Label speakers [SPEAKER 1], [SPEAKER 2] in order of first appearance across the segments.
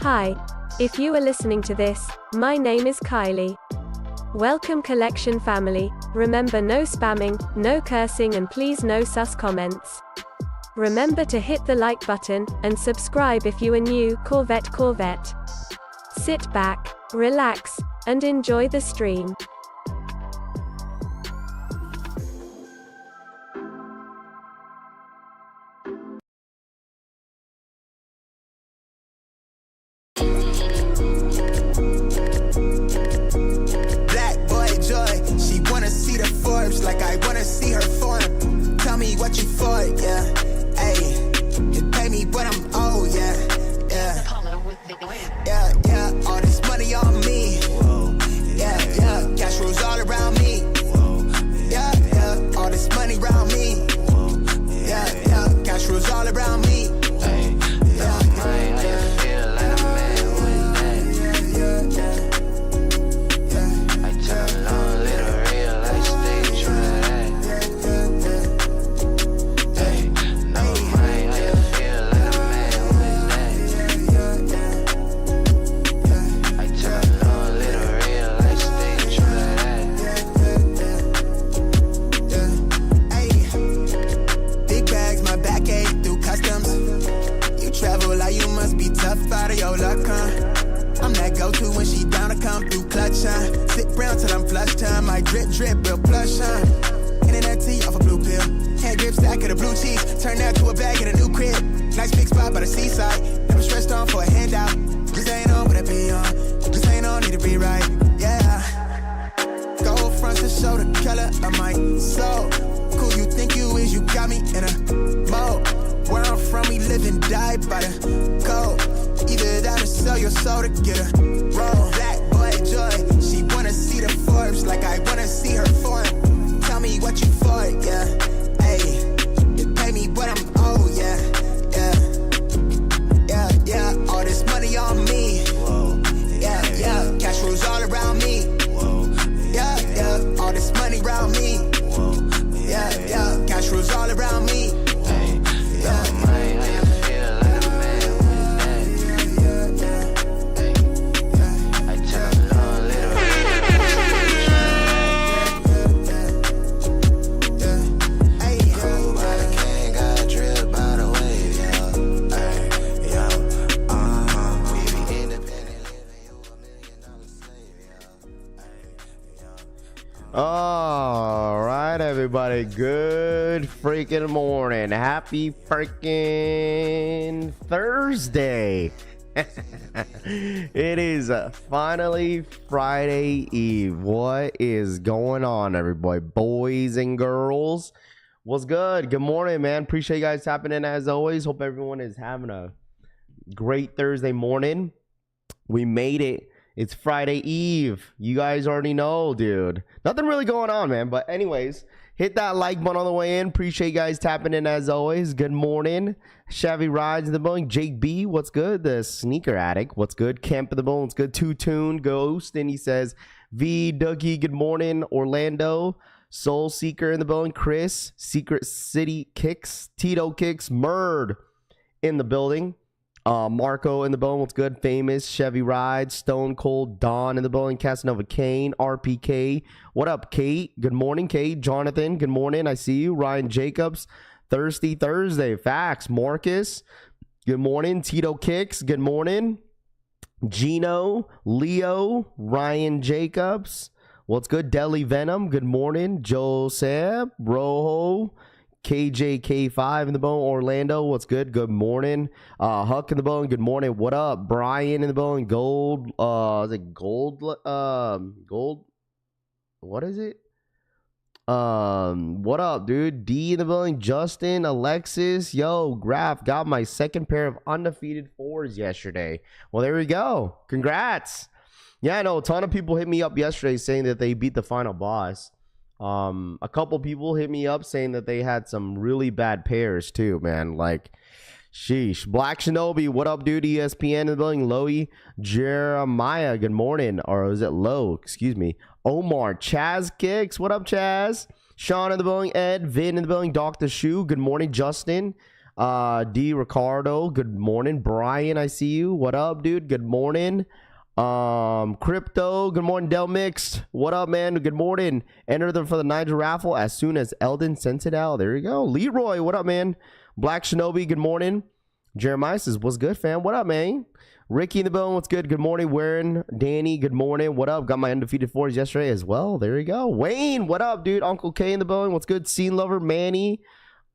[SPEAKER 1] Hi. If you are listening to this, my name is Kylie. Welcome collection family. Remember, no spamming, no cursing, and please no sus comments. Remember to hit the like button, and subscribe if you are new. Corvette. Sit back, relax, and enjoy the stream.
[SPEAKER 2] Like I wanna see her form. Tell me what you for, yeah. Ayy, you pay me what I'm owed, yeah. Yeah. All this money on me. Yeah. Cash rules all around me. Yeah. All this money around me. Yeah. Cash rules all around me. I'm that go-to when she down to come through clutch, huh? Sit brown till I'm flush time. I drip, real plush, huh? Internet tea off a blue pill. Hand grip stack of the blue cheese. Turn that to a bag in a new crib. Nice big spot by the seaside. Never stressed on for a handout. Just ain't on what I be on. Just ain't on, need to be right, yeah. Gold fronts to show the color of my soul. Cool you think you is, you got me in a mode. Where I'm from, we live and die by the code. Either that or sell your soul to get a roll. Black boy joy, she wanna see the Forbes like I wanna see her form. Tell me what you for, yeah. Ayy, you pay me what I'm owed, yeah. All this money on me. Yeah. Cash rules all around me. Yeah. All this money around me. Yeah. Cash rules all around me.
[SPEAKER 3] All right, everybody. Good freaking morning. Happy freaking Thursday. It is finally Friday Eve. What is going on, everybody? Boys and girls, what's good? Good morning, man. Appreciate you guys tapping in as always. Hope everyone is having a great Thursday morning. We made it. It's Friday Eve. You guys already know, dude. Nothing really going on, man. But anyways, hit that like button on the way in. Appreciate you guys tapping in as always. Good morning. Chevy Rides in the building. Jake B, what's good? The Sneaker Addict, what's good? Camp in the building, what's good? Two Tune Ghost. And he says, V Dougie, good morning. Orlando. Soul Seeker in the building. Chris. Secret City Kicks. Tito Kicks. Murd in the building. Marco in the building, what's good? Famous, Chevy Ride, Stone Cold, Don in the building, Casanova Kane, RPK. What up, Kate? Good morning, Kate. Jonathan, good morning. I see you. Ryan Jacobs, Thirsty Thursday. Facts. Marcus, good morning. Tito Kicks, good morning. Gino, Leo, Ryan Jacobs. What's good? Deli Venom, good morning. Joseph, Rojo, KJK5 in the bone. Orlando, what's good? Good morning. Huck in the bone, good morning. What up? Brian in the bone. Gold, is it gold? Gold, what is it? What up, dude? D in the building. Justin, Alexis, yo, Graf, got my second pair of undefeated fours yesterday. Well, there we go. Congrats. Yeah, I know a ton of people hit me up yesterday saying that they beat the final boss. A couple people hit me up saying that they had some really bad pairs too, man. Like, sheesh. Black Shinobi, what up, dude? ESPN in the building. Loey, Jeremiah, good morning. Or is it Low? Excuse me. Omar, Chaz Kicks, what up, Chaz? Sean in the building. Ed, Vin in the building. Dr. Shu, good morning. Justin, D Ricardo, good morning. Brian, I see you. What up, dude? Good morning. Crypto, good morning. Del Mixed, what up, man? Good morning. Enter for the Nigel raffle as soon as Eldon sends it out. There you go. Leroy, what up, man? Black Shinobi, good morning. Jeremiah says, what's good, fam? What up, man? Ricky in the building, what's good? Good morning. Warren, Danny, good morning. What up? Got my undefeated fours yesterday as well. There you go. Wayne, what up, dude? Uncle K in the building, what's good? Scene Lover, Manny.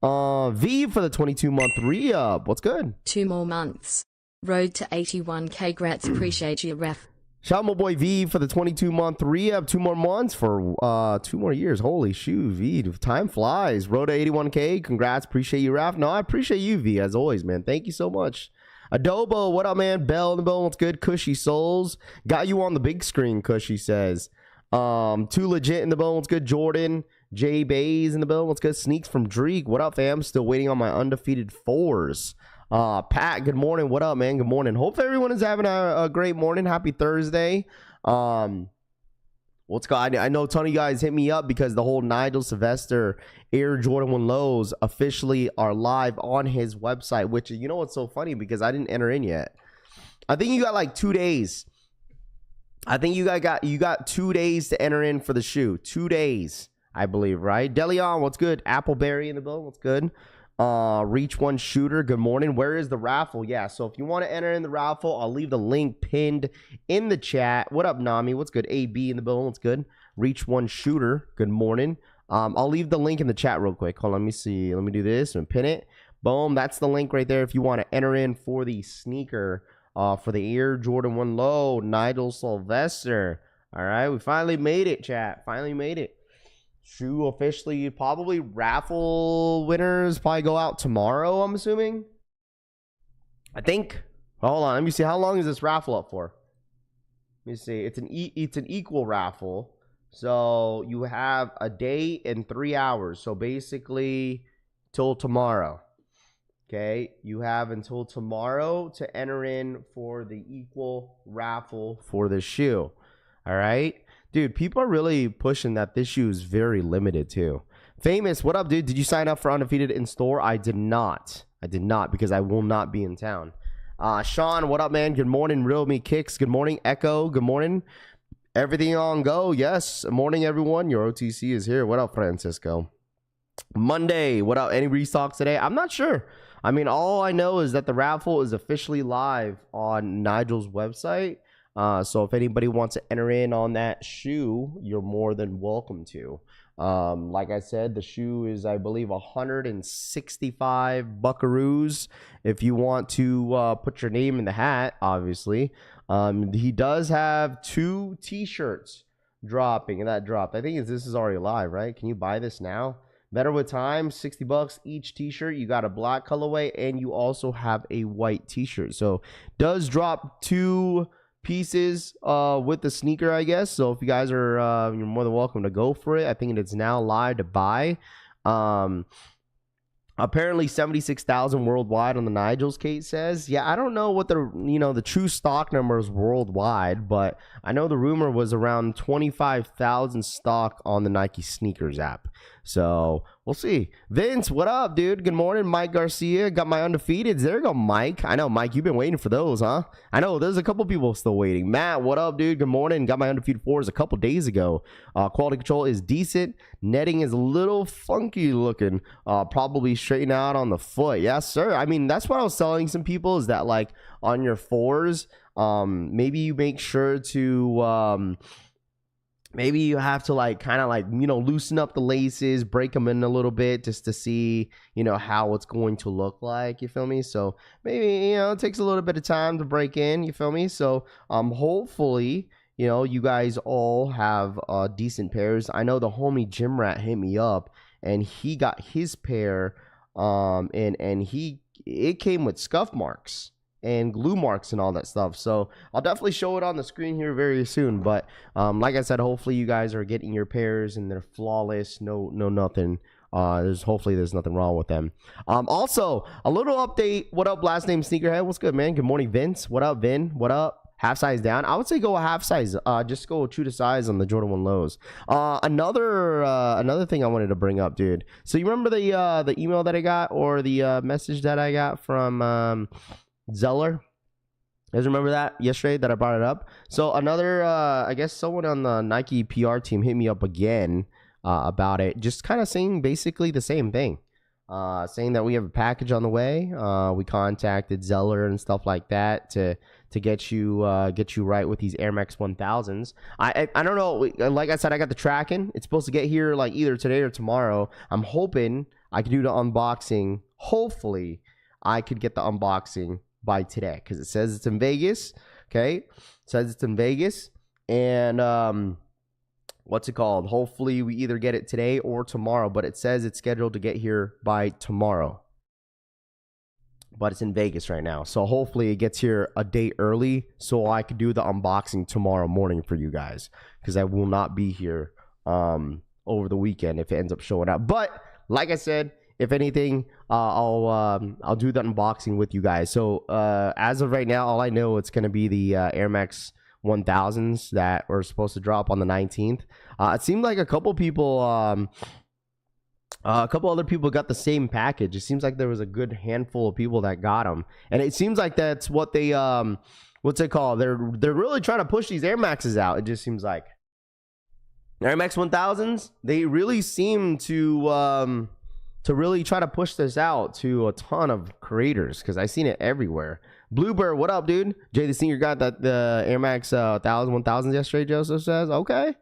[SPEAKER 3] V for the 22-month re-up. What's good?
[SPEAKER 4] 2 more months. Road to 81k. Grats. Appreciate you, Raff.
[SPEAKER 3] Shout out my boy V for the 22-month re-up. 2 more months for 2 more years. Holy shoot, V. Time flies. Road to 81k. Congrats. Appreciate you, Raff. No, I appreciate you, V, as always, man. Thank you so much. Adobo, what up, man? Bell in the building, what's good? Cushy Souls. Got you on the big screen, Cushy says. Too Legit in the building, what's good? Jordan. Jay Bays in the building, what's good? Sneaks from Dreek, what up, fam? Still waiting on my undefeated fours. Pat, good morning. What up, man? Good morning. Hope everyone is having a great morning. Happy Thursday. What's good? I know a ton of you guys hit me up because the whole Nigel Sylvester Air Jordan 1 lows officially are live on his website, which, you know what's so funny, because I didn't enter in yet. I think you got like 2 days. I think you got 2 days to enter in for the shoe. 2 days, I believe, right? Deleon, what's good? Appleberry in the building, what's good? Reach One Shooter, good morning. Where is the raffle? Yeah, so if you want to enter in the raffle, I'll leave the link pinned in the chat. What up, Nami? What's good? AB in the building, what's good? Reach One Shooter, good morning. I'll leave the link in the chat real quick. Hold on, let me see. Let me do this and pin it. Boom, that's the link right there if you want to enter in for the sneaker for the Air Jordan 1 low, Nigel Sylvester. All right, we finally made it, chat. Finally made it. Shoe officially, probably raffle winners probably go out tomorrow, I'm assuming. I think. Hold on, let me see. How long is this raffle up for? Let me see. It's an equal raffle. So you have a day and 3 hours. So basically till tomorrow. Okay, you have until tomorrow to enter in for the equal raffle for the shoe. All right. Dude, people are really pushing that this shoe is very limited too. Famous, what up, dude? Did you sign up for Undefeated in store? I did not. I did not because I will not be in town. Sean, what up, man? Good morning. Real Me Kicks. Good morning. Echo, good morning. Everything on go. Yes. Morning, everyone. Your OTC is here. What up, Francisco? Monday, what up? Any restocks today? I'm not sure. I mean, all I know is that the raffle is officially live on Nigel's website. So if anybody wants to enter in on that shoe, you're more than welcome to. Like I said, the shoe is, I believe, 165 buckaroos if you want to put your name in the hat, obviously. He does have 2 t-shirts dropping, and that dropped. I think this is already live, right? Can you buy this now? Better with time, 60 bucks each t-shirt. You got a black colorway, and you also have a white t-shirt. So does drop 2 pieces with the sneaker, I guess. So if you guys are you're more than welcome to go for it. I think it's now live to buy. Apparently 76,000 worldwide on the Nigel's. Kate says, yeah, I don't know what the true stock numbers worldwide, but I know the rumor was around 25,000 stock on the Nike sneakers app. So we'll see. Vince, what up, dude? Good morning. Mike Garcia, got my undefeateds. There you go, Mike. I know, Mike, you've been waiting for those, huh? I know there's a couple people still waiting. Matt, what up, dude? Good morning. Got my undefeated fours a couple days ago. Quality control is decent. Netting is a little funky looking. Probably straighten out on the foot. Yes, sir. I mean, that's what I was telling some people, is that like on your fours, maybe you make sure to maybe you have to like kind of like, loosen up the laces, break them in a little bit just to see, how it's going to look like. You feel me? So maybe, it takes a little bit of time to break in. You feel me? So hopefully, you guys all have decent pairs. I know the homie Jim Rat hit me up and he got his pair and it came with scuff marks and glue marks and all that stuff. So I'll definitely show it on the screen here very soon. But like I said, hopefully you guys are getting your pairs and they're flawless. No nothing. Hopefully there's nothing wrong with them. Also, a little update. What up, last name Sneakerhead? What's good, man? Good morning, Vince. What up, Vin? What up? half size down, I would say go a half size. Just go true to size on the Jordan 1 lows. Another thing I wanted to bring up, dude. So you remember the email that I got, or the message that I got from Zeller? You guys remember that yesterday that I brought it up? So another, I guess someone on the Nike PR team hit me up again about it, just kind of saying basically the same thing. Saying that we have a package on the way. We contacted Zeller and stuff like that to get you right with these Air Max 1000s. I don't know. Like I said, I got the tracking. It's supposed to get here like either today or tomorrow. I'm hoping I can do the unboxing. Hopefully, I could get the unboxing by today, because it says it's in Vegas. Okay, it says it's in Vegas, and what's it called? Hopefully we either get it today or tomorrow, but it says it's scheduled to get here by tomorrow. But it's in Vegas right now, so hopefully it gets here a day early so I could do the unboxing tomorrow morning for you guys, because I will not be here over the weekend if it ends up showing up. But like I said, if anything, I'll do the unboxing with you guys. So as of right now, all I know, it's going to be the Air Max 1000s that were supposed to drop on the 19th. It seemed like a couple people, a couple other people got the same package. It seems like there was a good handful of people that got them, and it seems like that's what they what's it called? They're really trying to push these Air Maxes out. It just seems like Air Max 1000s. They really seem to really try to push this out to a ton of creators, because I've seen it everywhere. Bluebird, what up, dude? Jay the Senior got that the Air Max 1000s yesterday, Joseph says. Okay.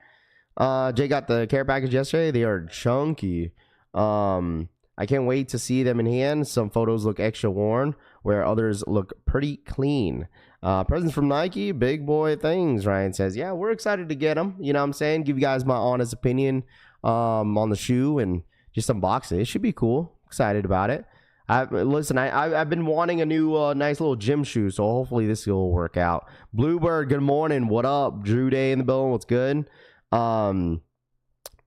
[SPEAKER 3] Jay got the care package yesterday. They are chunky. I can't wait to see them in hand. Some photos look extra worn, where others look pretty clean. Presents from Nike, big boy things, Ryan says. Yeah, we're excited to get them. You know what I'm saying? Give you guys my honest opinion on the shoe and just unbox it. It should be cool. Excited about it. I've been wanting a new nice little gym shoe, so hopefully this will work out. Bluebird, good morning. What up? Drew Day in the building. What's good?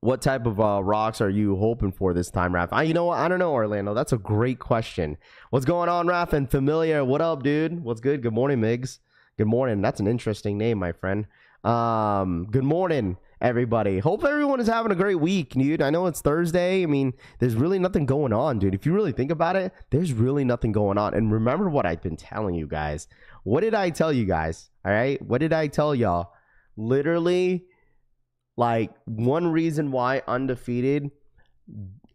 [SPEAKER 3] What type of rocks are you hoping for this time, Raph? You know what? I don't know, Orlando. That's a great question. What's going on, Raph? And Familiar, what up, dude? What's good? Good morning, Migs. Good morning. That's an interesting name, my friend. Good morning, everybody. Hope everyone is having a great week, dude. I know it's Thursday. I mean, there's really nothing going on, dude. If you really think about it, there's really nothing going on. And remember what I've been telling you guys. What did I tell you guys? All right. What did I tell y'all? Literally, like, one reason why Undefeated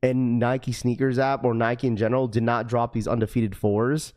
[SPEAKER 3] and Nike sneakers app, or Nike in general, did not drop these Undefeated 4s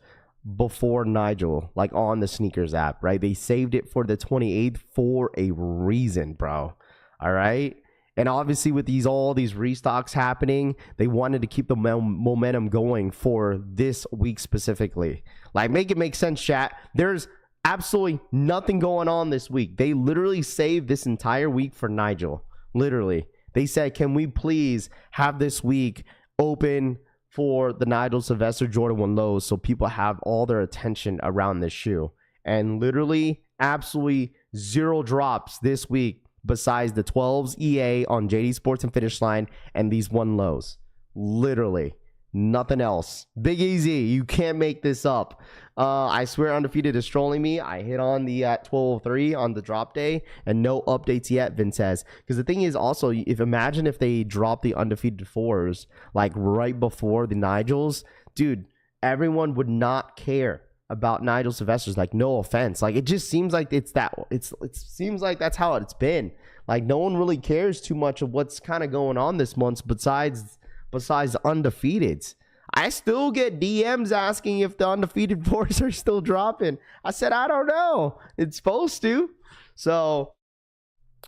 [SPEAKER 3] before Nigel, like on the sneakers app, right? They saved it for the 28th for a reason, bro. All right. And obviously with all these restocks happening, they wanted to keep the momentum going for this week specifically. Like, make it make sense, chat. There's absolutely nothing going on this week. They literally saved this entire week for Nigel. Literally. They said, can we please have this week open for the Nigel Sylvester Jordan 1 lows, so people have all their attention around this shoe? And literally absolutely zero drops this week besides the 12s EA on JD Sports and Finish Line and these 1 lows. Literally nothing else. Big Easy, you can't make this up. I swear Undefeated is trolling me. I hit on the at 12:03 on the drop day and no updates yet, Vin says. Because the thing is also, imagine if they drop the Undefeated 4s like right before the Nigels, dude, everyone would not care about Nigel Sylvester's. Like, no offense. Like, it just seems like it seems like that's how it's been. Like, no one really cares too much of what's kind of going on this month besides the Undefeateds. I still get DMs asking if the Undefeated 4s are still dropping. I said, I don't know. It's supposed to. So,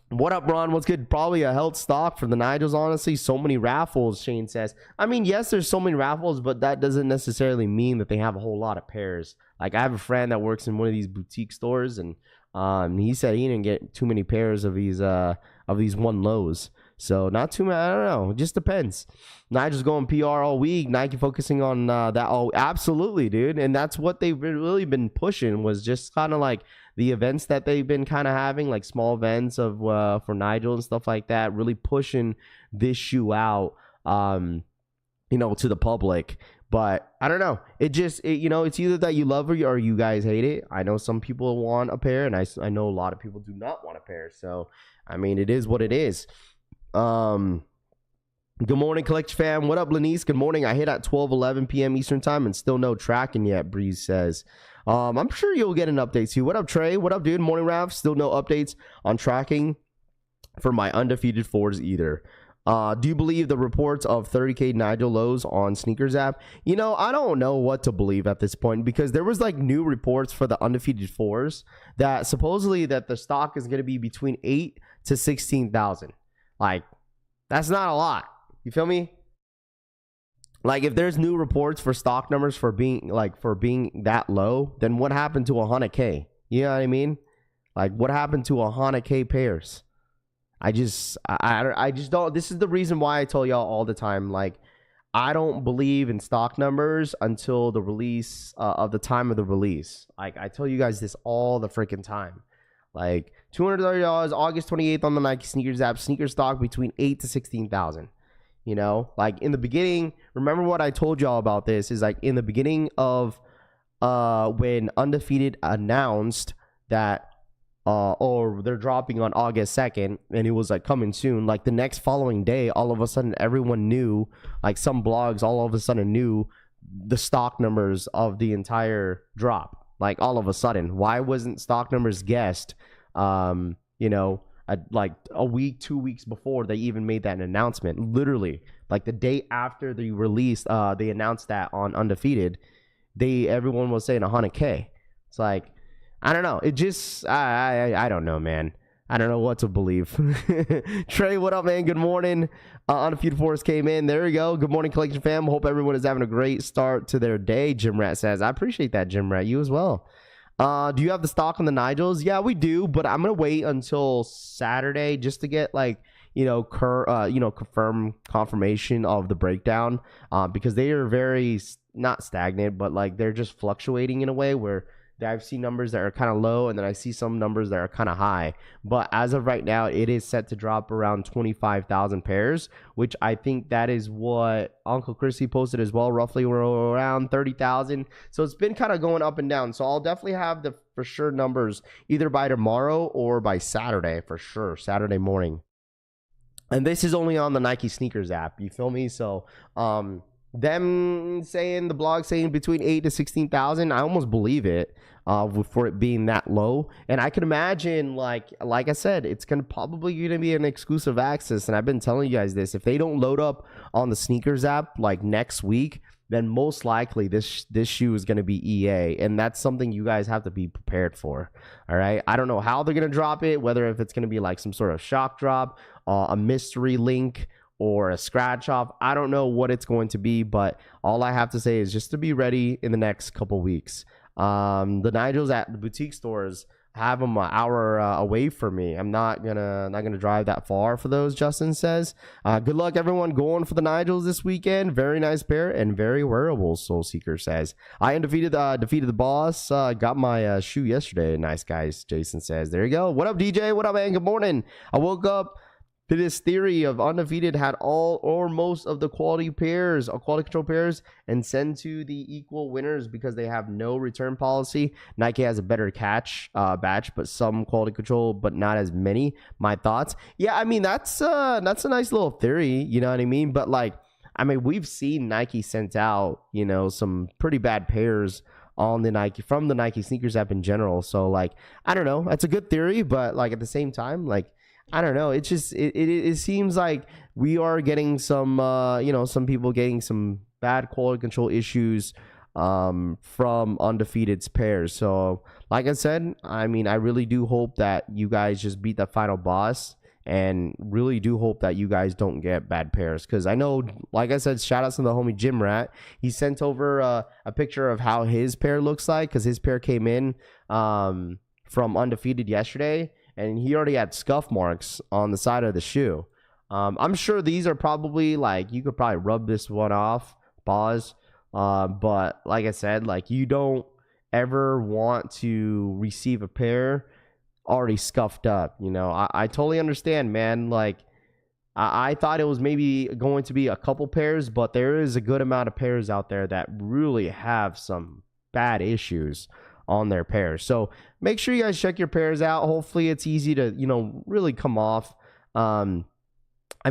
[SPEAKER 3] what up, Ron? What's good? Probably a held stock for the Nigels, honestly. So many raffles, Shane says. I mean, yes, there's so many raffles, but that doesn't necessarily mean that they have a whole lot of pairs. Like, I have a friend that works in one of these boutique stores, and he said he didn't get too many pairs of these 1 lows. So not too many. I don't know. It just depends. Nigel's going PR all week. Nike focusing on that. Oh, absolutely, dude. And that's what they've really been pushing, was just kind of like the events that they've been kind of having, like small events of for Nigel and stuff like that. Really pushing this shoe out, to the public. But I don't know. It's either that you love it or you guys hate it. I know some people want a pair, and I know a lot of people do not want a pair. So, I mean, it is what it is. Good morning, Collection fam. What up, Lanice? Good morning. I hit at 12:11 p.m. Eastern time and still no tracking yet, Breeze says. I'm sure you'll get an update too. What up, Trey? What up, dude? Morning, Raff. Still no updates on tracking for my undefeated fours either. Do you believe the reports of 30K Nigel lows on Sneakers app? I don't know what to believe at this point, because there was like new reports for the undefeated fours that supposedly that the stock is going to be between 8 to 16,000. Like, that's not a lot. You feel me? Like, if there's new reports for stock numbers for being that low, then what happened to 100K? You know what I mean? Like, what happened to 100K pairs? I just don't. This is the reason why I tell y'all all the time, like, I don't believe in stock numbers until the release of the time of the release. Like, I tell you guys this all the freaking time. Like, $230 August 28th on the Nike Sneakers app, sneaker stock between 8 to 16,000. Like, in the beginning, remember what I told y'all about this is, like, in the beginning of when Undefeated announced that or they're dropping on August 2nd, and it was like coming soon, like the next following day, all of a sudden everyone knew, like some blogs all of a sudden knew the stock numbers of the entire drop. Like, all of a sudden, why wasn't stock numbers guessed like a week, 2 weeks before they even made that announcement? Literally, like the day after the release, they announced that on Undefeated, everyone was saying 100K. It's like, I don't know. It just, I don't know, man. I don't know what to believe. Trey, what up, man? Good morning. Undefeated Force came in. There we go. Good morning, Collection fam. Hope everyone is having a great start to their day, Jim Rat says. I appreciate that, Jim Rat. You as well. Do you have the stock on the Nigels? Yeah, we do, but I'm going to wait until Saturday just to get, like, confirmation of the breakdown, because they are very, not stagnant, but like they're just fluctuating in a way where I've seen numbers that are kind of low, and then I see some numbers that are kind of high. But as of right now, it is set to drop around 25,000 pairs, which I think that is what Uncle Chrissy posted as well, roughly around 30,000. So it's been kind of going up and down. So I'll definitely have the for sure numbers either by tomorrow or by Saturday, for sure, Saturday morning. And this is only on the Nike Sneakers app. You feel me? So, them saying, the blog saying between 8 to 16,000, I almost believe it, for it being that low. And I can imagine, like I said, it's probably gonna be an exclusive access, and I've been telling you guys this, if they don't load up on the Sneakers app like next week, then most likely this shoe is going to be EA, and that's something you guys have to be prepared for. All right, I don't know how they're going to drop it, whether if it's going to be like some sort of shock drop, a mystery link, or a scratch off. I don't know what it's going to be, but all I have to say is just to be ready in the next couple weeks. The Nigels at the boutique stores have them an hour away from me. I'm not gonna drive that far for those, Justin says. Good luck, everyone, going for the Nigels this weekend. Very nice pair and very wearable, Soul Seeker says. I defeated the boss. Got my shoe yesterday. Nice, guys, Jason says. There you go. What up, DJ? What up, man? Good morning. I woke up to this theory of Undefeated had all or most of the quality control pairs, and send to the equal winners because they have no return policy. Nike has a better batch, but some quality control, but not as many. My thoughts. Yeah, I mean, that's a nice little theory, you know what I mean? But like, I mean, we've seen Nike sent out, some pretty bad pairs on from the Nike Sneakers app in general. So like, I don't know. That's a good theory, but like at the same time, like, I don't know. It's just it seems like we are getting some some people getting some bad quality control issues from Undefeated's pairs. So like I said, I mean, I really do hope that you guys just beat that final boss, and really do hope that you guys don't get bad pairs, because I know, like I said, shout outs to the homie Jim Rat. He sent over a picture of how his pair looks like, because his pair came in from Undefeated yesterday, and he already had scuff marks on the side of the shoe. I'm sure these are probably, like, you could probably rub this one off, pause. But like I said, like, you don't ever want to receive a pair already scuffed up. I totally understand, man. Like, I thought it was maybe going to be a couple pairs, but there is a good amount of pairs out there that really have some bad issues on their pairs. So make sure you guys check your pairs out. Hopefully it's easy to, really come off. I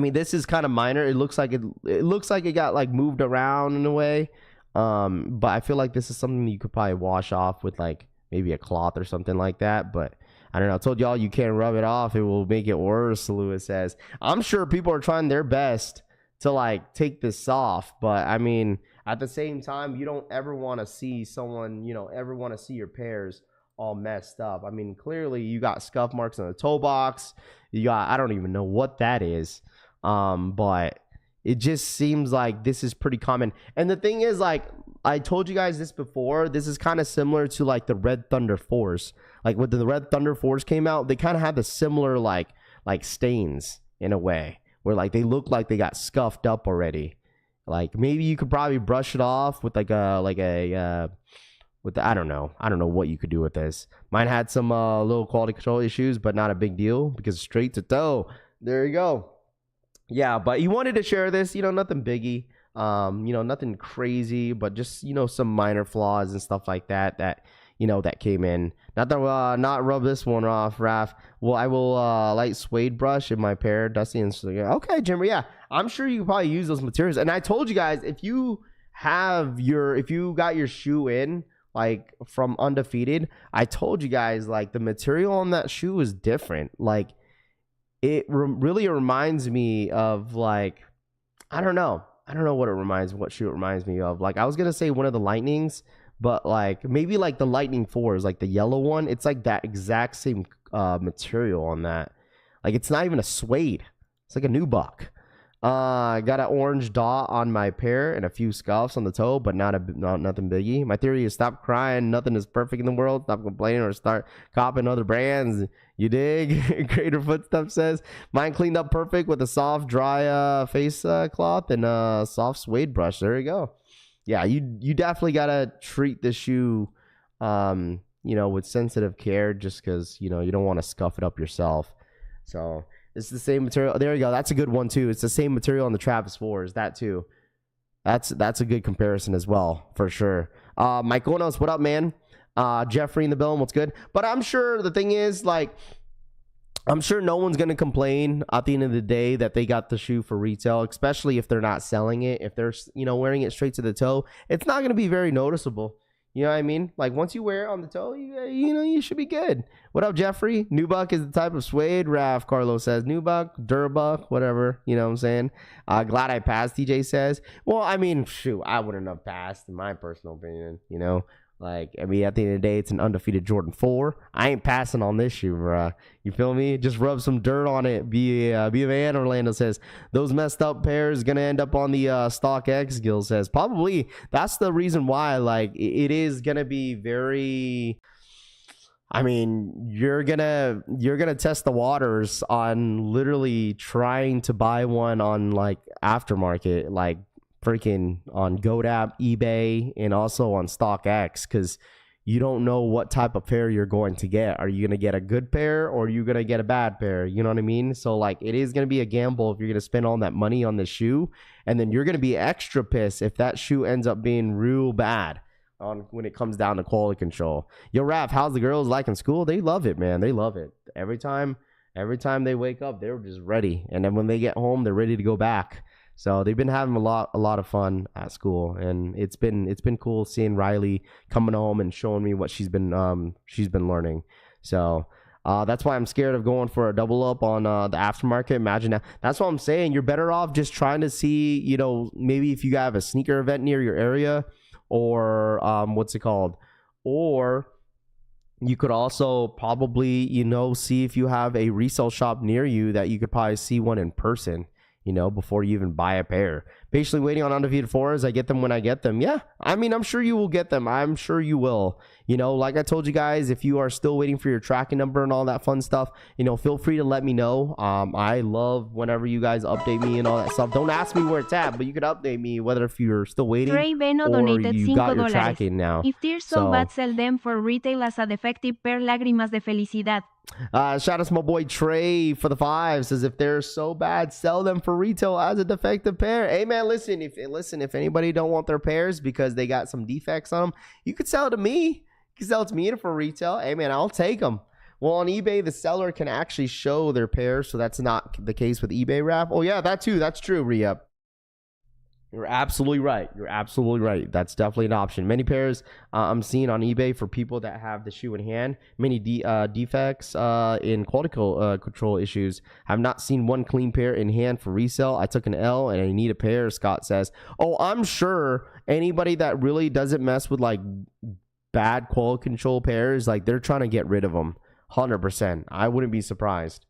[SPEAKER 3] mean, this is kind of minor. It looks like it got like moved around in a way. But I feel like this is something that you could probably wash off with like maybe a cloth or something like that. But I don't know. I told y'all you can't rub it off. It will make it worse, Lewis says. I'm sure people are trying their best to like take this off. But I mean, at the same time, you don't ever want to see someone, ever want to see your pairs all messed up. I mean, clearly you got scuff marks on the toe box. You got, I don't even know what that is. But it just seems like this is pretty common. And the thing is, like, I told you guys this before, this is kind of similar to like the Red Thunder 4s. Like when the Red Thunder 4s came out, they kind of had the similar like stains in a way where like they look like they got scuffed up already. Like maybe you could probably brush it off with I don't know what you could do with this. Mine had some little quality control issues, but not a big deal because straight to toe. There you go. Yeah, but he wanted to share this, nothing biggie, nothing crazy, but just, some minor flaws and stuff like that, that came in. Not rub this one off, Raph. Well, I will light suede brush in my pair, Dusty and okay, Jimmy, yeah. I'm sure you probably use those materials. And I told you guys, if you got your shoe in, like from Undefeated, I told you guys, like the material on that shoe is different. Like, it really reminds me of like, I don't know what shoe it reminds me of. Like I was gonna say one of the Lightnings, but like maybe like the Lightning 4s, like the yellow one. It's like that exact same material on that. Like it's not even a suede. It's like a nubuck. I got an orange dot on my pair and a few scuffs on the toe, but nothing biggie. My theory is stop crying. Nothing is perfect in the world. Stop complaining or start copying other brands. You dig? Greater Footsteps says mine cleaned up perfect with a soft, dry face cloth and a soft suede brush. There you go. Yeah, you definitely gotta treat the shoe, with sensitive care, just because you don't want to scuff it up yourself. So. It's the same material. There you go. That's a good one too. It's the same material on the Travis 4s. That too. That's a good comparison as well, for sure. Mike Onos, what up, man? Jeffrey in the building, what's good? But I'm sure the thing is, like, I'm sure no one's going to complain at the end of the day that they got the shoe for retail, especially if they're not selling it. If they're, wearing it straight to the toe, it's not going to be very noticeable. You know what I mean? Like once you wear it on the toe, you should be good. What up, Jeffrey? Nubuck is the type of suede. Raph, Carlos says. Nubuck, Durbuck, whatever. You know what I'm saying? Glad I passed, TJ says. Well, I mean, shoot, I wouldn't have passed in my personal opinion, Like, I mean, at the end of the day, it's an undefeated Jordan 4. I ain't passing on this shoe, bro. You feel me? Just rub some dirt on it. Be a man, Orlando says. Those messed up pairs going to end up on the Stock X, Gil says. Probably. That's the reason why, like, it is going to be very... I mean, you're gonna test the waters on literally trying to buy one on, like, aftermarket, like, freaking on GoDaddy, eBay, and also on StockX, because you don't know what type of pair you're going to get. Are you going to get a good pair or are you going to get a bad pair? You know what I mean? So like it is going to be a gamble if you're going to spend all that money on the shoe, and then you're going to be extra pissed if that shoe ends up being real bad on when it comes down to quality control. Yo, Raph, how's the girls like in school? They love it, man. They love it. Every time they wake up, they're just ready, and then when they get home, they're ready to go back. So they've been having a lot of fun at school, and it's been cool seeing Riley coming home and showing me what she's been learning. So that's why I'm scared of going for a double up on the aftermarket. Imagine that. That's what I'm saying. You're better off just trying to see, maybe if you have a sneaker event near your area, or what's it called, or you could also probably see if you have a resale shop near you that you could probably see one in person. Before you even buy a pair. Patiently waiting on Undefeated 4s. I get them when I get them. Yeah, I mean, I'm sure you will get them. I'm sure you will. Like I told you guys, if you are still waiting for your tracking number and all that fun stuff, feel free to let me know. I love whenever you guys update me and all that stuff. Don't ask me where it's at, but you could update me whether if you're still waiting or you got your tracking now.
[SPEAKER 5] If they're so bad, sell them for retail as a defective pair. Lágrimas de felicidad.
[SPEAKER 3] Shout out to my boy Trey for the 5. Says if they're so bad, sell them for retail as a defective pair. Hey man, listen, if anybody don't want their pairs because they got some defects on them, you could sell it to me. You can sell it to me for retail. Hey man, I'll take them. Well, on eBay, the seller can actually show their pairs, so that's not the case with eBay Raffle. Oh yeah, that too. That's true, Reup. You're absolutely right. That's definitely an option. Many pairs I'm seeing on eBay for people that have the shoe in hand. Many defects in quality control issues. I've not seen one clean pair in hand for resale. I took an L and I need a pair, Scott says. Oh, I'm sure anybody that really doesn't mess with like bad quality control pairs, like they're trying to get rid of them. 100%. I wouldn't be surprised.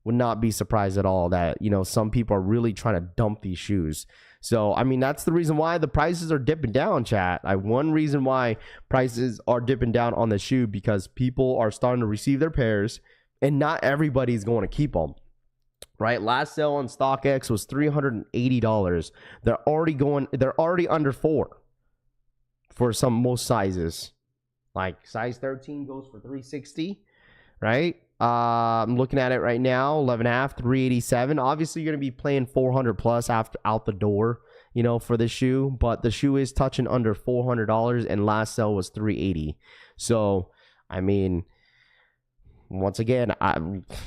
[SPEAKER 3] Would not be surprised at all that, you know, some people are really trying to dump these shoes. So, I mean, that's the reason why the prices are dipping down, chat. One reason why prices are dipping down on the shoe, because people are starting to receive their pairs and not everybody's going to keep them. Right? Last sale on StockX was $380. They're already under 4 for most sizes. Like size 13 goes for $360, right? I'm looking at it right now, 11.5, $387. Obviously, you're going to be playing $400 plus out the door, you know, for the shoe. But the shoe is touching under $400, and last sale was $380. So, I mean, once again,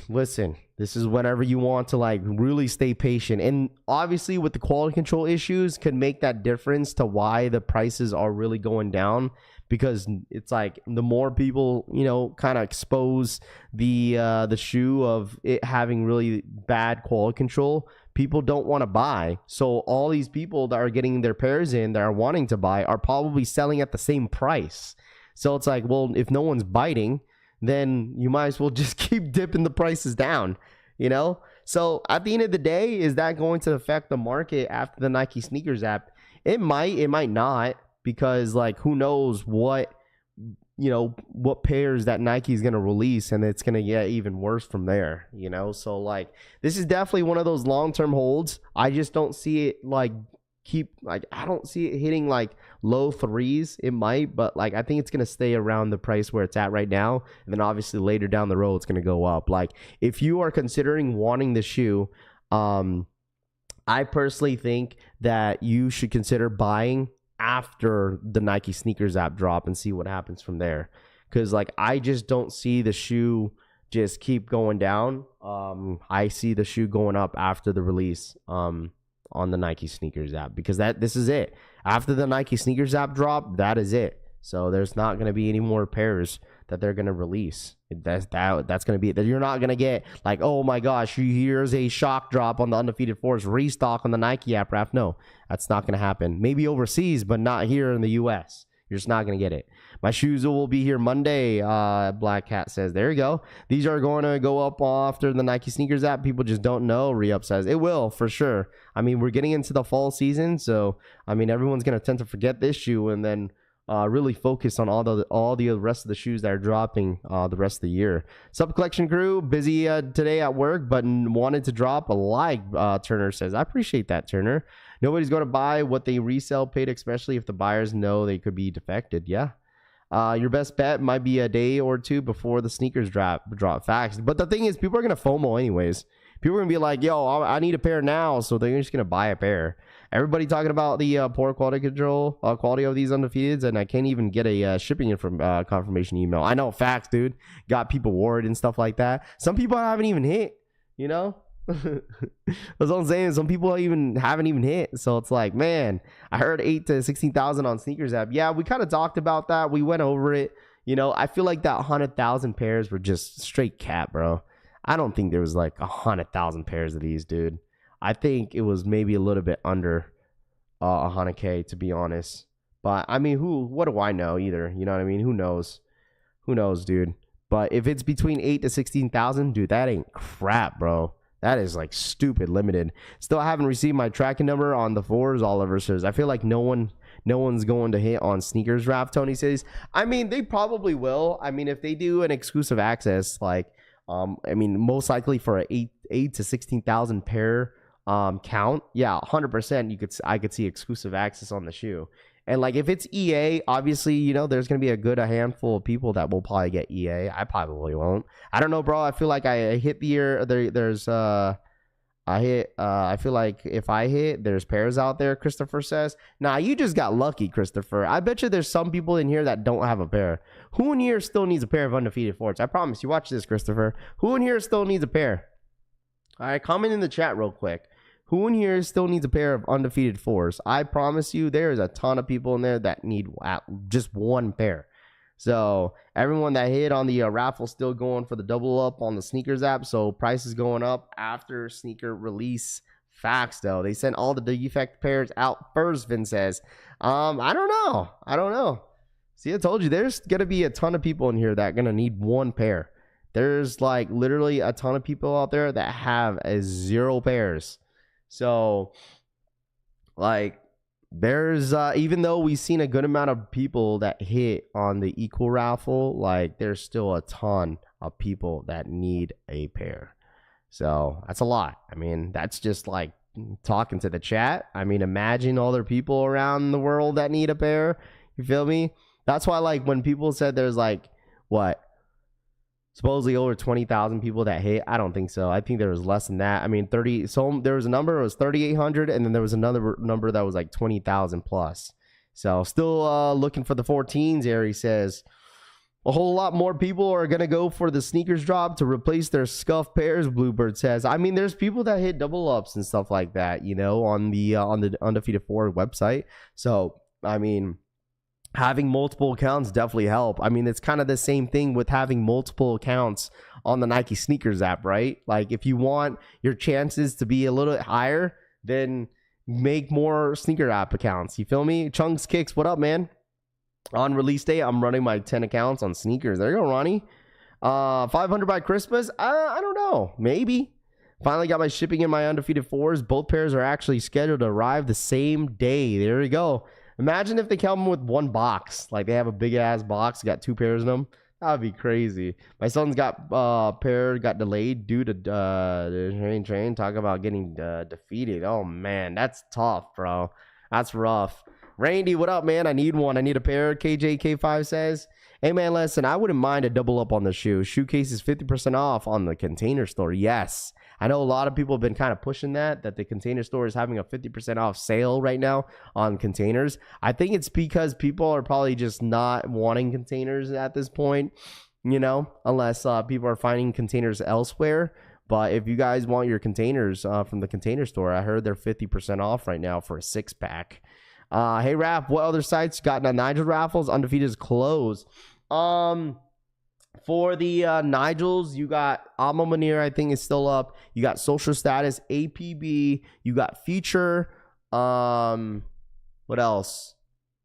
[SPEAKER 3] listen, this is whenever you want to like really stay patient. And obviously, with the quality control issues, could make that difference to why the prices are really going down. Because it's like the more people, you know, kind of expose the shoe of it having really bad quality control, people don't want to buy. So all these people that are getting their pairs in that are wanting to buy are probably selling at the same price. So it's like, well, if no one's biting, then you might as well just keep dipping the prices down, you know? So at the end of the day, is that going to affect the market after the Nike sneakers app? It might not. Because like who knows what pairs that Nike is going to release, and it's going to get even worse from there, you know? So like this is definitely one of those long-term holds. I just don't see it I don't see it hitting like low 3s. It might, but like I think it's going to stay around the price where it's at right now, and then obviously later down the road it's going to go up. Like if you are considering wanting the shoe, I personally think that you should consider buying after the Nike sneakers app drop and see what happens from there. Because like I just don't see the shoe just keep going down. I see the shoe going up after the release on the Nike sneakers app, because this is it. After the Nike sneakers app drop, that is it. So there's not going to be any more pairs that they're going to release. That's going to be it. You're not going to get like, oh my gosh, here's a shock drop on the Undefeated Force restock on the Nike app, Raph. No, that's not going to happen. Maybe overseas, but not here in the US. You're just not going to get it. My shoes will be here Monday, Black Cat says. There you go. These are going to go up after the Nike sneakers app. People just don't know, Re-Up says. It will, for sure. I mean, we're getting into the fall season, so, I mean, everyone's going to tend to forget this shoe and then really focus on all the rest of the shoes that are dropping the rest of the year. Sub collection crew, busy today at work, but wanted to drop a like, Turner says. I appreciate that, Turner. Nobody's going to buy what they resell paid, especially if the buyers know they could be defected. Yeah. Your best bet might be a day or two before the sneakers drop facts. But the thing is, people are going to FOMO anyways. People are going to be like, yo, I need a pair now. So they're just going to buy a pair. Everybody talking about the poor quality control, quality of these undefeateds, and I can't even get a shipping confirmation email. I know, facts, dude. Got people worried and stuff like that. Some people haven't even hit, you know? That's what I'm saying. Some people haven't even hit. So it's like, man, I heard 8 to 16,000 on sneakers app. Yeah, we kind of talked about that. We went over it. You know, I feel like that 100,000 pairs were just straight cap, bro. I don't think there was like 100,000 pairs of these, dude. I think it was maybe a little bit under 100K, to be honest. But I mean, what do I know either? You know what I mean? Who knows? Who knows, dude? But if it's between 8 to 16,000, dude, that ain't crap, bro. That is like stupid limited. Still haven't received my tracking number on the 4s, Oliver says. I feel like no one's going to hit on sneakers wrap, Tony says. I mean, they probably will. I mean, if they do an exclusive access, like, I mean, most likely for a 8 to 16,000 pair count, yeah, 100%. I could see exclusive access on the shoe. And like if it's EA, obviously, you know, there's gonna be a handful of people that will probably get EA. I probably won't. I don't know, bro. I feel like I hit the year. I feel like if I hit, there's pairs out there, Christopher says. Nah, you just got lucky, Christopher. I bet you there's some people in here that don't have a pair. Who in here still needs a pair of Undefeated Forts? I promise you. Watch this, Christopher. Who in here still needs a pair? All right, comment in the chat real quick. Who in here still needs a pair of Undefeated 4s? I promise you there's a ton of people in there that need just one pair. So everyone that hit on the raffle still going for the double up on the sneakers app. So price is going up after sneaker release. Facts though. They sent all the defect pairs out first, Vin says. I don't know. See, I told you there's going to be a ton of people in here that are going to need one pair. There's like literally a ton of people out there that have 0 pairs. So like there's even though we've seen a good amount of people that hit on the equal raffle, like there's still a ton of people that need a pair. So that's a lot. I mean, that's just like talking to the chat. I mean, imagine all the people around the world that need a pair. You feel me? That's why like when people said there's like what, supposedly over 20,000 people that hit. I don't think so. I think there was less than that. I mean, 30. So there was a number, it was 3,800, and then there was another number that was like 20,000 plus. So still looking for the 14s. Ari says a whole lot more people are gonna go for the sneakers drop to replace their scuff pairs. Bluebird says. I mean, there's people that hit double ups and stuff like that, you know, on the Undefeated 4 website. So I mean, having multiple accounts definitely help. I mean, it's kind of the same thing with having multiple accounts on the Nike sneakers app, right? Like if you want your chances to be a little bit higher, then make more sneaker app accounts. You feel me? Chunks Kicks, what up, man? On release day, I'm running my 10 accounts on sneakers. There you go, Ronnie. 500 by Christmas? I don't know. Maybe. Finally got my shipping in my Undefeated 4s. Both pairs are actually scheduled to arrive the same day. There you go. Imagine if they come with one box. Like they have a big ass box, got 2 pairs in them. That would be crazy. My son's got pair got delayed due to the train. Talk about getting defeated. Oh man, that's tough, bro. That's rough. Randy, what up, man? I need one. I need a pair. KJK5 says, hey man, listen, I wouldn't mind a double up on the shoe. Shoe case is 50% off on the Container Store. Yes. I know a lot of people have been kind of pushing that the Container Store is having a 50% off sale right now on containers. I think it's because people are probably just not wanting containers at this point, you know, unless people are finding containers elsewhere. But if you guys want your containers from the Container Store, I heard they're 50% off right now for a 6-pack. Hey, Raph, what other sites got Nigel raffles? Undefeated is closed. For the Nigels, you got Alma Munir, I think is still up. You got Social Status, APB. You got Future. What else?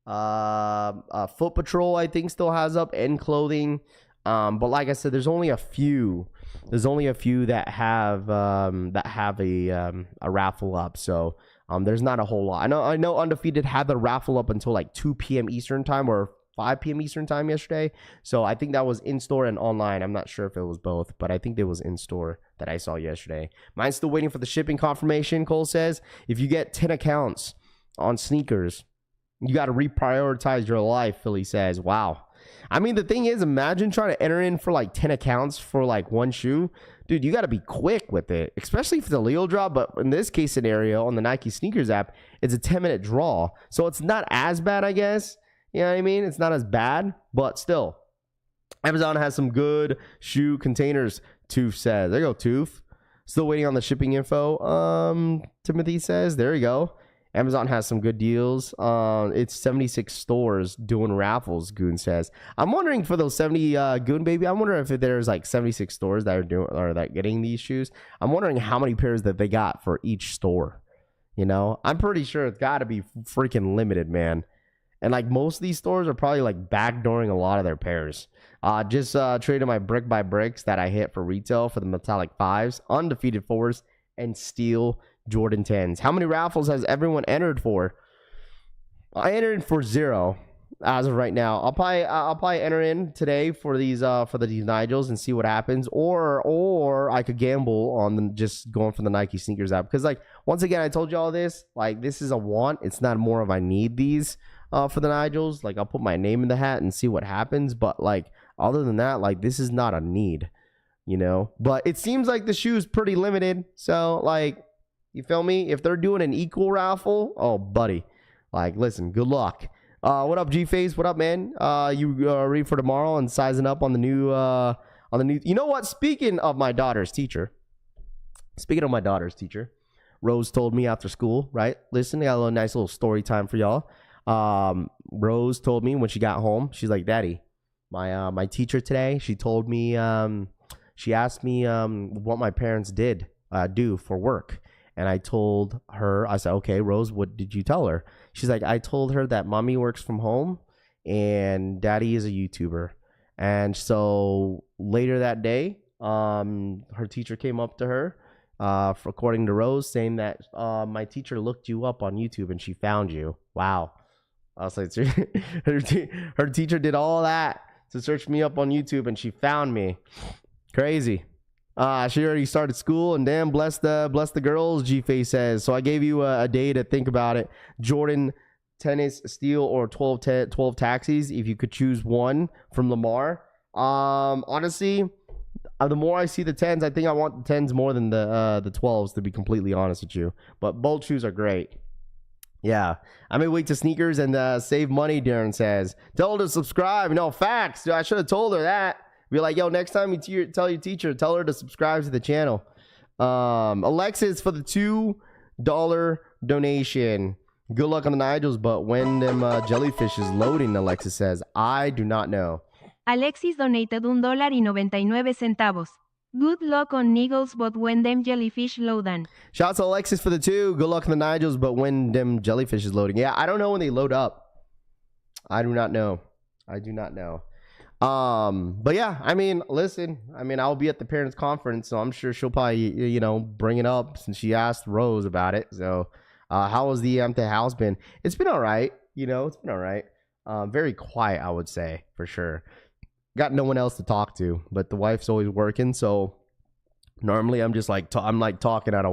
[SPEAKER 3] Foot Patrol, I think, still has up, and Clothing. But like I said, there's only a few. There's only a few that have a raffle up. So there's not a whole lot. I know Undefeated had the raffle up until like 2 p.m. Eastern time or 5 p.m. Eastern time yesterday. So I think that was in-store and online. I'm not sure if it was both, but I think it was in-store that I saw yesterday. Mine's still waiting for the shipping confirmation, Cole says. If you get 10 accounts on sneakers, you got to reprioritize your life, Philly says. Wow. I mean, the thing is, imagine trying to enter in for like 10 accounts for like one shoe. Dude, you got to be quick with it, especially for the Leo drop. But in this case scenario on the Nike sneakers app, it's a 10-minute draw. So it's not as bad, I guess. You know what I mean? It's not as bad, but still. Amazon has some good shoe containers, Tooth says. There you go, Tooth. Still waiting on the shipping info, Timothy says. There you go. Amazon has some good deals. It's 76 stores doing raffles, Goon says. I'm wondering for those 70 Goon baby, I'm wondering if there's like 76 stores that are doing or that getting these shoes. I'm wondering how many pairs that they got for each store. You know, I'm pretty sure it's got to be freaking limited, man. And like most of these stores are probably like backdooring a lot of their pairs. Just traded my brick by bricks that I hit for retail for the metallic 5s, Undefeated 4s, and steel Jordan 10s. How many raffles has everyone entered for? I entered for 0 as of right now. I'll probably enter in today for these Nigels and see what happens. Or I could gamble on just going for the Nike sneakers app, because like once again I told you all this, like this is a want. It's not more of I need these. for the Nigels. Like, I'll put my name in the hat and see what happens. But like, other than that, like, this is not a need, you know. But it seems like the shoe is pretty limited. So like, you feel me? If they're doing an equal raffle, oh buddy, like, listen, good luck. What up, G-Face? What up, man? You ready for tomorrow and sizing up on the new you know what? Speaking of my daughter's teacher, Rose told me after school, right? Listen, I got a nice little story time for y'all. Rose told me when she got home, she's like, Daddy, my teacher today, she told me, she asked me what my parents do for work. And I told her, I said, okay, Rose, what did you tell her? She's like, I told her that mommy works from home and daddy is a YouTuber. And so later that day, her teacher came up to her, according to Rose, saying that my teacher looked you up on YouTube and she found you. Wow. I was like, her teacher did all that to search me up on YouTube and she found me. Crazy. She already started school, and damn, bless the girls, G-Face says. So I gave you a day to think about it. Jordan, tennis, steel, or 12 taxis, if you could choose one from Lamar. Honestly, the more I see the 10s, I think I want the 10s more than the 12s, to be completely honest with you. But both shoes are great. Yeah, I may wait to sneakers and save money, Darren says. Tell her to subscribe. No, facts. Dude, I should have told her that. Be like, yo, next time you tell your teacher, tell her to subscribe to the channel. Alexis for the $2 donation. Good luck on the Nigels, but when them jellyfish is loading, Alexis says, I do not know.
[SPEAKER 5] Alexis donated $1.99. Good luck on Nigels, but when them jellyfish loadin'.
[SPEAKER 3] Shout out to Alexis for the 2. Good luck on the Nigels, but when them jellyfish is loading. Yeah, I don't know when they load up. I do not know. But yeah, I mean, listen, I'll be at the parents conference, so I'm sure she'll probably, bring it up since she asked Rose about it. So, how has the empty house been? It's been all right. It's been all right. Very quiet, I would say, for sure. Got no one else to talk to, but the wife's always working. So normally I'm just like, I'm talking at a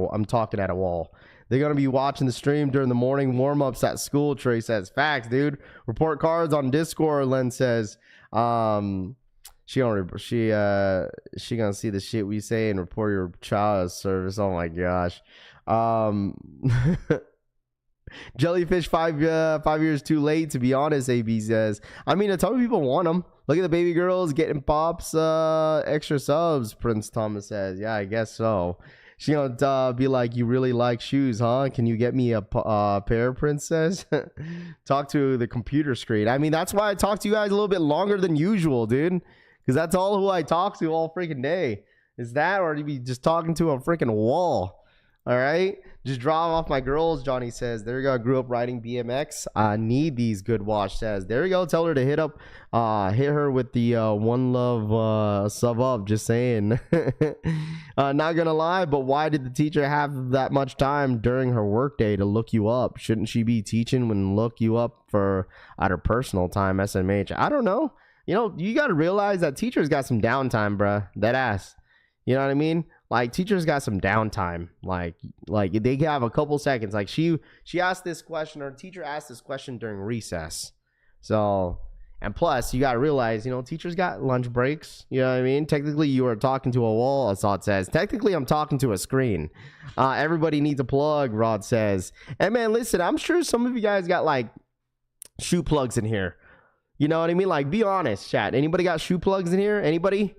[SPEAKER 3] wall. They're going to be watching the stream during the morning warm-ups at school, Trey says. Facts, dude. Report cards on Discord, Len says. She gonna see the shit we say and report your child as service. Oh my gosh. Jellyfish 5 years too late, to be honest, AB says. I mean, a ton of people want them. Look at the baby girls getting pops, extra subs, Prince Thomas says. Yeah, I guess so. She gonna be like, you really like shoes, huh? Can you get me a pair, Princess? Talk to the computer screen. I mean, that's why I talk to you guys a little bit longer than usual, dude. Because that's all who I talk to all freaking day. Is that, or to be just talking to a freaking wall? All right? Just draw off my girls, Johnny says. There you go. I grew up riding BMX. I need these, good wash says. There you go. Tell her to hit her with the One Love sub up. Just saying. Not gonna lie, but why did the teacher have that much time during her workday to look you up? Shouldn't she be teaching when look you up at her personal time, SMH? I don't know. You got to realize that teachers got some downtime, bruh. That ass. You know what I mean? Like, teachers got some downtime. Like they have a couple seconds. Like, she asked this question, or teacher asked this question during recess. So, and plus, you got to realize, teachers got lunch breaks. You know what I mean? Technically, you are talking to a wall, Assad says. Technically, I'm talking to a screen. Everybody needs a plug, Rod says. And man, listen, I'm sure some of you guys got, like, shoe plugs in here. You know what I mean? Like, be honest, chat. Anybody got shoe plugs in here? Anybody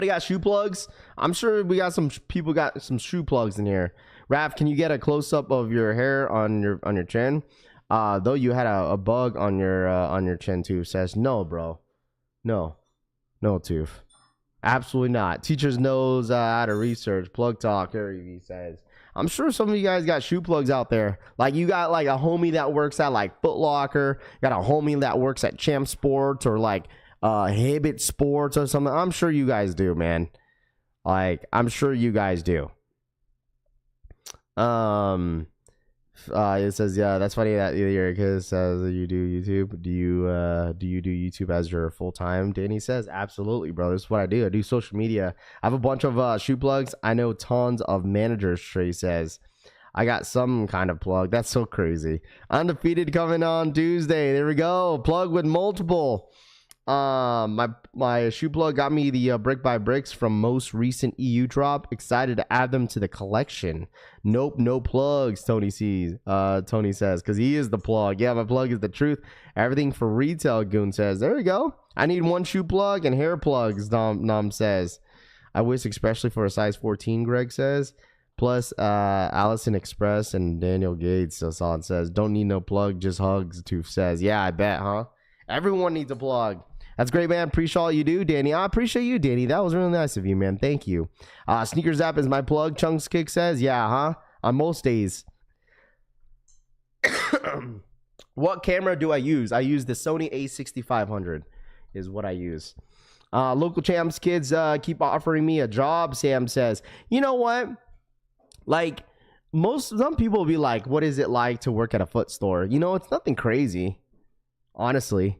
[SPEAKER 3] got shoe plugs? I'm sure we got some people got some shoe plugs in here. Raph, can you get a close up of your hair on your chin? Though you had a bug on your chin too. Says no, bro. No, tooth. Absolutely not. Teachers knows how to research. Plug talk. He says. I'm sure some of you guys got shoe plugs out there. Like, you got like a homie that works at like Foot Locker. Got a homie that works at Champ Sports or like Hibbett Sports or something. I'm sure you guys do, man. Like, I'm sure you guys do. It says, yeah, that's funny that Erica says you do YouTube. Do you do YouTube as your full time? Danny says, absolutely, bro. This is what I do. I do social media. I have a bunch of shoe plugs. I know tons of managers, Trey says. I got some kind of plug. That's so crazy. Undefeated coming on Tuesday. There we go. Plug with multiple. My shoe plug got me the brick by bricks from most recent EU drop. Excited to add them to the collection. Nope, no plugs. Tony says, because he is the plug. Yeah, my plug is the truth. Everything for retail. Goon says. There we go. I need one shoe plug and hair plugs. Nom says. I wish especially for a size 14. Greg says. Plus, Allison Express and Daniel Gates. Assad says, don't need no plug, just hugs. Tooth says, yeah, I bet, huh? Everyone needs a plug. That's great, man. Appreciate all you do, Danny. I appreciate you, Danny. That was really nice of you, man. Thank you. Sneaker Zap is my plug. Chunks Kick says, yeah, huh? On most days. What camera do I use? I use the Sony A6500 is what I use. Local champs kids keep offering me a job, Sam says. You know what? Like, some people will be like, what is it like to work at a foot store? You know, it's nothing crazy, honestly.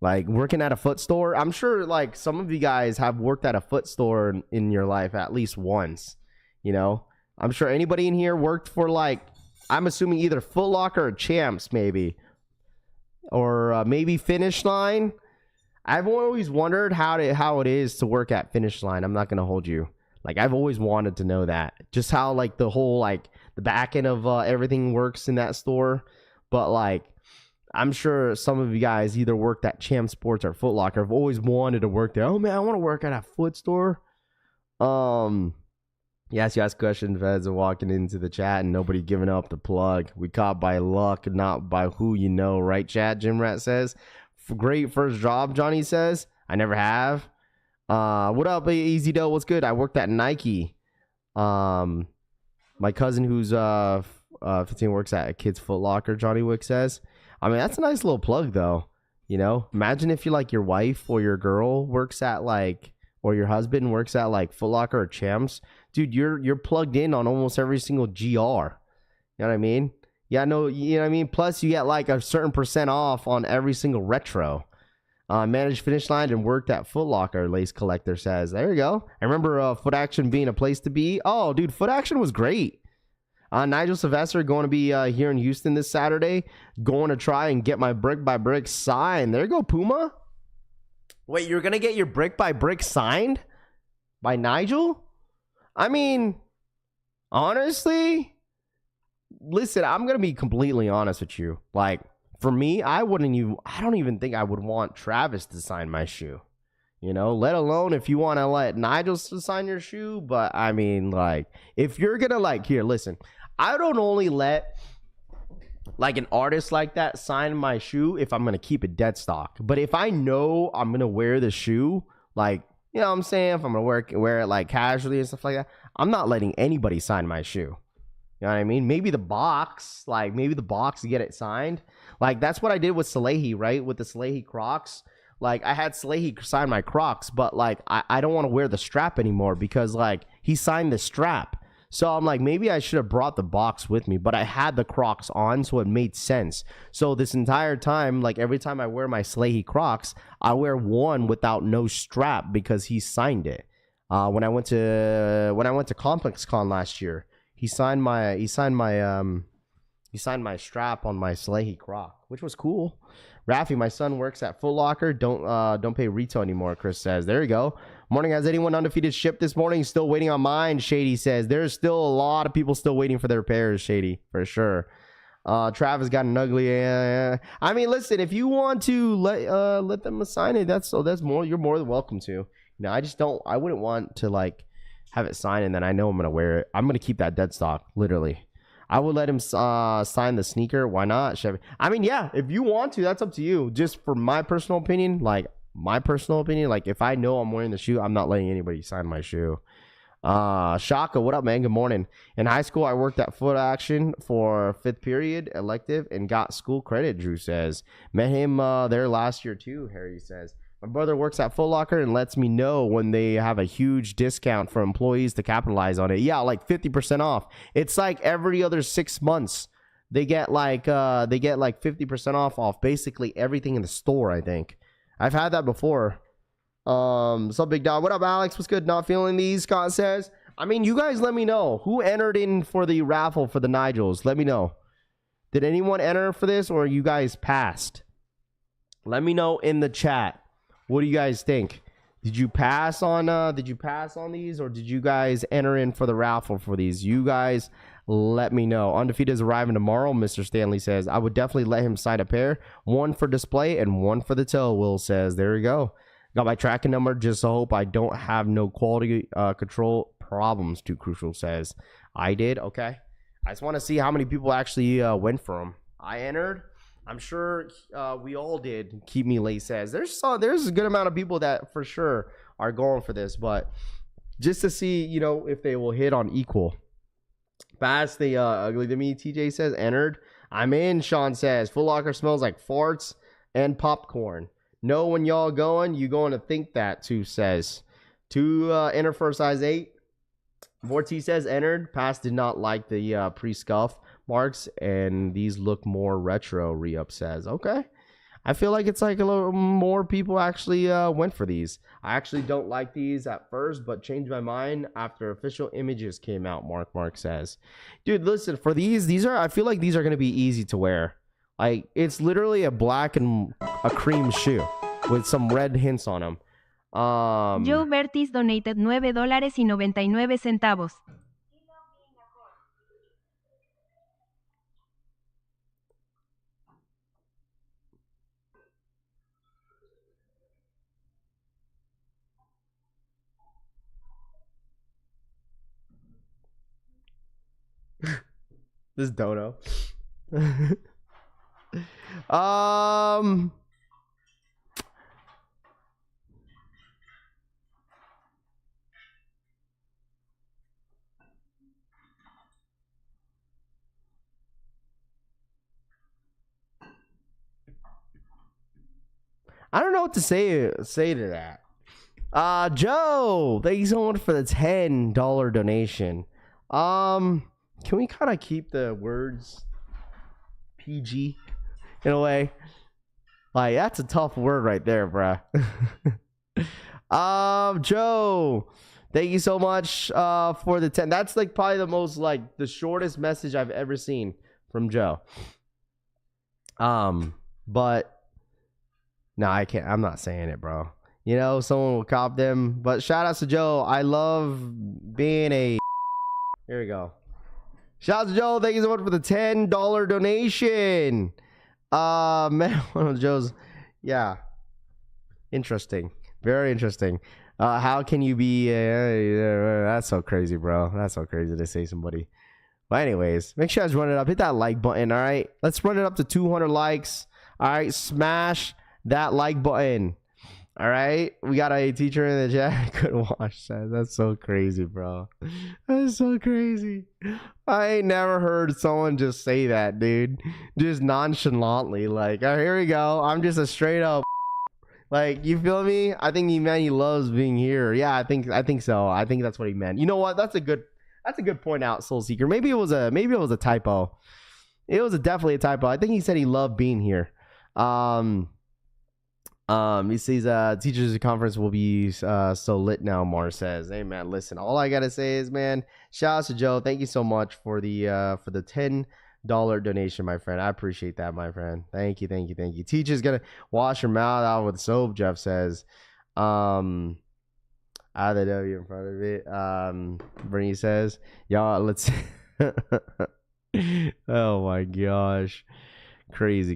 [SPEAKER 3] Like, working at a foot store, I'm sure, like, some of you guys have worked at a foot store in your life at least once, you know? I'm sure anybody in here worked for, like, I'm assuming either Foot Locker or Champs, maybe. Or maybe Finish Line. I've always wondered how it is to work at Finish Line. I'm not going to hold you. Like, I've always wanted to know that. Just how, like, the whole, like, the back end of everything works in that store. But, like, I'm sure some of you guys either worked at Champ Sports or Foot Locker. I've always wanted to work there. Oh, man, I want to work at a foot store. Yes, you ask questions, Feds, and walking into the chat and nobody giving up the plug. We caught by luck, not by who you know. Right, chat? Jim Rat says. Great first job, Johnny says. I never have. What up, Easy Dough? What's good? I worked at Nike. My cousin who's 15 works at a kid's Foot Locker, Johnny Wick says. I mean, that's a nice little plug, though. You know, imagine if your wife or your girl works at, like, or your husband works at, like, Foot Locker or Champs. Dude, you're plugged in on almost every single GR. You know what I mean? Yeah, no, you know what I mean? Plus, you get, like, a certain % off on every single retro. Managed Finish Line and worked at Foot Locker, Lace Collector says. There you go. I remember Foot Action being a place to be. Oh, dude, Foot Action was great. Nigel Sylvester going to be here in Houston this Saturday. Going to try and get my brick by brick signed. There you go, Puma. Wait, you're going to get your brick by brick signed by Nigel? I mean, honestly, listen, I'm going to be completely honest with you. Like, for me, I don't even think I would want Travis to sign my shoe. You know, let alone if you want to let Nigel sign your shoe. But I mean, like, if you're going to, like, here, listen, I don't only let, like, an artist like that sign my shoe if I'm going to keep it dead stock. But if I know I'm going to wear the shoe, like, you know what I'm saying? If I'm going to wear it, like, casually and stuff like that, I'm not letting anybody sign my shoe. You know what I mean? Maybe the box to get it signed. Like, that's what I did with Salehi, right? With the Salehi Crocs. Like, I had Salehi sign my Crocs, but, like, I don't want to wear the strap anymore because, like, he signed the strap. So I'm like, maybe I should have brought the box with me, but I had the Crocs on, so it made sense. So this entire time, like, every time I wear my Salehi Crocs, I wear one without no strap because he signed it. When I went to Complex Con last year, he signed my strap on my Salehi Croc, which was cool. Raffy, my son works at Foot Locker. Don't pay retail anymore, Chris says. There you go. Morning, has anyone undefeated shipped this morning? Still waiting on mine, Shady says. There's still a lot of people still waiting for their pairs, Shady, for sure. Travis got an ugly. I mean, listen, if you want to let them assign it, that's more. You're more than welcome to. You know, I wouldn't want to, like, have it signed and then I know I'm gonna wear it. I'm gonna keep that dead stock, literally. I would let him sign the sneaker. Why not, Chevy? I mean, yeah, if you want to, that's up to you. Just for my personal opinion, like, if I know I'm wearing the shoe, I'm not letting anybody sign my shoe. Shaka, what up, man? Good morning. In high school, I worked at Foot Action for 5th period elective and got school credit, Drew says. Met him there last year, too, Harry says. My brother works at Foot Locker and lets me know when they have a huge discount for employees to capitalize on it. Yeah, like 50% off. It's like every other 6 months they get like 50% off basically everything in the store, I think. I've had that before. So big dog. What up, Alex? What's good? Not feeling these, Scott says. I mean, you guys let me know who entered in for the raffle for the Nigels. Let me know. Did anyone enter for this, or you guys passed? Let me know in the chat. What do you guys think? Did you pass on these, or did you guys enter in for the raffle for these? You guys let me know. Undefeated is arriving tomorrow, Mr. Stanley says. I would definitely let him sign a pair. One for display and one for the toe, Will says. There you go. Got my tracking number. Just hope I don't have no quality control problems, Too Crucial says. I did? Okay. I just want to see how many people actually went for them. I entered. I'm sure we all did. Keep Me Late says. There's a good amount of people that for sure are going for this, but just to see, you know, if they will hit on equal. Fast, the ugly to me, TJ says, entered. I'm in, Sean says. Foot Locker smells like farts and popcorn. Know when y'all going, you going to think that, too, says. To enter for size 8. Vorti says, entered. Pass did not like the pre-scuff marks, and these look more retro, Re-Up says. Okay. I feel like it's like a little more people actually went for these. I actually don't like these at first, but changed my mind after official images came out, Mark says. Dude, listen, for these are, I feel like these are going to be easy to wear. Like, it's literally a black and a cream shoe with some red hints on them.
[SPEAKER 5] Joe Bertis donated $9.99.
[SPEAKER 3] This dono. I don't know what to say to that. Joe, thank you so much for the $10 donation. Can we kind of keep the words PG in a way? Like, that's a tough word right there, bruh. Joe, thank you so much for the 10. That's like probably the most, like, the shortest message I've ever seen from Joe. But no, I can't. I'm not saying it, bro. You know, someone will cop them. But shout out to Joe. I love being a... Here we go. Shout out to Joe. Thank you so much for the $10 donation. Man, one of Joe's... Yeah. Interesting. Very interesting. How can you be... that's so crazy, bro. That's so crazy to say somebody. But anyways, make sure you guys run it up. Hit that like button, all right? Let's run it up to 200 likes. All right, smash that like button. All right, we got a teacher in the chat. Couldn't watch that. That's so crazy, bro. That's so crazy. I ain't never heard someone just say that, dude. Just nonchalantly, like, oh, here we go. I'm just a straight up. Like, you feel me? I think he meant he loves being here. Yeah, I think so. I think that's what he meant. You know what? That's a good point out, Soul Seeker. Maybe it was a typo. It was definitely a typo. I think he said he loved being here. He says teachers conference will be so lit now, Mar says. Hey man, listen, all I gotta say is, man, shout out to Joe. Thank you so much for the $10 donation, my friend. I appreciate that, my friend. Thank you. Teacher's gonna wash her mouth out with soap, Jeff says. Out of the W in front of it. Bernie says, y'all, let's oh my gosh. Crazy.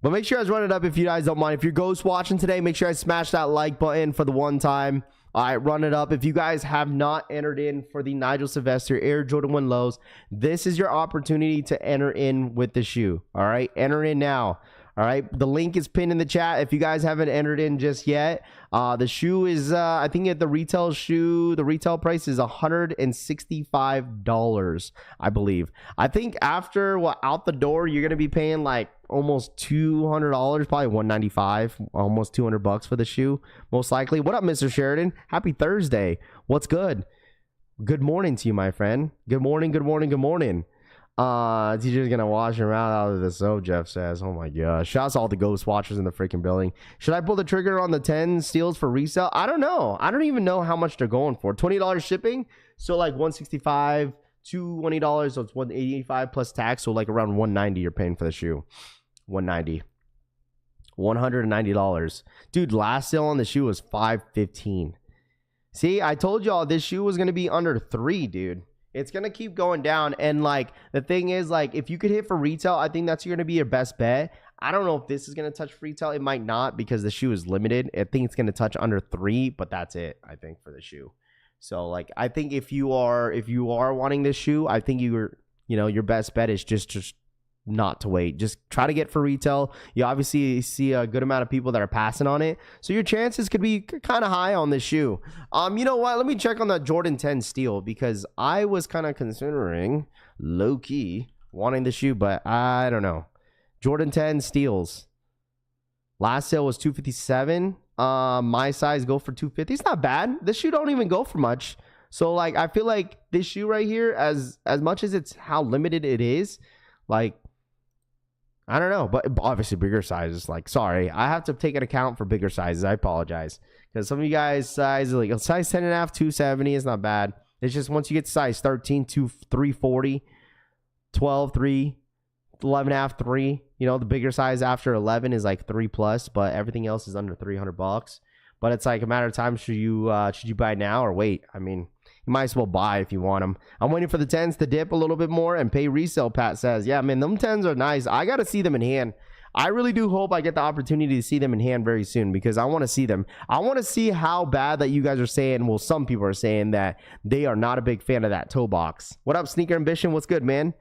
[SPEAKER 3] But make sure you guys run it up if you guys don't mind. If you're ghost watching today, make sure you guys smash that like button for the one time. All right, run it up. If you guys have not entered in for the Nigel Sylvester Air Jordan 1 Lows, this is your opportunity to enter in with the shoe. All right, enter in now. All right, the link is pinned in the chat if you guys haven't entered in just yet. The shoe is, I think at the retail price is $165, I believe. I think after out the door, you're going to be paying like almost $200, probably $195, almost $200 for the shoe, most likely. What up, Mr. Sheridan? Happy Thursday. What's good? Good morning to you, my friend. Good morning. TJ's gonna wash him out of the soap, Jeff says. Oh my gosh. Shouts to all the ghost watchers in the freaking building. Should I pull the trigger on the 10 steals for resale? I don't know. I don't even know how much they're going for. $20 shipping. So like $165 to $20. So it's $185 plus tax. So like around $190 you're paying for the shoe. $190. $190. Dude, last sale on the shoe was $515. See, I told y'all this shoe was gonna be under $3, dude. It's going to keep going down. And like, the thing is, like, if you could hit for retail, I think that's going to be your best bet. I don't know if this is going to touch retail. It might not because the shoe is limited. I think it's going to touch under 3, but that's it, I think, for the shoe. So like, I think if you are wanting this shoe, I think your best bet is just not to wait. Just try to get for retail. You obviously see a good amount of people that are passing on it, so your chances could be kind of high on this shoe. You know what, let me check on the Jordan 10 steel, because I was kind of considering low-key wanting the shoe, but I don't know. Jordan 10 steals, last sale was $257. My size go for $250. It's not bad. This shoe don't even go for much. So like, I feel like this shoe right here, as much as it's how limited it is, like, I don't know, but obviously bigger sizes. Like, sorry, I have to take an account for bigger sizes. I apologize, because some of you guys size like a size 10.5, 270 is not bad. It's just once you get size 13 to 340, 12, 3, 11.5, 3. You know, the bigger size after 11 is like 3+, but everything else is under $300. But it's like a matter of time. Should you buy now or wait? I mean, you might as well buy if you want them. I'm waiting for the 10s to dip a little bit more and pay resale, Pat says. Yeah, man, them 10s are nice. I got to see them in hand. I really do hope I get the opportunity to see them in hand very soon, because I want to see them. I want to see how bad that you guys are saying. Well, some people are saying that they are not a big fan of that toe box. What up, Sneaker Ambition? What's good, man?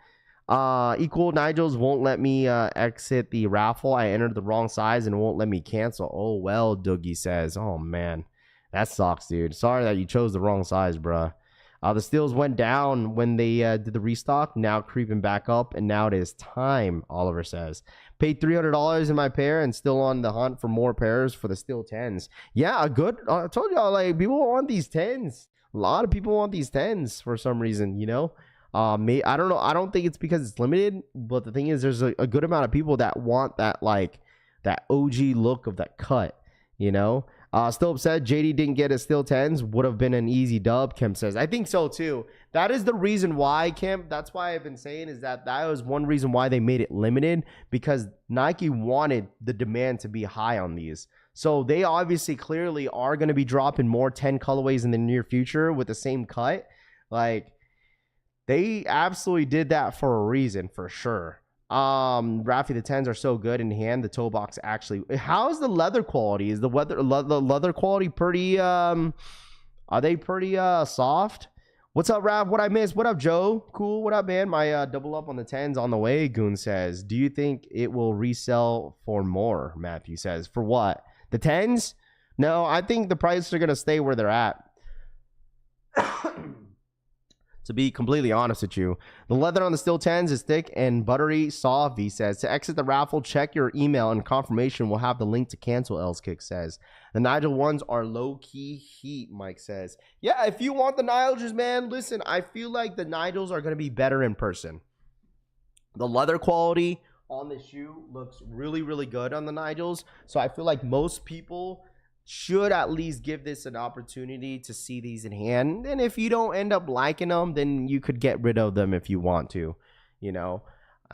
[SPEAKER 3] Equal Nigels won't let me exit the raffle. I entered the wrong size and won't let me cancel. Oh, well, Doogie says. Oh, man. That sucks, dude. Sorry that you chose the wrong size, bruh. The steals went down when they did the restock. Now creeping back up, and now it is time, Oliver says. Paid $300 in my pair and still on the hunt for more pairs for the steel 10s. Yeah, a good. I told y'all, like, people want these 10s. A lot of people want these 10s for some reason, you know? I don't know. I don't think it's because it's limited, but the thing is, there's a good amount of people that want that, like, that OG look of that cut, you know? Still upset JD didn't get a steel 10s. Would have been an easy dub, Kim says. I think so too. That is the reason why, Kim. That's why I've been saying is that was one reason why they made it limited, because Nike wanted the demand to be high on these. So they obviously clearly are going to be dropping more 10 colorways in the near future with the same cut. Like, they absolutely did that for a reason, for sure. Raffy, the 10s are so good in hand. The toe box actually. How's the leather quality? Is the leather quality pretty? Are they pretty soft? What's up, Raff? What I missed? What up, Joe? Cool. What up, man? My double up on the 10s on the way. Goon says. Do you think it will resell for more? Matthew says. For what? The 10s? No, I think the prices are gonna stay where they're at. To be completely honest with you, the leather on the steel 10s is thick and buttery soft, V says. To exit the raffle, check your email and confirmation will have the link to cancel, Elskick says. The Nigel ones are low-key heat, Mike says. Yeah, if you want the Nigels, man, listen, I feel like the Nigels are going to be better in person. The leather quality on the shoe looks really, really good on the Nigels. So I feel like most people should at least give this an opportunity to see these in hand. And if you don't end up liking them, then you could get rid of them if you want to, you know.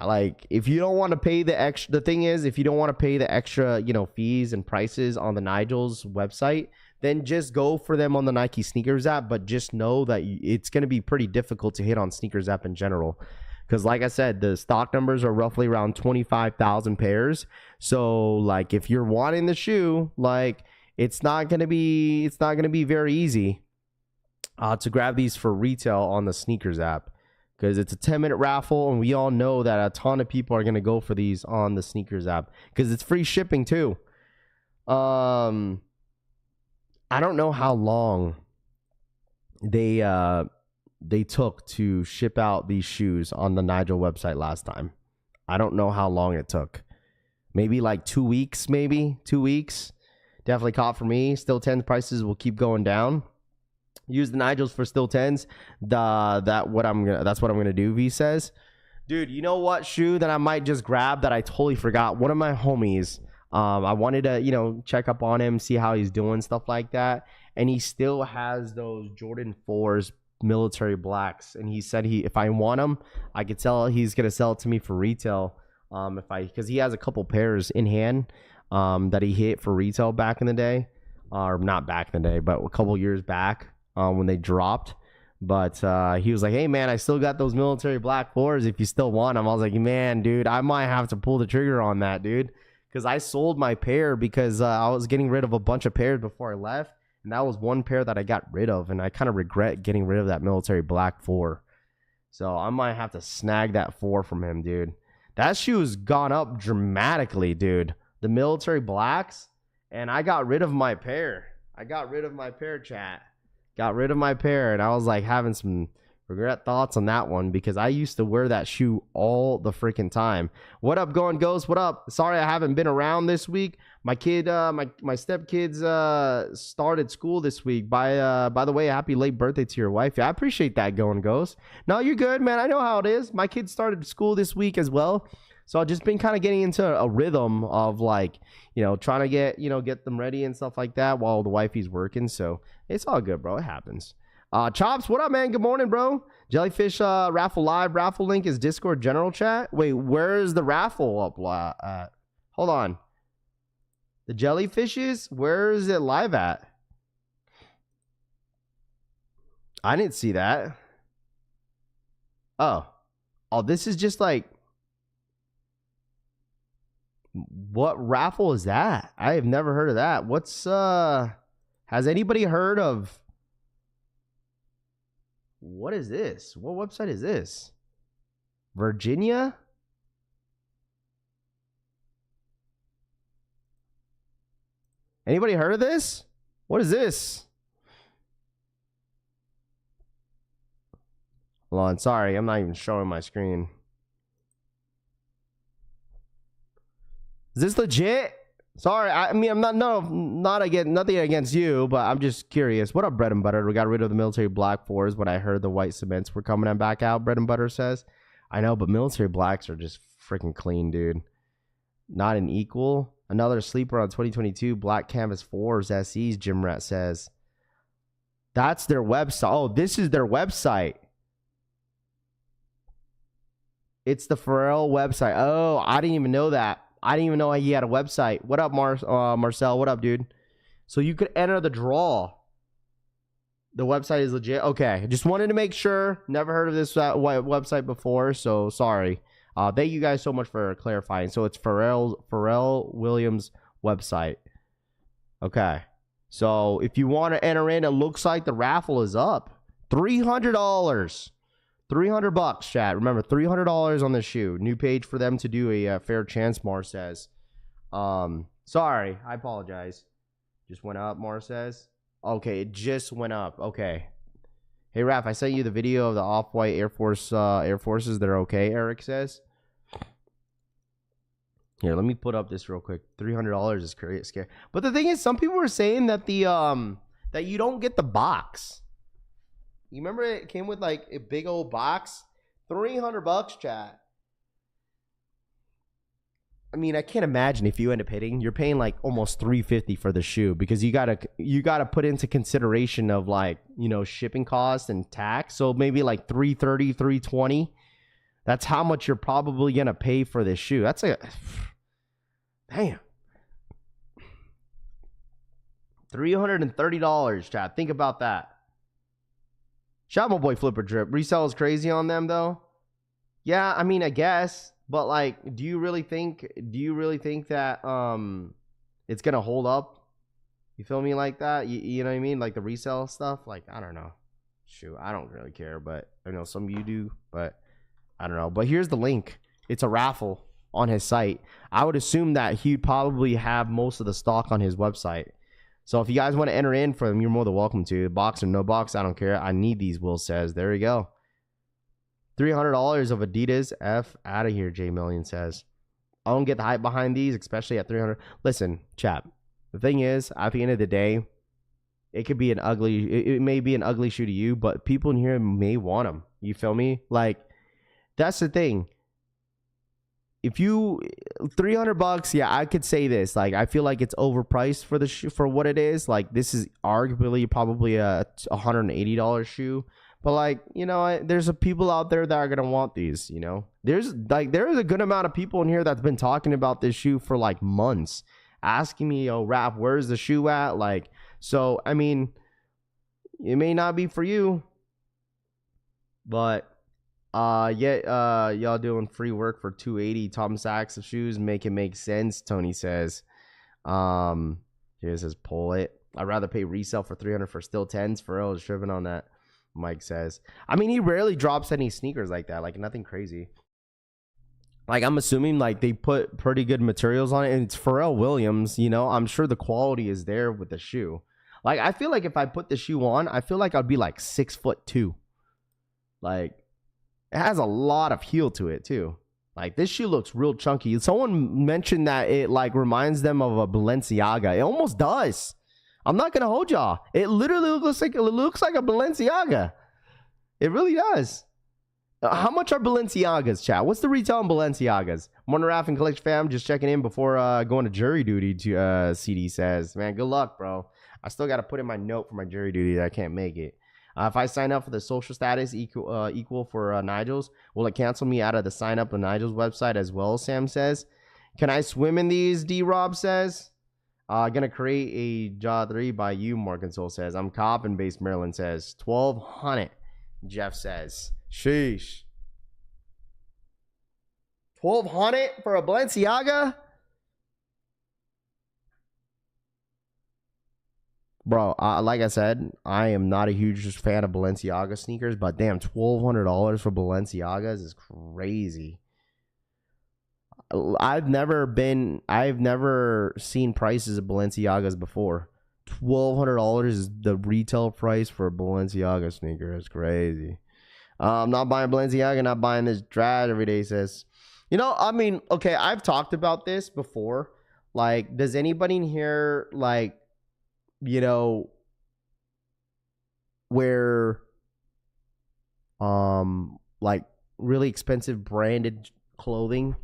[SPEAKER 3] Like, if you don't want to pay the extra, the thing is, if you don't want to pay the extra, you know, fees and prices on the Nigel's website, then just go for them on the Nike Sneakers app. But just know that it's going to be pretty difficult to hit on Sneakers app in general. Because like I said, the stock numbers are roughly around 25,000 pairs. So like, if you're wanting the shoe, like, it's not going to be very easy to grab these for retail on the Sneakers app, because it's a 10-minute raffle, and we all know that a ton of people are going to go for these on the Sneakers app because it's free shipping too. I don't know how long they took to ship out these shoes on the Nigel website last time. I don't know how long it took. Maybe like 2 weeks, maybe 2 weeks. Definitely caught for me. Still 10s prices will keep going down. Use the Nigels for still 10s. That's what I'm gonna do, V says. Dude, you know what shoe that I might just grab that I totally forgot? One of my homies, I wanted to, check up on him, see how he's doing, stuff like that. And he still has those Jordan 4s military blacks. And he said if I want them, I could sell it. He's going to sell it to me for retail. Because he has a couple pairs in hand that he hit for retail back in the day. Or not back in the day, but a couple years back when they dropped. But he was like, hey, man, I still got those military black 4s if you still want them. I was like, man, dude, I might have to pull the trigger on that, dude. Because I sold my pair because I was getting rid of a bunch of pairs before I left. And that was one pair that I got rid of. And I kind of regret getting rid of that military black 4. So I might have to snag that 4 from him, dude. That shoe has gone up dramatically, dude. The military blacks. And I got rid of my pair. Chat. Got rid of my pair. And I was like having some regret thoughts on that one because I used to wear that shoe all the freaking time. What up, Going Ghost? What up? Sorry I haven't been around this week. My kid, my stepkids started school this week. By the way, happy late birthday to your wife. Yeah, I appreciate that, Going Ghost. No, you're good, man. I know how it is. My kids started school this week as well. So I've just been kind of getting into a rhythm of like, trying to get them ready and stuff like that while the wifey's working. So it's all good, bro. It happens. Chops, what up, man? Good morning, bro. Jellyfish raffle live. Raffle link is Discord general chat. Wait, where is the raffle up at? Hold on. The Jellyfishes? Where is it live at? I didn't see that. Oh, this is just like, what raffle is that? I have never heard of that. Has anybody heard of, what is this? What website is this? Virginia? Anybody heard of this? What is this? Hold on, sorry, I'm not even showing my screen. Is this legit? Sorry, I mean, I'm nothing against you, but I'm just curious. What up, Bread and Butter? We got rid of the military black 4s when I heard the white cements were coming back out, Bread and Butter says. I know, but military blacks are just freaking clean, dude. Not an equal. Another sleeper on 2022, black canvas 4s, SEs, Jim Rat says. That's their website. Oh, this is their website. It's the Pharrell website. Oh, I didn't even know that. I didn't even know he had a website. What up, Marcel? What up, dude? So you could enter the draw. The website is legit. Okay, just wanted to make sure. Never heard of this website before, so sorry. Thank you guys so much for clarifying. So it's Pharrell Williams website. Okay, so if you want to enter in, it looks like the raffle is up. $300. $300, chat. Remember, $300 on the shoe. New page for them to do a fair chance, Mar says. Sorry, I apologize. Just went up, Mar says. Okay, it just went up. Okay. Hey, Raph, I sent you the video of the off-white Air Forces. They're okay, Eric says. Here, let me put up this real quick. $300 is scary. But the thing is, some people were saying that that you don't get the box. You remember it came with like a big old box? $300, chat. I mean, I can't imagine if you end up hitting, you're paying like almost $350 for the shoe because you gotta put into consideration of like, shipping costs and tax. So maybe like $330, $320. That's how much you're probably gonna pay for this shoe. That's damn. $330, chat. Think about that. Shout out my boy Flipper Drip. Resell is crazy on them though. Yeah, I mean, I guess, but like, do you really think that it's gonna hold up? You feel me like that? You know what I mean? Like the resell stuff. Like, I don't know. Shoot, I don't really care, but I know some of you do. But I don't know. But here's the link. It's a raffle on his site. I would assume that he'd probably have most of the stock on his website. So if you guys want to enter in for them, you're more than welcome to. Box or no box, I don't care. I need these, Will says. There you go. $300 of Adidas. F out of here, J Million says. I don't get the hype behind these, especially at $300. Listen, chap. The thing is, at the end of the day, it could be it may be an ugly shoe to you, but people in here may want them. You feel me? Like, that's the thing. if you $300, yeah, I could say this. Like, I feel like it's overpriced for the shoe for what it is. Like, this is arguably probably a $180 shoe. But like, you know, there's people out there that are gonna want these. You know, there is a good amount of people in here that's been talking about this shoe for like months, asking me, "Oh, Raph, where's the shoe at?" Like, so I mean, it may not be for you, but y'all doing free work for 280 Tom Sachs of shoes, make it make sense. Tony says, here it says, pull it. I'd rather pay resale for 300 for still 10s. Pharrell is tripping on that. Mike says, I mean, he rarely drops any sneakers like that, like nothing crazy. Like, I'm assuming like they put pretty good materials on it, and it's Pharrell Williams, you know. I'm sure the quality is there with the shoe. Like, I feel like if I put the shoe on, I feel like I'd be like 6'2". Like, it has a lot of heel to it too. Like, this shoe looks real chunky. Someone mentioned that it like reminds them of a Balenciaga. It almost does. I'm not gonna hold y'all. It literally looks like a Balenciaga. It really does. How much are Balenciagas, chat? What's the retail on Balenciagas? Morning, Raff and Collection fam. Just checking in before going to jury duty. To CD says, man, good luck, bro. I still got to put in my note for my jury duty that I can't make it. If I sign up for the social status equal for Nigel's, will it cancel me out of the sign up on Nigel's website as well? Sam says. Can I swim in these? D Rob says. Gonna create a Jaw 3 by you, Morgan Soul says. I'm Coppin based, Maryland says. 1200, Jeff says. Sheesh. 1200 for a Balenciaga? Bro, like I said, I am not a huge fan of Balenciaga sneakers, but damn, $1,200 for Balenciagas is crazy. I've never seen prices of Balenciagas before. $1,200 is the retail price for a Balenciaga sneaker. It's crazy. I'm not buying Balenciaga, not buying this drag every day, says. You know, I mean, okay, I've talked about this before. Like, does anybody in here, like, you know, wear, like, really expensive branded clothing?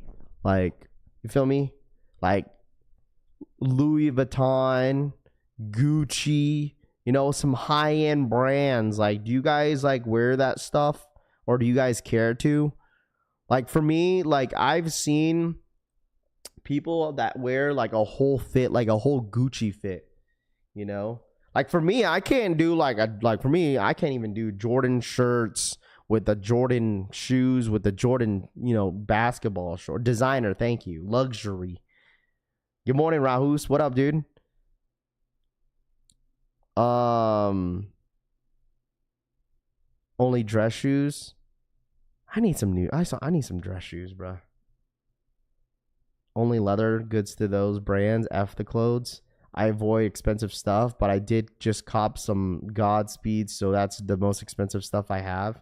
[SPEAKER 3] Like, you feel me? Like Louis Vuitton, Gucci, you know, some high-end brands. Like, do you guys like wear that stuff, or do you guys care to? Like, for me, like, I've seen people that wear like a whole fit, like a whole Gucci fit, you know? Like, for me, I can't do I can't even do Jordan shirts with the Jordan shoes, with the Jordan, you know, basketball short. Designer, thank you. Luxury. Good morning, Rahus. What up, dude? Only dress shoes. I need some dress shoes, bro. Only leather goods to those brands. F the clothes. I avoid expensive stuff, but I did just cop some Godspeed, so that's the most expensive stuff I have.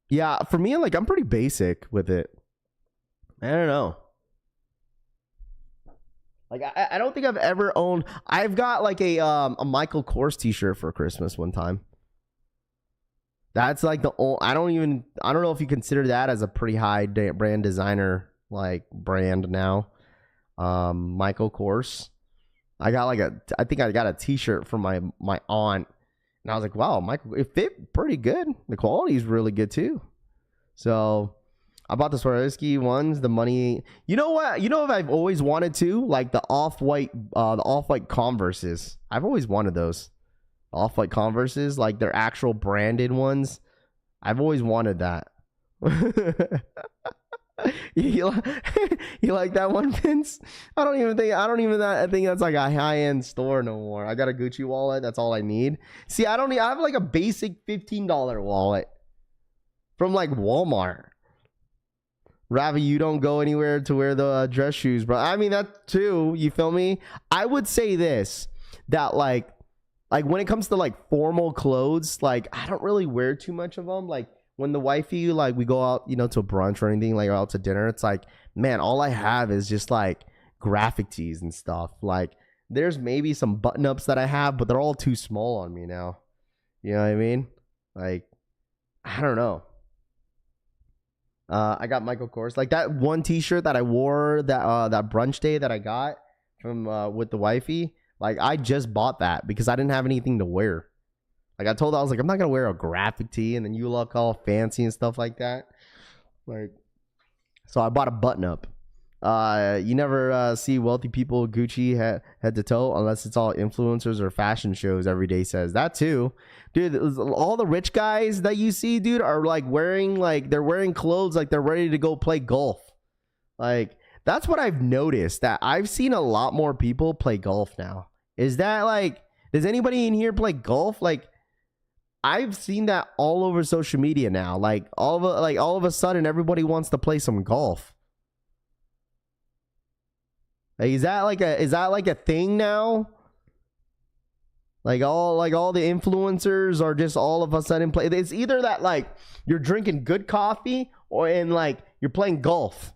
[SPEAKER 3] Yeah, for me, like, I'm pretty basic with it. I don't know. Like, I don't think I've ever owned. I've got like a Michael Kors t-shirt for Christmas one time. That's like the old. I don't know if you consider that as a pretty high brand designer like brand now. Michael Kors. I think I got a t-shirt from my aunt. And I was like, wow, Michael, it fit pretty good. The quality is really good too. So I bought the Swarovski ones. The money, you know what? You know what I've always wanted to? Like the off-white Converses. I've always wanted those. Off-white Converses, like their actual branded ones. I've always wanted that. You like that one, Vince? I think that's like a high-end store no more. I got a Gucci wallet. That's all I need. See, I have like a basic $15 wallet from like Walmart. Ravi, you don't go anywhere to wear the dress shoes, bro. I mean, that too. You feel me? I would say this, that like when it comes to like formal clothes, like I don't really wear too much of them. Like when the wifey, like we go out, you know, to brunch or anything, like out to dinner, it's like, man, all I have is just like graphic tees and stuff. Like there's maybe some button ups that I have, but they're all too small on me now. You know what I mean? Like, I don't know. I got Michael Kors. Like that one t-shirt that I wore that brunch day that I got from with the wifey. Like I just bought that because I didn't have anything to wear. Like I told her, I was like, I'm not gonna wear a graphic tee, and then you look all fancy and stuff like that. Like, so I bought a button up. You never see wealthy people Gucci head to toe unless it's all influencers or fashion shows every day. Says that too, dude. All the rich guys that you see, dude, are like wearing they're wearing clothes like they're ready to go play golf. Like that's what I've noticed, that I've seen a lot more people play golf now. Is that like, does anybody in here play golf? Like I've seen that all over social media now. Like all of a sudden everybody wants to play some golf. Like, is that like a thing now? Like all the influencers are just all of a sudden play. It's either that like you're drinking good coffee or like you're playing golf.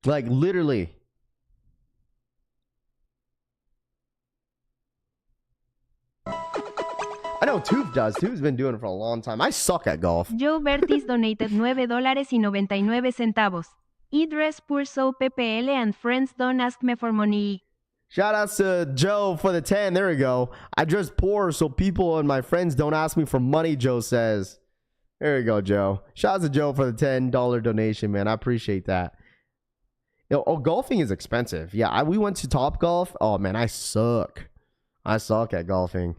[SPEAKER 3] Like literally. I know Tooth does. Tooth's been doing it for a long time. I suck at golf.
[SPEAKER 5] Joe Bertis donated $9.99. Idris poor so PPL and friends don't ask me for money.
[SPEAKER 3] Shout outs to Joe for the 10. There we go. I just poor so people and my friends don't ask me for money, Joe says. There you go, Joe. Shout out to Joe for the $10 donation, man. I appreciate that. Golfing is expensive. Yeah, we went to Top Golf. Oh, man, I suck. I suck at golfing.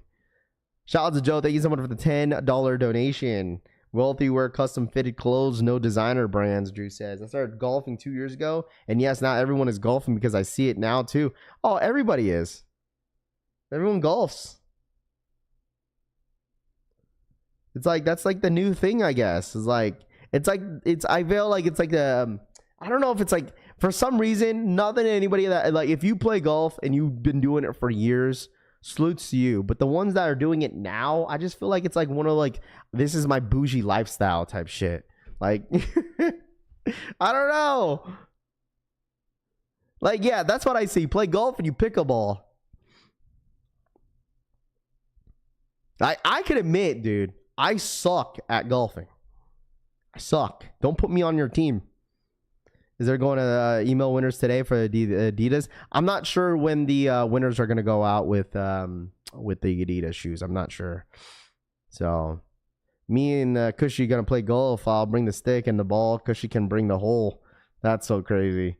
[SPEAKER 3] Shout out to Joe. Thank you so much for the $10 donation. Wealthy wear custom fitted clothes, no designer brands, Drew says. I started golfing 2 years ago. And yes, not everyone is golfing because I see it now too. Oh, everybody is. Everyone golfs. It's like, that's like the new thing, I guess. I feel like it's like I don't know if it's like, for some reason, not that anybody that, like, if you play golf and you've been doing it for years, salutes to you. But the ones that are doing it now, I just feel like it's like one of like, this is my bougie lifestyle type shit. Like, I don't know. Like, yeah, that's what I see. Play golf and you pick a ball. I can admit, dude, I suck at golfing. I suck. Don't put me on your team. Is there going to email winners today for Adidas? I'm not sure when the winners are going to go out with the Adidas shoes. I'm not sure. So me and Cushy going to play golf. I'll bring the stick and the ball. Cushy can bring the hole. That's so crazy.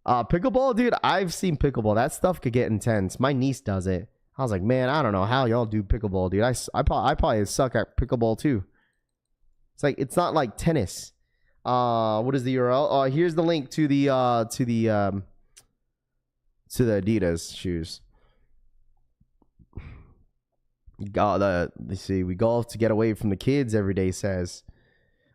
[SPEAKER 3] Pickleball, dude, I've seen pickleball. That stuff could get intense. My niece does it. I was like, man, I don't know how y'all do pickleball, dude. I probably suck at pickleball too. It's like, it's not like tennis. What is the URL? Here's the link to the Adidas shoes. Let's see. We golf to get away from the kids every day, says.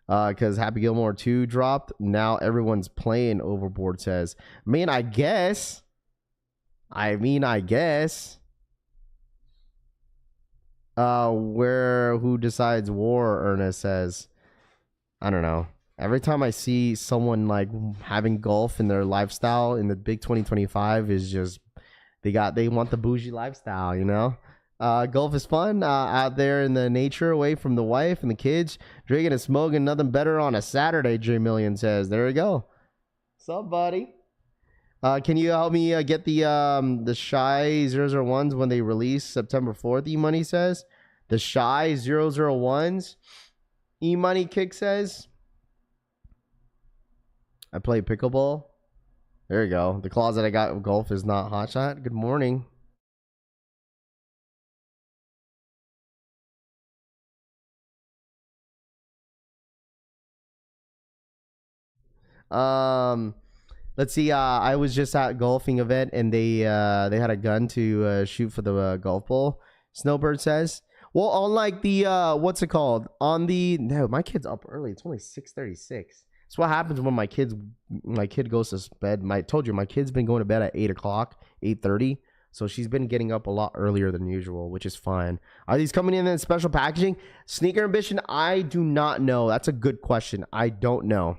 [SPEAKER 3] Because Happy Gilmore 2 dropped. Now everyone's playing overboard, says. I guess. Who decides war, Ernest says. I don't know. Every time I see someone like having golf in their lifestyle in the big 2025 is just, they want the bougie lifestyle, you know? Golf is fun out there in the nature, away from the wife and the kids, drinking and smoking, nothing better on a Saturday, J Million says. There we go. What's up, buddy? Can you help me get the Shy 001s when they release September 4th, E-Money says. The Shy 001s, E-Money Kick says. I play pickleball. There you go. The closet I got with golf is not hot shot. Good morning. Let's see. I was just at a golfing event and they had a gun to shoot for the golf ball. Snowbird says. Well, on like the what's it called? No, my kid's up early. It's only 6:36. That's what happens when my kid goes to bed. I told you my kid's been going to bed at 8 o'clock, 8:30. So she's been getting up a lot earlier than usual, which is fine. Are these coming in special packaging? Sneaker Ambition, I do not know. That's a good question. I don't know.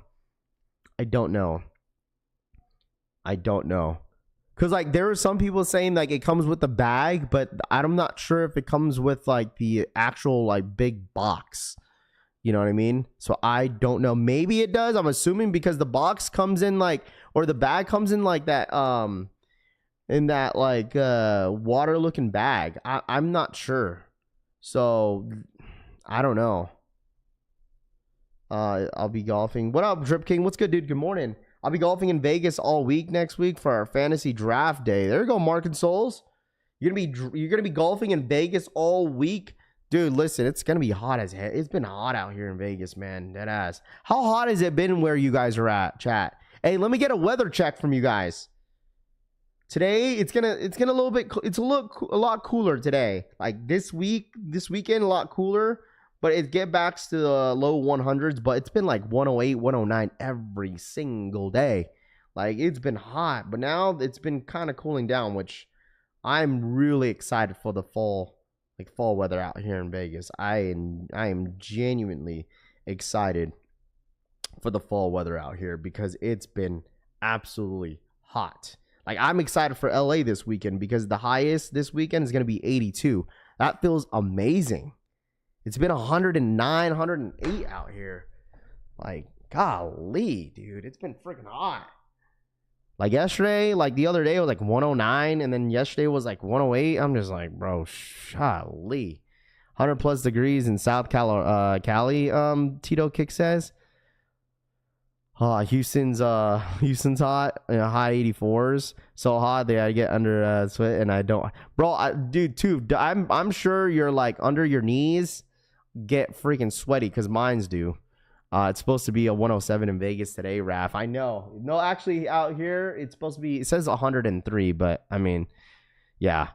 [SPEAKER 3] Because like there are some people saying like it comes with the bag, but I'm not sure if it comes with like the actual like big box. You know what I mean? So I don't know. Maybe it does. I'm assuming because the box comes in like, or the bag comes in like that, in that like water looking bag. I'm not sure. So I don't know. I'll be golfing. What up, Drip King? What's good, dude? Good morning. I'll be golfing in Vegas all week next week for our fantasy draft day. There you go, Mark and Souls. You're gonna be golfing in Vegas all week. Dude, listen, it's going to be hot as hell. It's been hot out here in Vegas, man. Dead ass. How hot has it been where you guys are at, chat? Hey, let me get a weather check from you guys. Today, it's a lot cooler today. Like this weekend, a lot cooler. But it get back to the low 100s. But it's been like 108, 109 every single day. Like, it's been hot. But now it's been kind of cooling down, which I'm really excited for the fall weather out here in Vegas. I am genuinely excited for the fall weather out here because it's been absolutely hot. Like, I'm excited for LA this weekend because the highest this weekend is going to be 82. That feels amazing. It's been 109, 108 out here. Like, golly, dude, it's been freaking hot. Like yesterday, like the other day was like 109, and then yesterday was like 108. I'm just like, bro, golly. 100 plus degrees in South Cali, Tito Kick says. Houston's hot, high 84s. So hot that I get under sweat and I don't. Bro, dude, too, I'm sure you're like under your knees get freaking sweaty because mine's do. It's supposed to be a 107 in Vegas today, Raff. I know. No, actually, out here, it's supposed to be, it says 103, but I mean, yeah.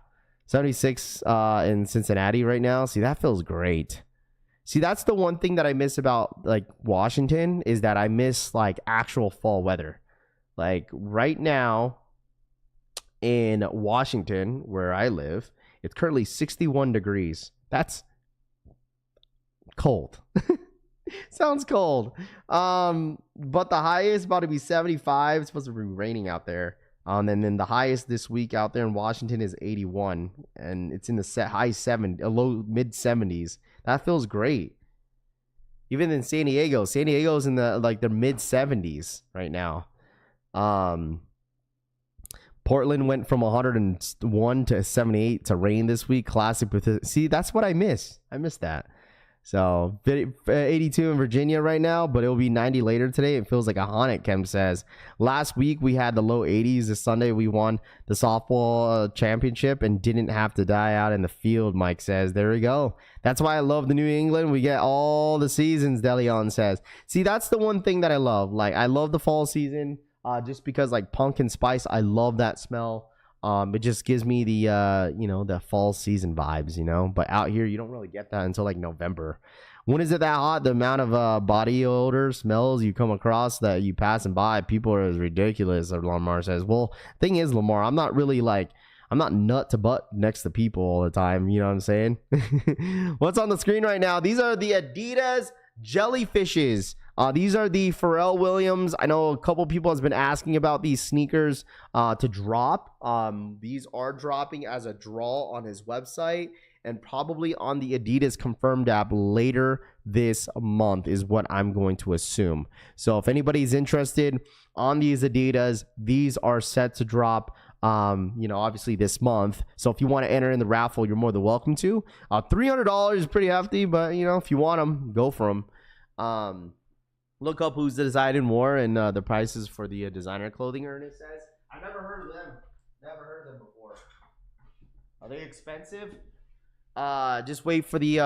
[SPEAKER 3] 76 in Cincinnati right now. See, that feels great. See, that's the one thing that I miss about, like, Washington is that I miss, like, actual fall weather. Like, right now in Washington, where I live, it's currently 61 degrees. That's cold. Sounds cold. But the highest about to be 75. It's supposed to be raining out there. And then the highest this week out there in Washington is 81, and it's in the high 70, low mid 70s. That feels great. Even in San Diego, San Diego's in the mid 70s right now. Portland went from 101 to 78 to rain this week. Classic. See, that's what I miss. I miss that. So 82 in Virginia right now, but it'll be 90 later today. It feels like a haunted, Kem says. Last week we had the low 80s. This Sunday we won the softball championship and didn't have to die out in the field, Mike says. There we go. That's why I love the New England. We get all the seasons, Deleon says. See, that's the one thing that I love. Like, I love the fall season just because, like, pumpkin spice, I love that smell. It just gives me the the fall season vibes, but out here you don't really get that until like November. When is it that hot? The amount of body odor smells you come across that you passing by, people are as ridiculous, Lamar says. Well, thing is, Lamar, I'm not really like, I'm not nut to butt next to people all the time, you know what I'm saying? What's on the screen right now? These are the Adidas Jellyfishes. These are the Pharrell Williams. I know a couple people has been asking about these sneakers to drop. These are dropping as a draw on his website and probably on the Adidas Confirmed app later this month is what I'm going to assume. So if anybody's interested on these Adidas, these are set to drop obviously this month. So if you want to enter in the raffle, you're more than welcome to. $300 is pretty hefty, but if you want them, go for them. Look up who's deciding more and the prices for the designer clothing, Ernest says. I've never heard of them. Never heard of them before. Are they expensive? Just wait for the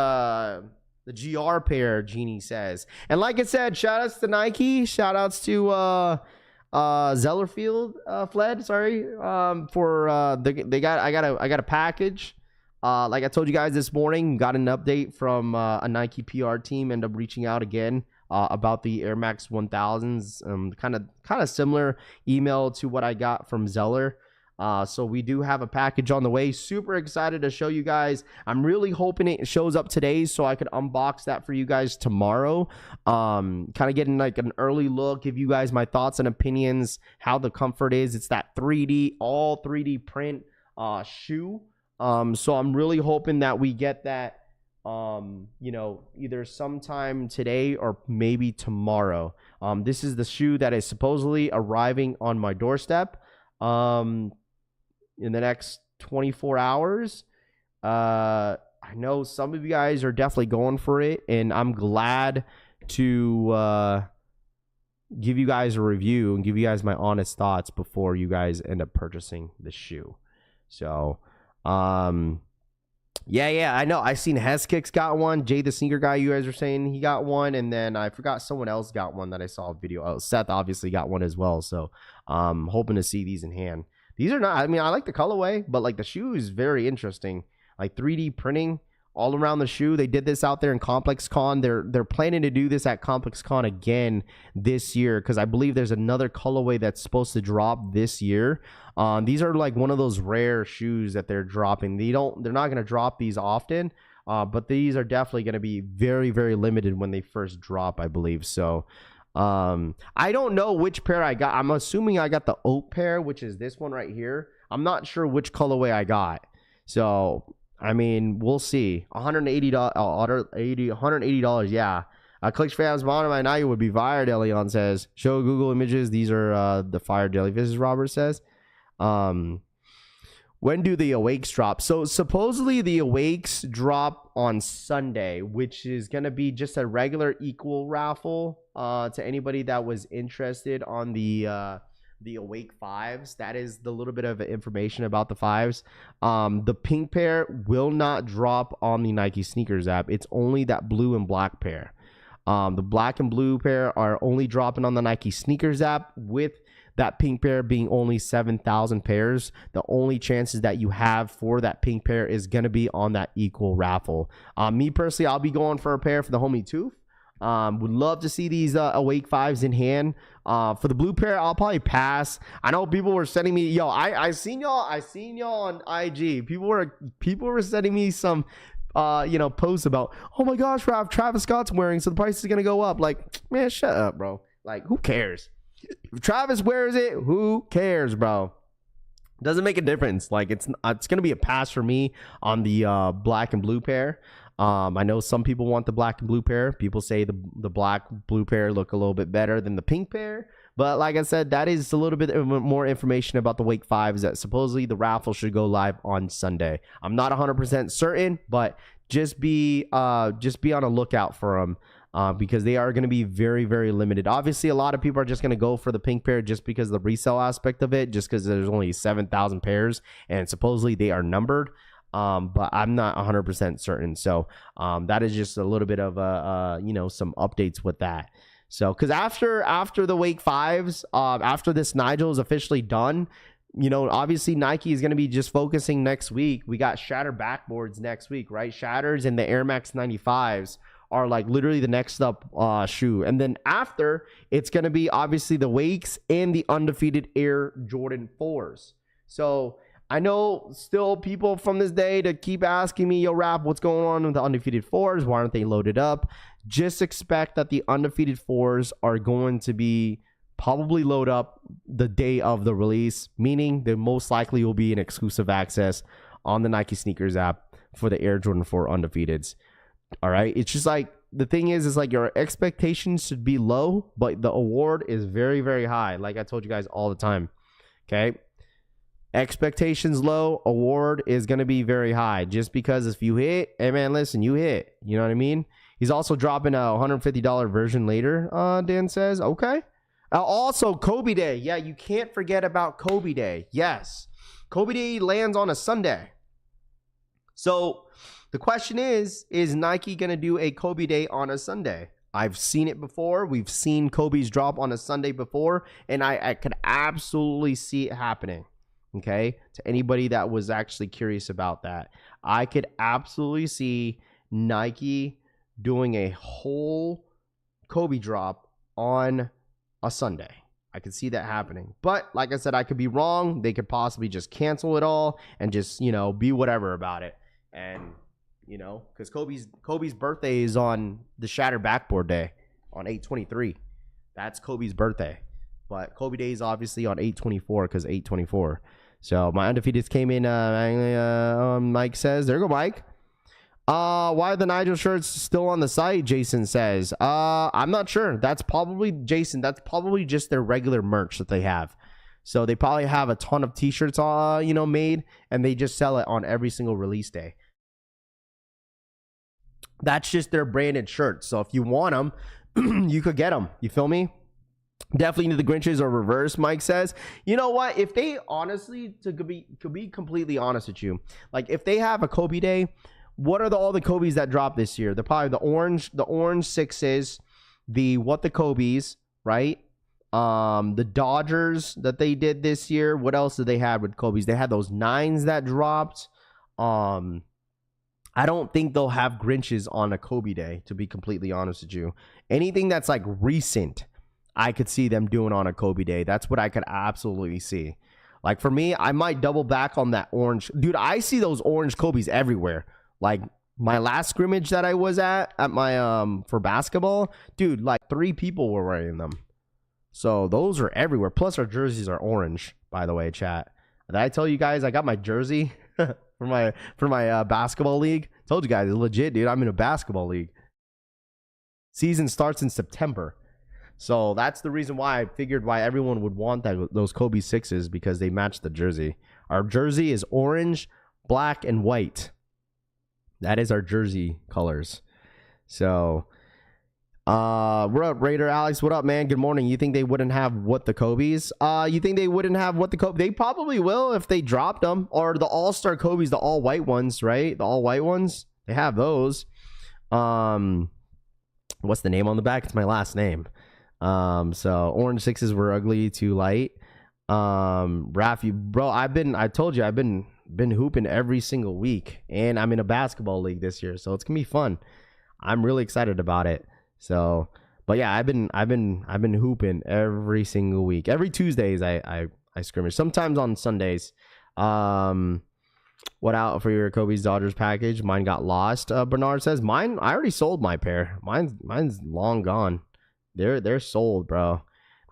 [SPEAKER 3] GR pair, Jeannie says. And like I said, shout outs to Nike. Shout outs to Fled, sorry. I got a package. Like I told you guys this morning, got an update from a Nike PR team, ended up reaching out again. About the Air Max 1000s, kind of similar email to what I got from Zeller. So we do have a package on the way. Super excited to show you guys. I'm really hoping it shows up today so I could unbox that for you guys tomorrow. Kind of getting like an early look, give you guys my thoughts and opinions, how the comfort is. It's that 3D, all 3D print shoe. So I'm really hoping that we get that either sometime today or maybe tomorrow. This is the shoe that is supposedly arriving on my doorstep in the next 24 hours. I know some of you guys are definitely going for it, and I'm glad to give you guys a review and give you guys my honest thoughts before you guys end up purchasing the shoe. So, yeah, I know. I seen Heskix got one. Jay, the sneaker guy, you guys are saying he got one. And then I forgot someone else got one that I saw a video. Oh, Seth obviously got one as well. So hoping to see these in hand. These are not, I mean, I like the colorway, but like the shoe is very interesting. Like 3D printing all around the shoe. They did this out there in Complex Con. They're planning to do this at Complex Con again this year, because I believe there's another colorway that's supposed to drop this year. These are like one of those rare shoes that they're dropping. They're not going to drop these often, but these are definitely going to be very, very limited when they first drop, I believe. So I don't know which pair I got. I'm assuming I got the oat pair, which is this one right here. I'm not sure which colorway I got. So I mean, we'll see. $180, yeah. Clicks fans bottom by night would be fired, Elion says. Show Google images. These are the fire jellyfishes, Robert says. When do the awakes drop? So supposedly the awakes drop on Sunday, which is going to be just a regular equal raffle to anybody that was interested on the awake fives. That is the little bit of information about the fives. The pink pair will not drop on the Nike sneakers app. It's only that blue and black pair. The black and blue pair are only dropping on the Nike sneakers app, with that pink pair being only 7,000 pairs. The only chances that you have for that pink pair is going to be on that equal raffle. Me personally, I'll be going for a pair for the homie Tooth. Would love to see these awake fives in hand. For the blue pair, I'll probably pass. I know people were sending me, I seen y'all on IG. People were sending me some posts about, oh my gosh, Travis Scott's wearing, so the price is gonna go up. Like, man, shut up, bro. Like, who cares? If Travis wears it, who cares, bro? Doesn't make a difference. Like, it's gonna be a pass for me on the black and blue pair. I know some people want the black and blue pair. People say the black blue pair look a little bit better than the pink pair. But like I said, that is a little bit more information about the Wake 5s, that supposedly the raffle should go live on Sunday. I'm not 100% certain, but just be on a lookout for them. Because they are going to be very, very limited. Obviously, a lot of people are just going to go for the pink pair just because of the resale aspect of it, just because there's only 7,000 pairs and supposedly they are numbered. But I'm not 100% certain. So that is just a little bit of some updates with that. So because after the Wake 5s, after this Nigel is officially done, obviously Nike is going to be just focusing next week. We got Shatter backboards next week, right? Shatters and the Air Max 95s are like literally the next up shoe. And then after, it's going to be obviously the Wakes and the Undefeated Air Jordan 4s. So I know still people from this day to keep asking me, yo, Rap, what's going on with the Undefeated 4s? Why aren't they loaded up? Just expect that the Undefeated 4s are going to be probably load up the day of the release, meaning they most likely will be an exclusive access on the Nike sneakers app for the Air Jordan 4 Undefeateds. All right. It's just like, the thing is like your expectations should be low, but the award is very, very high. Like I told you guys all the time. Okay. Expectations low, award is going to be very high, just because if you hit, hey man, listen, you hit, you know what I mean? He's also dropping a $150 version later. Dan says, okay. Also Kobe Day. Yeah. You can't forget about Kobe Day. Yes. Kobe Day lands on a Sunday. So the question is Nike going to do a Kobe Day on a Sunday? I've seen it before. We've seen Kobe's drop on a Sunday before, and I could absolutely see it happening. Okay? To anybody that was actually curious about that, I could absolutely see Nike doing a whole Kobe drop on a Sunday. I could see that happening. But like I said, I could be wrong. They could possibly just cancel it all and just, be whatever about it. And because Kobe's birthday is on the Shatter Backboard Day on 8/23. That's Kobe's birthday. But Kobe Day is obviously on 8/24 because 8/24. So my undefeateds came in. Mike says, there you go, Mike. Why are the Nigel shirts still on the site? Jason says. I'm not sure. That's probably, Jason, that's probably just their regular merch that they have. So they probably have a ton of t-shirts, made, and they just sell it on every single release day. That's just their branded shirts. So if you want them, you could get them. You feel me? Definitely need the Grinches or reverse, Mike says. You know what? If they honestly, to be completely honest with you, like if they have a Kobe day, what are all the Kobe's that dropped this year? They're probably the orange sixes, the Kobe's, right? The Dodgers that they did this year. What else did they have with Kobe's? They had those 9s that dropped. I don't think they'll have Grinches on a Kobe day, to be completely honest with you. Anything that's like recent, I could see them doing on a Kobe day. That's what I could absolutely see. Like for me, I might double back on that orange. Dude, I see those orange Kobe's everywhere. Like my last scrimmage that I was at my for basketball, dude, like 3 people were wearing them. So those are everywhere. Plus our jerseys are orange, by the way, chat. Did I tell you guys I got my jersey for my basketball league? Told you guys, it's legit, dude. I'm in a basketball league. Season starts in September. So that's the reason why I figured why everyone would want those Kobe 6s, because they match the jersey. Our jersey is orange, black, and white. That is our jersey colors. So, what up, Raider Alex? What up, man? Good morning. You think they wouldn't have what the Kobe's? You think they wouldn't have what the Kobe? They probably will if they dropped them. Or the All-Star Kobe's, the all-white ones, right? The all-white ones. They have those. What's the name on the back? It's my last name. So orange 6s were ugly, too light. Raffle, bro, I told you I've been hooping every single week, and I'm in a basketball league this year, so it's gonna be fun. I'm really excited about it. So, but yeah, I've been hooping every single week. Every Tuesdays I scrimmage. Sometimes on Sundays. What out for your Kobe's Dodgers package? Mine got lost. Bernard says mine. I already sold my pair. Mine's long gone. They're sold, bro.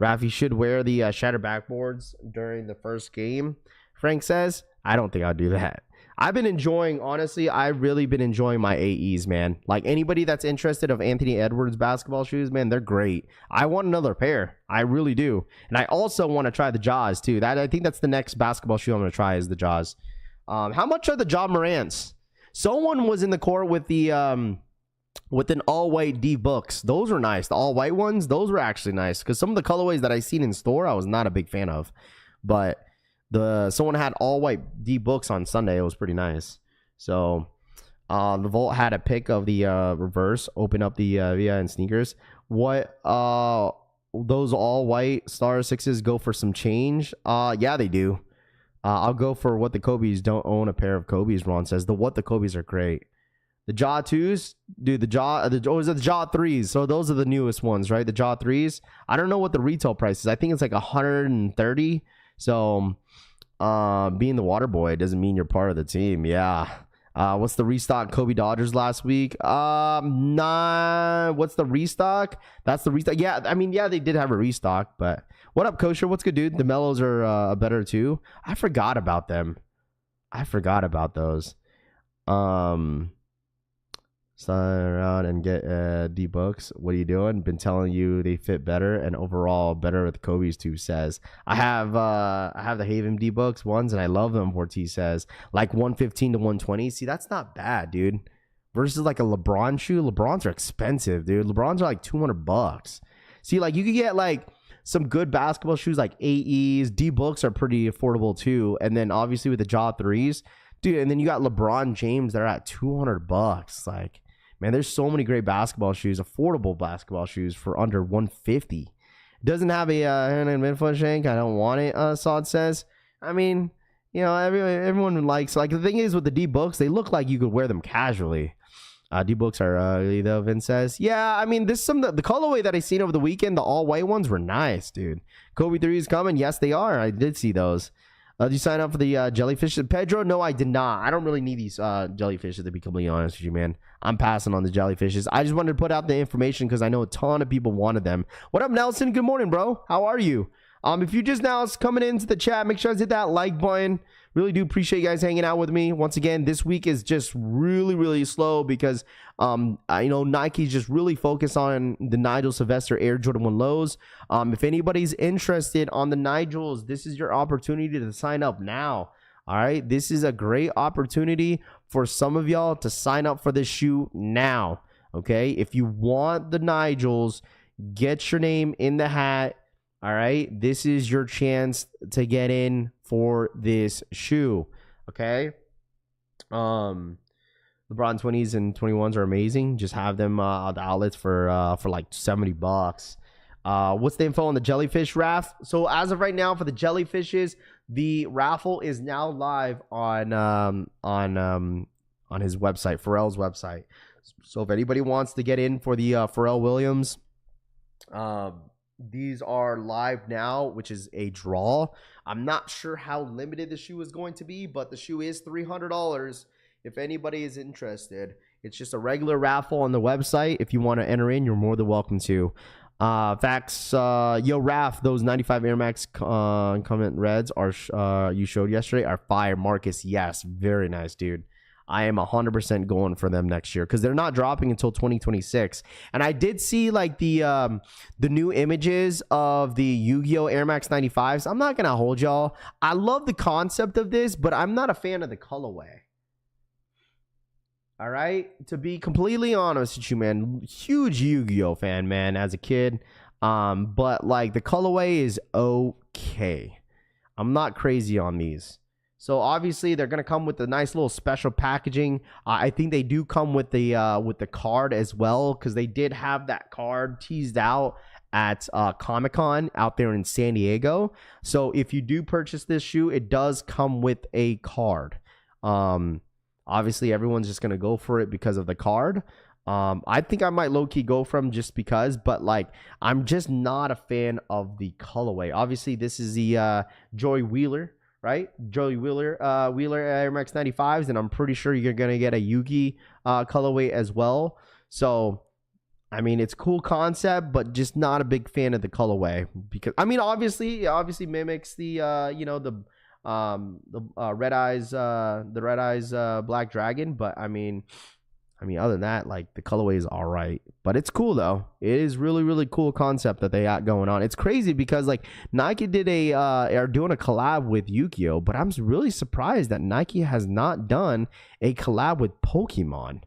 [SPEAKER 3] Raffy should wear the shattered backboards during the first game. Frank says, I don't think I'll do that. I've been enjoying, honestly, I've really been enjoying my AEs, man. Like anybody that's interested of Anthony Edwards basketball shoes, man, they're great. I want another pair. I really do. And I also want to try the Jaws too. I think that's the next basketball shoe I'm going to try is the Jaws. How much are the Ja Morants? Someone was in the court with the with an all-white D books. Those were nice. The all-white ones, those were actually nice, because some of the colorways that I seen in store I was not a big fan of, but someone had all-white D books on Sunday. It was pretty nice. So the Vault had a pic of the reverse, open up the Via and sneakers. What those all-white Star 6s go for some change? Yeah, they do. I'll go for what the Kobe's. Don't own a pair of Kobe's, Ron says. What the Kobe's are great. The Jaw 2s, dude, is it the Jaw 3s? So those are the newest ones, right? The Jaw 3s. I don't know what the retail price is. I think it's like 130. So being the water boy doesn't mean you're part of the team. Yeah. What's the restock Kobe Dodgers last week? What's the restock? That's the restock. Yeah, I mean, yeah, they did have a restock, but what up, Kosher? What's good, dude? The Mellows are better too. I forgot about them. I forgot about those. Sign around and get D books. What are you doing? Been telling you they fit better and overall better with Kobe's too, says. I have the Haven D books ones and I love them. T says like 115 to 120. See, that's not bad, dude. Versus like a LeBron shoe. LeBrons are expensive, dude. LeBrons are like $200. See, like you could get like some good basketball shoes like AEs. D books are pretty affordable too. And then obviously with the Jaw 3s, dude. And then you got LeBron James. They're at $200. Like, man, there's so many great basketball shoes, affordable basketball shoes for under $150. Doesn't have a hand and midfoot shank. I don't want it, Sod says. I mean, you know, everyone likes, like, the thing is with the D books, they look like you could wear them casually. D books are ugly though, Vince says. Yeah, I mean, this the colorway that I seen over the weekend, the all white ones were nice, dude. Kobe 3s coming. Yes, they are. I did see those. Did you sign up for the jellyfish? Pedro? No, I did not. I don't really need these jellyfishes, to be completely honest with you, man. I'm passing on the jellyfishes. I just wanted to put out the information because I know a ton of people wanted them. What up, Nelson? Good morning, bro. How are you? If you just now coming into the chat, make sure to hit that like button. Really do appreciate you guys hanging out with me. Once again, this week is just really slow because I know Nike's just really focused on the Nigel Sylvester Air Jordan 1 lows. If anybody's interested on the Nigels, this is your opportunity to sign up now. All right, this is a great opportunity for some of y'all to sign up for this shoe now. Okay, if you want the Nigels, get your name in the hat. All right, this is your chance to get in for this shoe. Okay, LeBron 20s and 21s are amazing. Just have them at the outlets for like $70. What's the info on the Jellyfish, Raff? So as of right now, for the Jellyfishes, the raffle is now live on his website, Pharrell's website. So if anybody wants to get in for the Pharrell Williams, these are live now, which is a draw. I'm not sure how limited the shoe is going to be, but the shoe is $300 if anybody is interested. It's just a regular raffle on the website. If you want to enter in, you're more than welcome to. Facts, yo, Raph, those 95 Air Max comment reds are you showed yesterday are fire. Marcus, yes, very nice, dude. I am 100% going for them next year because they're not dropping until 2026. And I did see like the new images of the Yu-Gi-Oh! Air Max 95s. I'm not gonna hold y'all. I love the concept of this, but I'm not a fan of the colorway. All right, to be completely honest with you, man, huge Yu-Gi-Oh fan, man, as a kid. But like the colorway is okay. I'm not crazy on these. So obviously they're gonna come with a nice little special packaging. I think they do come with the card as well, because they did have that card teased out at Comic-Con out there in San Diego. So if you do purchase this shoe, it does come with a card. Obviously, everyone's just going to go for it because of the card. I think I might low-key go from just because, but like I'm just not a fan of the colorway. Obviously, this is the Joey Wheeler, right? Joey Wheeler Air Max 95s, and I'm pretty sure you're going to get a Yugi colorway as well. So, I mean, it's a cool concept, but just not a big fan of the colorway because, I mean, obviously mimics the, the Red Eyes Black Dragon, but I mean other than that, like the colorway is all right, but it's cool though. It is really cool concept that they got going on. It's crazy because like Nike did are doing a collab with Yu-Gi-Oh, but I'm really surprised that Nike has not done a collab with Pokemon.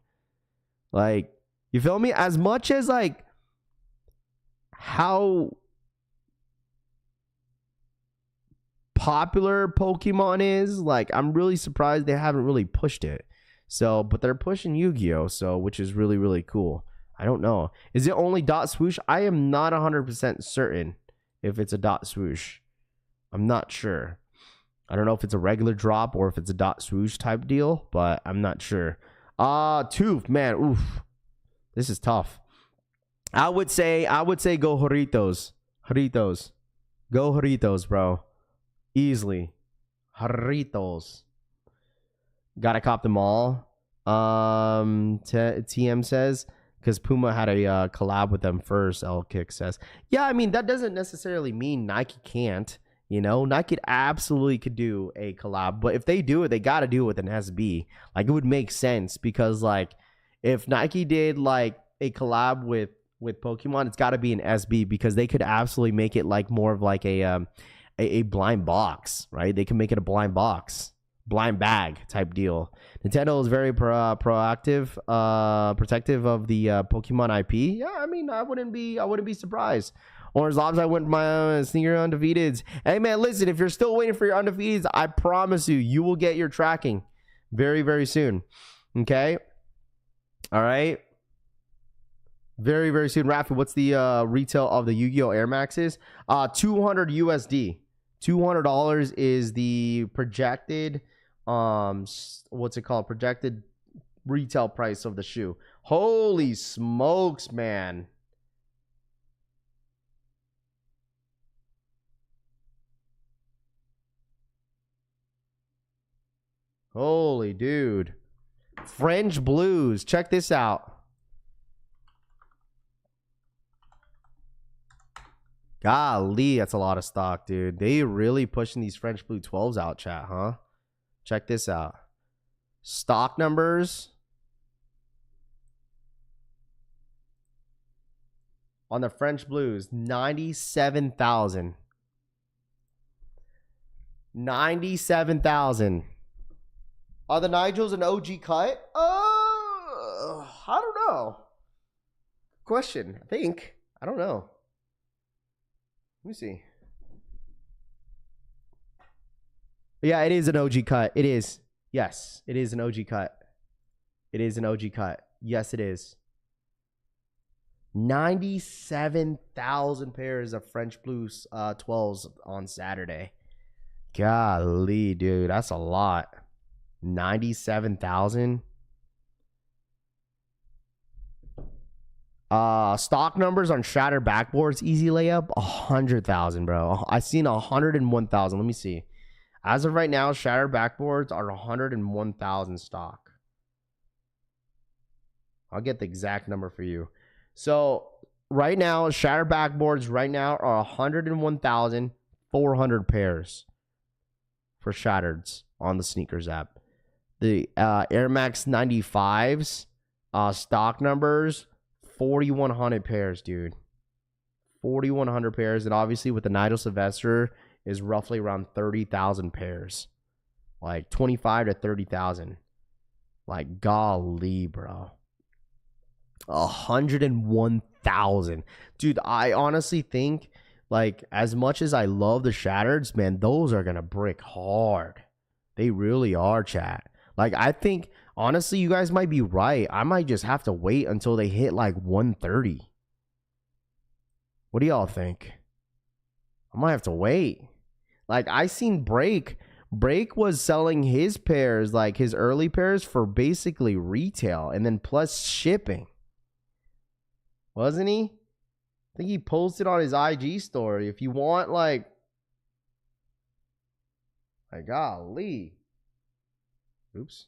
[SPEAKER 3] Like, you feel me? As much as like how popular Pokemon is, like I'm really surprised they haven't really pushed it. So, but they're pushing Yu-Gi-Oh, so which is really cool. I don't know. Is it only dot swoosh? I am not 100% certain if it's a dot swoosh. I'm not sure. I don't know if it's a regular drop or if it's a dot swoosh type deal, but I'm not sure. Tooth, man, oof. This is tough. I would say go Horitos. Go Horitos, bro. Easily. Horitos. Gotta cop them all. TM says, because Puma had a collab with them first, L-Kick says. Yeah, I mean, that doesn't necessarily mean Nike can't. You know, Nike absolutely could do a collab. But if they do it, they gotta do it with an SB. Like, it would make sense because, like, if Nike did, like, a collab with Pokemon, it's gotta be an SB because they could absolutely make it, like, more of, like, a blind box, right? They can make it a blind box, blind bag type deal. Nintendo is very protective of the Pokemon IP. Yeah, I mean, I wouldn't be surprised. Orange Lobs, I went my sneaker undefeateds. Hey man, listen, if you're still waiting for your undefeateds, I promise you will get your tracking very soon. Okay, all right. Very soon. Raffle, what's the retail of the Yu-Gi-Oh Air Maxes? 200 USD. $200 is the projected what's it called? Projected retail price of the shoe. Holy smokes, man. Holy dude. French Blues. Check this out. Golly, that's a lot of stock, dude. They really pushing these French Blue 12s out, chat, huh? Check this out. Stock numbers on the French Blues, 97,000. 97,000. Are the Nigels an OG cut? I don't know. Question. I think. I don't know. Let me see. Yeah, it is an OG cut. It is. Yes, it is an OG cut. It is an OG cut. Yes, it is. 97,000 pairs of French Blues 12s on Saturday. Golly, dude, that's a lot. 97,000. Stock numbers on shattered backboards, easy layup, 100,000, bro. I seen 101,000. Let me see. As of right now, shattered backboards are 101,000 stock. I'll get the exact number for you. So right now, shattered backboards right now are 101,400 pairs for shattereds on the sneakers app. The Air Max 95s stock numbers, 4,100 pairs, dude. 4,100 pairs. And obviously with the Nigel Sylvester is roughly around 30,000 pairs. Like 25 to 30,000. Like, golly, bro. 101,000. Dude, I honestly think, like, as much as I love the shattereds, man, those are going to brick hard. They really are, chat. Like, I think, honestly, you guys might be right. I might just have to wait until they hit, like, 130. What do y'all think? I might have to wait. Like, I seen Break. Break was selling his pairs, like, his early pairs for basically retail and then plus shipping. Wasn't he? I think he posted on his IG story. If you want, like golly. Oops.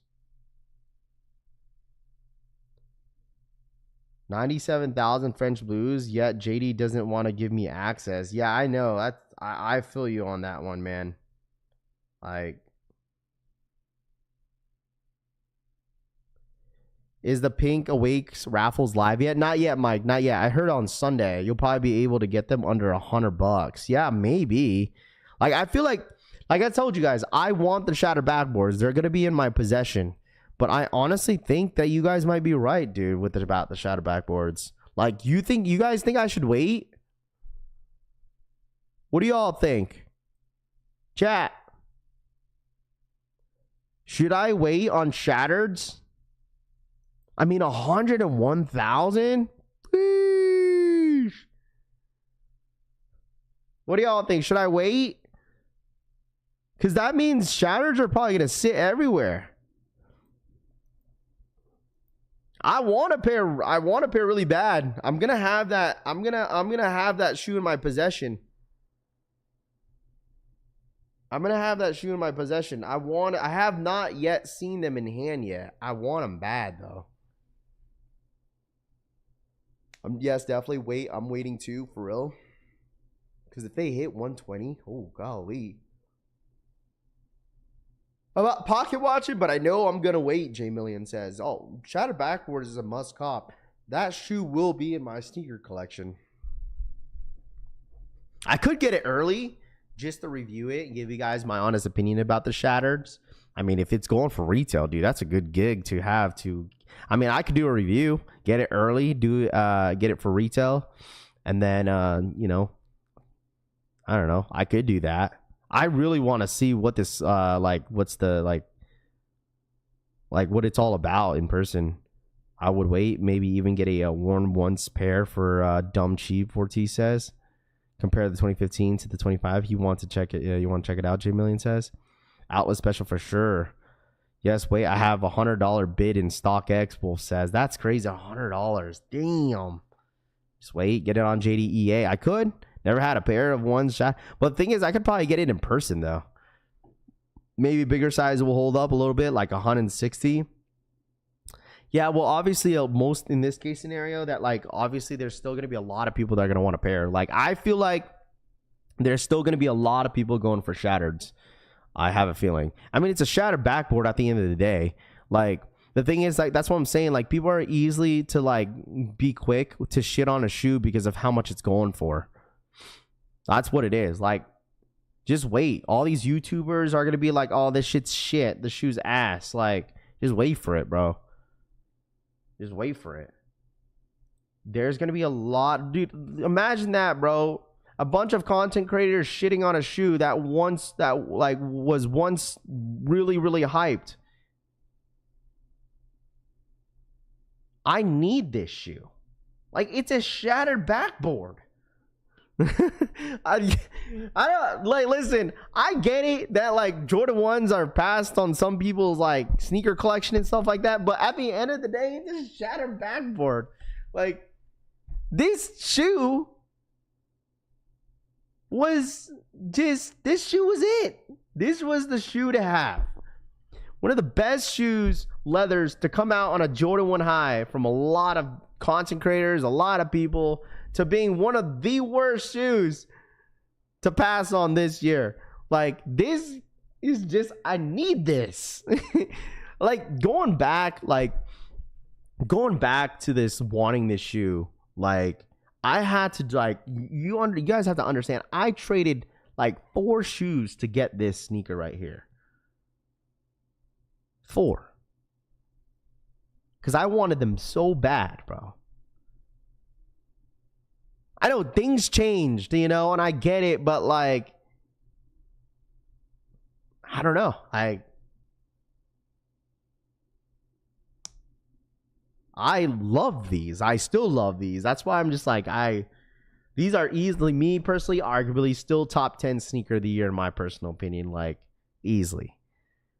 [SPEAKER 3] 97,000 French Blues, yet JD doesn't want to give me access. Yeah, I know. I feel you on that one, man. Like, is the Pink Awakes raffles live yet? Not yet, Mike. Not yet. I heard on Sunday you'll probably be able to get them under $100. Yeah, maybe. Like, I feel like I told you guys, I want the shattered backboards. They're gonna be in my possession. But I honestly think that you guys might be right, dude, about the shattered backboards. Like, you guys think I should wait? What do y'all think? Chat. Should I wait on shattereds? I mean, 101,000? Please. What do y'all think? Should I wait? Because that means shattereds are probably going to sit everywhere. I want a pair really bad. I'm going to have that. I'm going to have that shoe in my possession. I'm going to have that shoe in my possession. I have not yet seen them in hand yet. I want them bad, though. Yes, definitely wait. I'm waiting too, for real. Because if they hit 120, oh, golly. I'm not pocket watching, but I know I'm going to wait, J Million says. Oh, Shattered Backboards is a must cop. That shoe will be in my sneaker collection. I could get it early just to review it and give you guys my honest opinion about the Shattereds. I mean, if it's going for retail, dude, that's a good gig to have to. I mean, I could do a review, get it early, get it for retail, and then you know, I don't know, I could do that. I really want to see what this what's the what it's all about in person. I would wait, maybe even get a worn once pair for dumb cheap. Ortiz says, compare the 2015 to the 25. You want to check it? You want to check it out? J Million says, outlet special for sure. Yes, wait, I have $100 bid in StockX. Wolf says, that's crazy, $100. Damn. Just wait, get it on JDEA. I could. Never had a pair of one shot. But the thing is, I could probably get it in person, though. Maybe bigger size will hold up a little bit, like 160. Yeah, well, obviously, most in this case scenario, that, like, obviously, there's still going to be a lot of people that are going to want a pair. Like, I feel like there's still going to be a lot of people going for shattereds. I have a feeling. I mean, it's a shattered backboard at the end of the day. Like, the thing is, like, that's what I'm saying. Like, people are easily to, like, be quick to shit on a shoe because of how much it's going for. That's what it is. Like, just wait. All these YouTubers are going to be like, oh, this shit's shit. The shoe's ass. Like, just wait for it, bro. Just wait for it. There's going to be a lot. Dude, imagine that, bro. A bunch of content creators shitting on a shoe that was once really, really hyped. I need this shoe. Like, it's a shattered backboard. I don't, like, listen, I get it that, like, Jordan 1s are passed on some people's, like, sneaker collection and stuff like that, but at the end of the day, it's just shattered backboard. Like, this shoe was just, this shoe was it. This was the shoe to have. One of the best shoes, leathers, to come out on a Jordan 1 high from a lot of content creators, a lot of people, to being one of the worst shoes to pass on this year. Like, this is just, I need this. Like, going back to this, wanting this shoe, like, I had to, like, you guys have to understand, I traded like 4 shoes to get this sneaker right here. 4. Because I wanted them so bad, bro. I know things changed, you know, and I get it, but, like, I don't know. I love these. I still love these. That's why I'm just like, these are easily, me personally, arguably still top 10 sneaker of the year in my personal opinion, like, easily.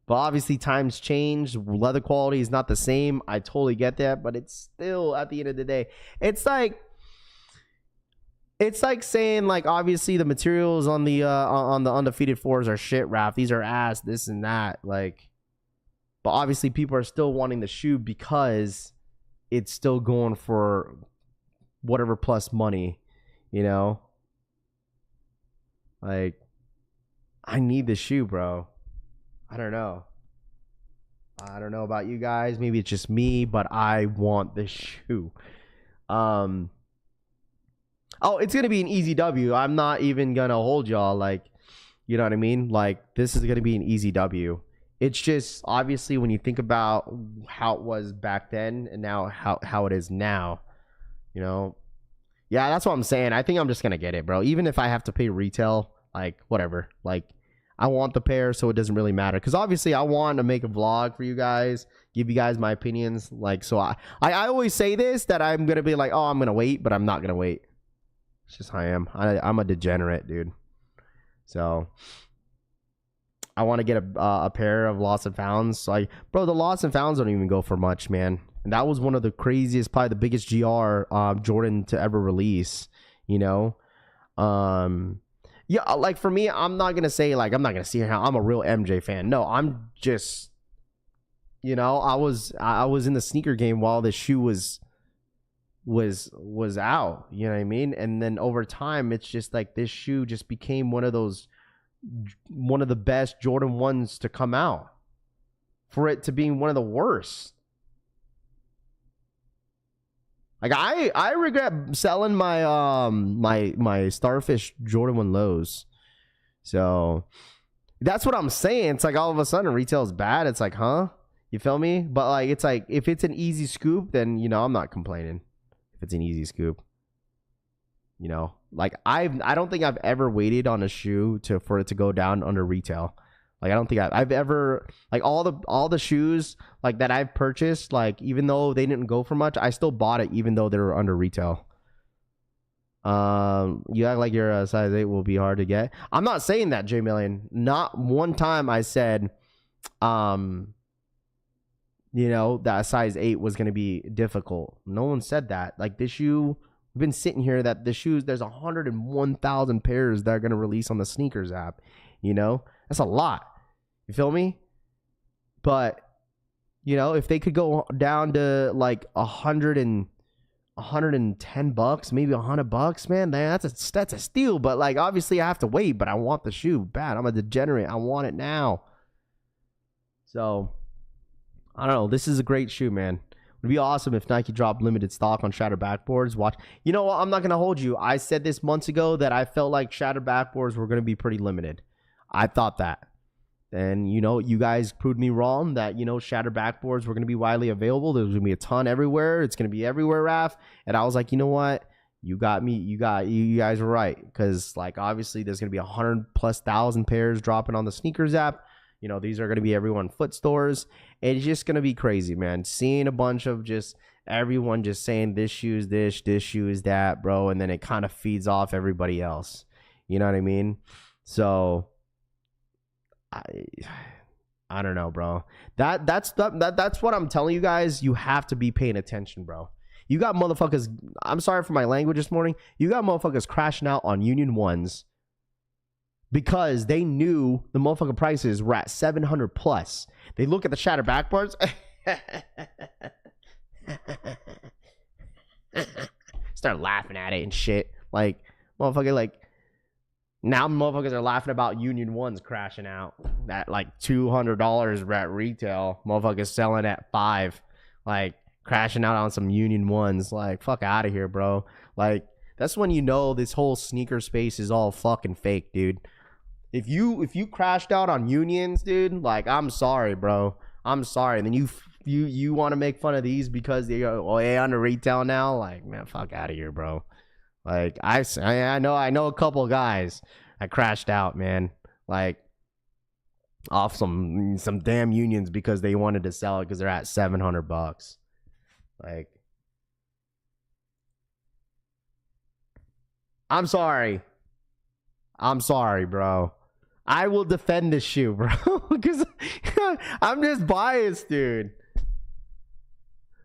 [SPEAKER 3] But obviously times change. Leather quality is not the same. I totally get that, but it's still, at the end of the day, it's like saying, like, obviously the materials on the Undefeated 4s are shit, Raph. These are ass, this and that, like, but obviously people are still wanting the shoe because it's still going for whatever plus money, you know? Like, I need the shoe, bro. I don't know. I don't know about you guys. Maybe it's just me, but I want this shoe. Oh, it's going to be an easy W. I'm not even going to hold y'all. Like, you know what I mean? Like, this is going to be an easy W. It's just, obviously, when you think about how it was back then and now how it is now, you know? Yeah, that's what I'm saying. I think I'm just going to get it, bro. Even if I have to pay retail, like, whatever. Like, I want the pair, so it doesn't really matter. Because obviously, I want to make a vlog for you guys, give you guys my opinions. Like, so I always say this, that I'm going to be like, oh, I'm going to wait, but I'm not going to wait. It's just how I am. I'm a degenerate, dude. So I want to get a pair of Lost and Founds. Like, bro, the Lost and Founds don't even go for much, man. And that was one of the craziest, probably the biggest GR Jordan to ever release, you know? Yeah, like, for me, I'm not going to say, like, I'm not going to see how I'm a real MJ fan. No, I'm just, you know, I was in the sneaker game while the shoe was out, you know what I mean? And then over time, it's just like this shoe just became one of the best Jordan 1s to come out, for it to being one of the worst. Like, I regret selling my my Starfish Jordan 1 lows. So that's what I'm saying. It's like, all of a sudden retail is bad. It's like, huh? You feel me? But, like, it's like, if it's an easy scoop, then, you know, I'm not complaining. If it's an easy scoop, you know, like, I don't think I've ever waited on a shoe for it to go down under retail. Like, I don't think I've ever, like, all the shoes, like, that I've purchased, like, even though they didn't go for much, I still bought it even though they were under retail. You act like your size 8 will be hard to get. I'm not saying that, J Million. Not one time I said, you know, that a size 8 was going to be difficult. No one said that. Like, this shoe, we've been sitting here that the shoes, there's 101,000 pairs that are going to release on the sneakers app, you know? That's a lot. You feel me? But, you know, if they could go down to like 100 and $110, maybe $100, man. That's a steal. But like, obviously, I have to wait. But I want the shoe bad. I'm a degenerate. I want it now. So I don't know. This is a great shoe, man. It'd be awesome if Nike dropped limited stock on shattered backboards. Watch. You know what? I'm not gonna hold you. I said this months ago that I felt like shattered backboards were gonna be pretty limited. I thought that. And, you know, you guys proved me wrong that, you know, shattered backboards were going to be widely available. There's going to be a ton everywhere. It's going to be everywhere, Raph. And I was like, you know what? You got me. You guys were right. Because, like, obviously there's going to be 100,000+ pairs dropping on the sneakers app. You know, these are going to be everyone foot stores. It's just going to be crazy, man. Seeing a bunch of just everyone just saying this shoe is this shoe is that, bro. And then it kind of feeds off everybody else. You know what I mean? So I don't know, bro. That's what I'm telling you guys. You have to be paying attention, bro. You got motherfuckers. I'm sorry for my language this morning. You got motherfuckers crashing out on Union Ones because they knew the motherfucking prices were at 700+. They look at the shattered backboards. Start laughing at it and shit. Like, motherfucker, like. Now motherfuckers are laughing about Union Ones crashing out at like $200 at retail. Motherfuckers selling at $5, like crashing out on some Union Ones. Like, fuck out of here, bro. Like, that's when you know this whole sneaker space is all fucking fake, dude. If you crashed out on Unions, dude, like, I'm sorry, bro. I'm sorry. And then you want to make fun of these because they go, oh, yeah, under retail now. Like, man, fuck out of here, bro. Like, I know a couple of guys that crashed out, man. Like, off some damn Unions because they wanted to sell it because they're at $700. Like, I'm sorry, bro. I will defend this shoe, bro, because I'm just biased, dude.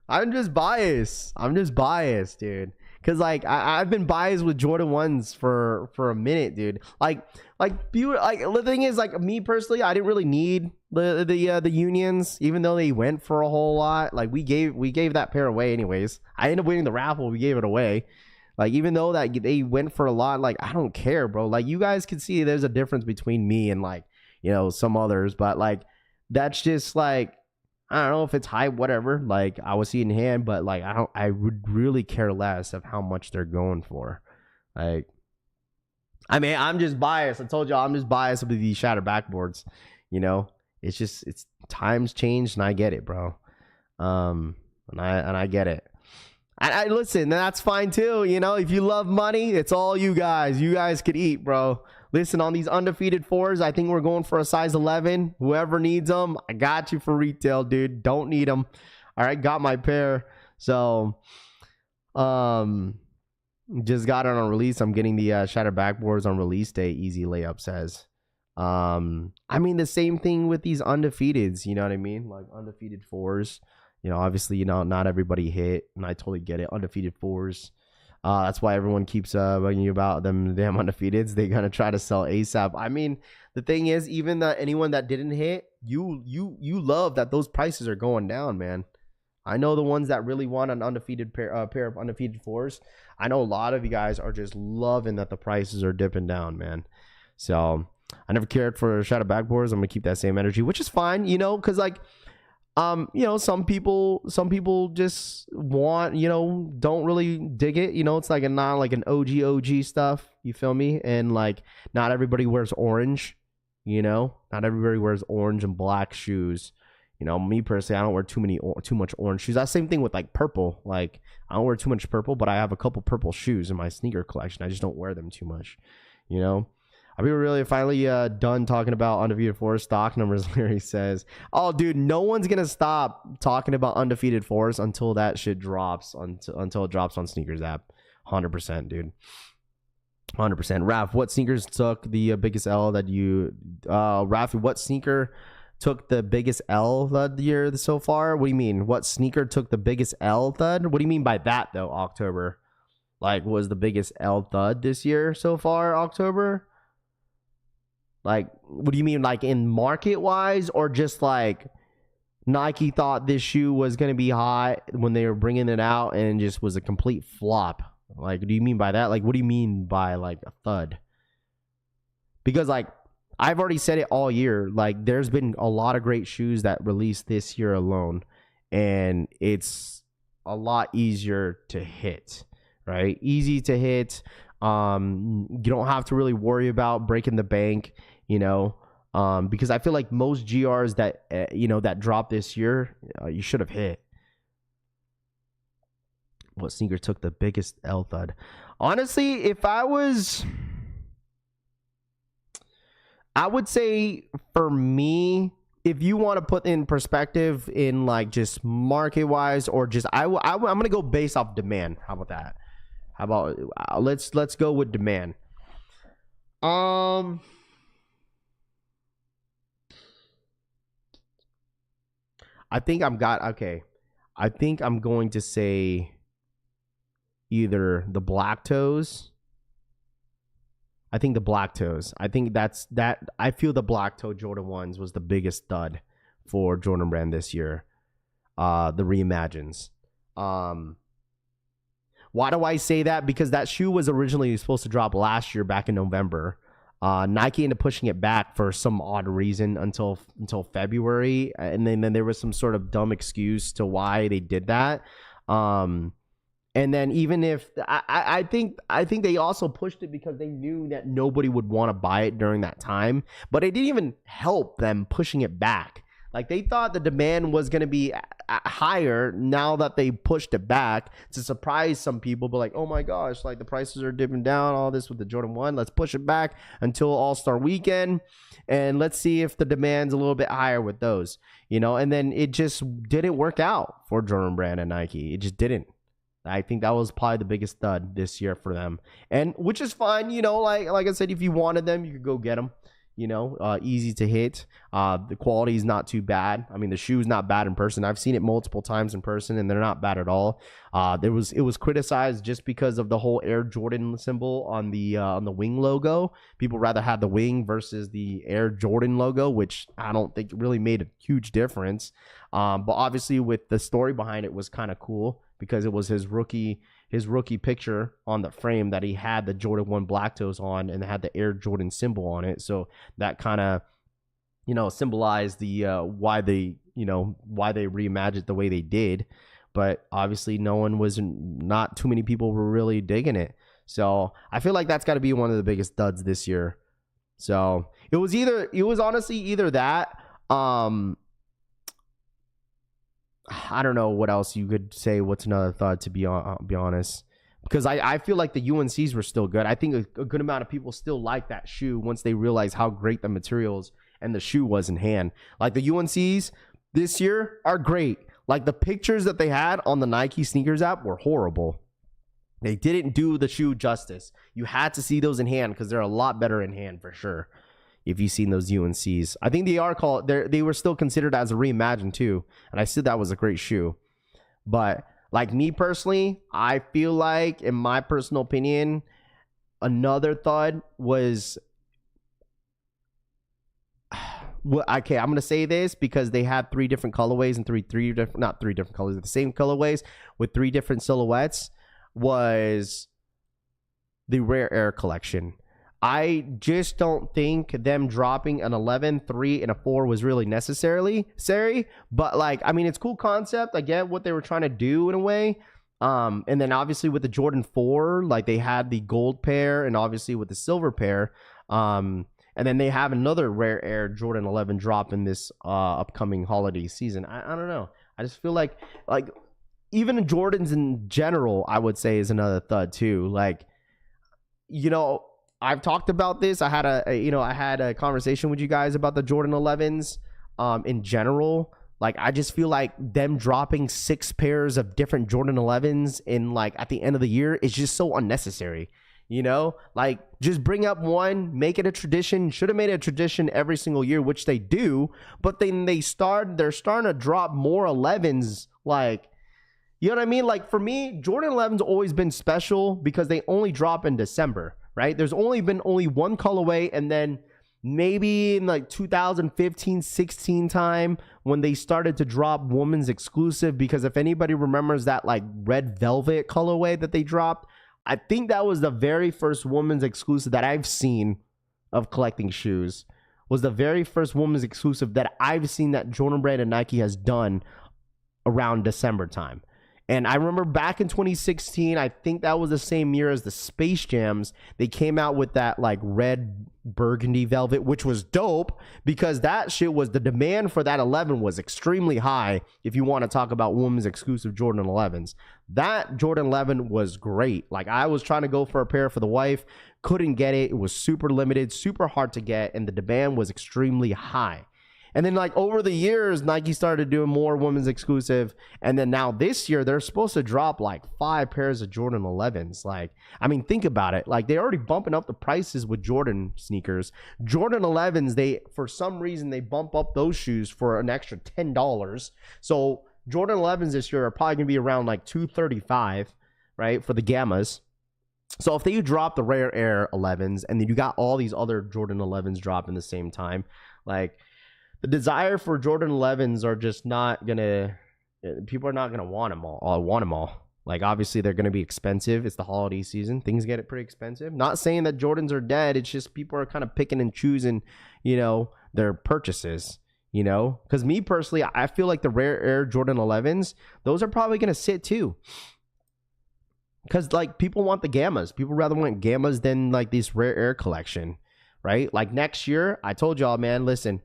[SPEAKER 3] I'm just biased, dude. Cause like I've been biased with Jordan 1s for a minute, dude. Like the thing is, like, me personally, I didn't really need the Unions, even though they went for a whole lot. Like, we gave that pair away anyways. I ended up winning the raffle. We gave it away. Like, even though that they went for a lot, like, I don't care, bro. Like, you guys can see there's a difference between me and, like, you know, some others, but like, that's just like, I don't know if it's high, whatever. Like, I was seeing hand, but like, I would really care less of how much they're going for. Like, I mean, I'm just biased. I told y'all I'm just biased with these shattered backboards. You know, it's times changed, and I get it, bro. And I get it. I listen, that's fine too. You know, if you love money, it's all you guys. You guys could eat, bro. Listen, on these undefeated 4s, I think we're going for a size 11. Whoever needs them, I got you for retail, dude. Don't need them. All right, got my pair. So, just got it on release. I'm getting the shattered backboards on release day. Easy layup says. I mean, the same thing with these undefeateds. You know what I mean? Like, undefeated 4s. You know, obviously, you know, not everybody hit, and I totally get it. Undefeated 4s. That's why everyone keeps bugging you about them damn undefeateds. They're gonna try to sell ASAP. I mean, the thing is, even anyone that didn't hit, you love that those prices are going down, man. I know the ones that really want an undefeated pair of undefeated 4s. I know a lot of you guys are just loving that the prices are dipping down, man. So I never cared for shattered backboards. I'm gonna keep that same energy, which is fine, you know, because like, you know, some people just want, you know, don't really dig it. You know, it's like not like an OG stuff. You feel me? And like, not everybody wears orange. You know, not everybody wears orange and black shoes. You know, me personally, I don't wear too much orange shoes. That's the same thing with like purple. Like, I don't wear too much purple, but I have a couple purple shoes in my sneaker collection. I just don't wear them too much. You know. Are we really finally done talking about undefeated 4 stock numbers? Larry says, oh, dude, no one's going to stop talking about undefeated 4s until that shit drops, until it drops on sneakers app. 100%, dude. 100%. Raph, what sneakers took the biggest L that you... Raph, what sneaker took the biggest L that year so far? What do you mean? What sneaker took the biggest L thud? What do you mean by that, though, October? Like, was the biggest L thud this year so far, October? Like, what do you mean, like in market wise, or just like Nike thought this shoe was going to be hot when they were bringing it out and just was a complete flop. Like, what do you mean by that? Like, what do you mean by like a thud? Because like I've already said it all year. Like, there's been a lot of great shoes that released this year alone, and it's a lot easier to hit, right? Easy to hit. You don't have to really worry about breaking the bank, you know. Because I feel like most GRs that that dropped this year, you should have hit. What sneaker took the biggest L thud? Honestly, if I would say for me, if you want to put in perspective in like just market wise, or just I'm gonna go based off demand. How about that? How about let's go with demand. I think I'm going to say either the black toes. I think the black toes. I think I feel the black toe Jordan 1s was the biggest thud for Jordan Brand this year. The reimagines. Why do I say that? Because that shoe was originally supposed to drop last year back in November. Nike ended up pushing it back for some odd reason until February, and then there was some sort of dumb excuse to why they did that. And then even if I think they also pushed it because they knew that nobody would want to buy it during that time, but it didn't even help them pushing it back. Like, they thought the demand was going to be higher now that they pushed it back to surprise some people. But like, oh my gosh, like the prices are dipping down, all this with the Jordan 1. Let's push it back until All-Star Weekend. And let's see if the demand's a little bit higher with those, And then it just didn't work out for Jordan Brand and Nike. It just didn't. I think that was probably the biggest thud this year for them. And which is fine, like I said, if you wanted them, you could go get them. Easy to hit. The quality is not too bad. I mean, the shoe's not bad in person. I've seen it multiple times in person, and they're not bad at all. It was criticized just because of the whole Air Jordan symbol on the wing logo. People rather have the wing versus the Air Jordan logo, which I don't think really made a huge difference. But obviously, with the story behind it was kind of cool because it was his rookie picture on the frame that he had the Jordan 1 black toes on and had the Air Jordan symbol on it. So that kind of, symbolized the why they reimagined the way they did. But obviously not too many people were really digging it. So I feel like that's got to be one of the biggest duds this year. So it was honestly either that, I don't know what else you could say. What's another thought, to be honest? Because I feel like the UNCs were still good. I think a good amount of people still like that shoe once they realize how great the materials and the shoe was in hand. Like, the UNCs this year are great. Like, the pictures that they had on the Nike sneakers app were horrible. They didn't do the shoe justice. You had to see those in hand because they're a lot better in hand for sure. If you've seen those UNCs, I think they were still considered as a reimagined too, and I said that was a great shoe. But like me personally, I feel like, in my personal opinion, another thud was. Well, okay, I'm gonna say this because they had 3 different colorways and not three different colors, the same colorways with 3 different silhouettes. Was the Rare Air collection. I just don't think them dropping an 11, 3, and a 4 was really necessary. But like, I mean, it's cool concept. I get what they were trying to do in a way. And then obviously with the Jordan 4, like they had the gold pair, and obviously with the silver pair. And then they have another Rare Air Jordan 11 drop in this upcoming holiday season. I don't know. I just feel like even Jordans in general, I would say, is another thud too. Like, I've talked about this. I had a conversation with you guys about the Jordan 11s in general. Like, I just feel like them dropping 6 pairs of different Jordan 11s in like at the end of the year is just so unnecessary. Like, just bring up one, make it a tradition. Should have made it a tradition every single year, which they do. But then they're starting to drop more 11s. Like, you know what I mean? Like, for me, Jordan 11's always been special because they only drop in December. Right? There's only been one colorway, and then maybe in like 2015, 16 time when they started to drop women's exclusive, because if anybody remembers that like red velvet colorway that they dropped, I think that was the very first women's exclusive that I've seen of collecting shoes. Was the very first women's exclusive that I've seen that Jordan Brand and Nike has done around December time. And I remember back in 2016, I think that was the same year as the Space Jams. They came out with that like red burgundy velvet, which was dope because that shit was, the demand for that 11 was extremely high. If you want to talk about women's exclusive Jordan 11s, that Jordan 11 was great. Like I was trying to go for a pair for the wife, couldn't get it. It was super limited, super hard to get, and the demand was extremely high. And then like over the years, Nike started doing more women's exclusive. And then now this year, they're supposed to drop like 5 pairs of Jordan 11s. Like, I mean, think about it. Like they're already bumping up the prices with Jordan sneakers. Jordan 11s, they, for some reason, they bump up those shoes for an extra $10. So Jordan 11s this year are probably going to be around like $235, right? For the Gammas. So if they drop the Rare Air 11s and then you got all these other Jordan 11s dropping the same time, like, the desire for Jordan 11s are just not gonna, people are not gonna want them all. Like obviously they're gonna be expensive. It's the holiday season. Things get pretty expensive. Not saying that Jordans are dead. It's just people are kind of picking and choosing, you know, their purchases, you know, because me personally, I feel like the Rare Air Jordan 11s, those are probably gonna sit too. Because like people want the Gammas. People rather want Gammas than like this Rare Air collection, right? Like next year, I told y'all, man, listen,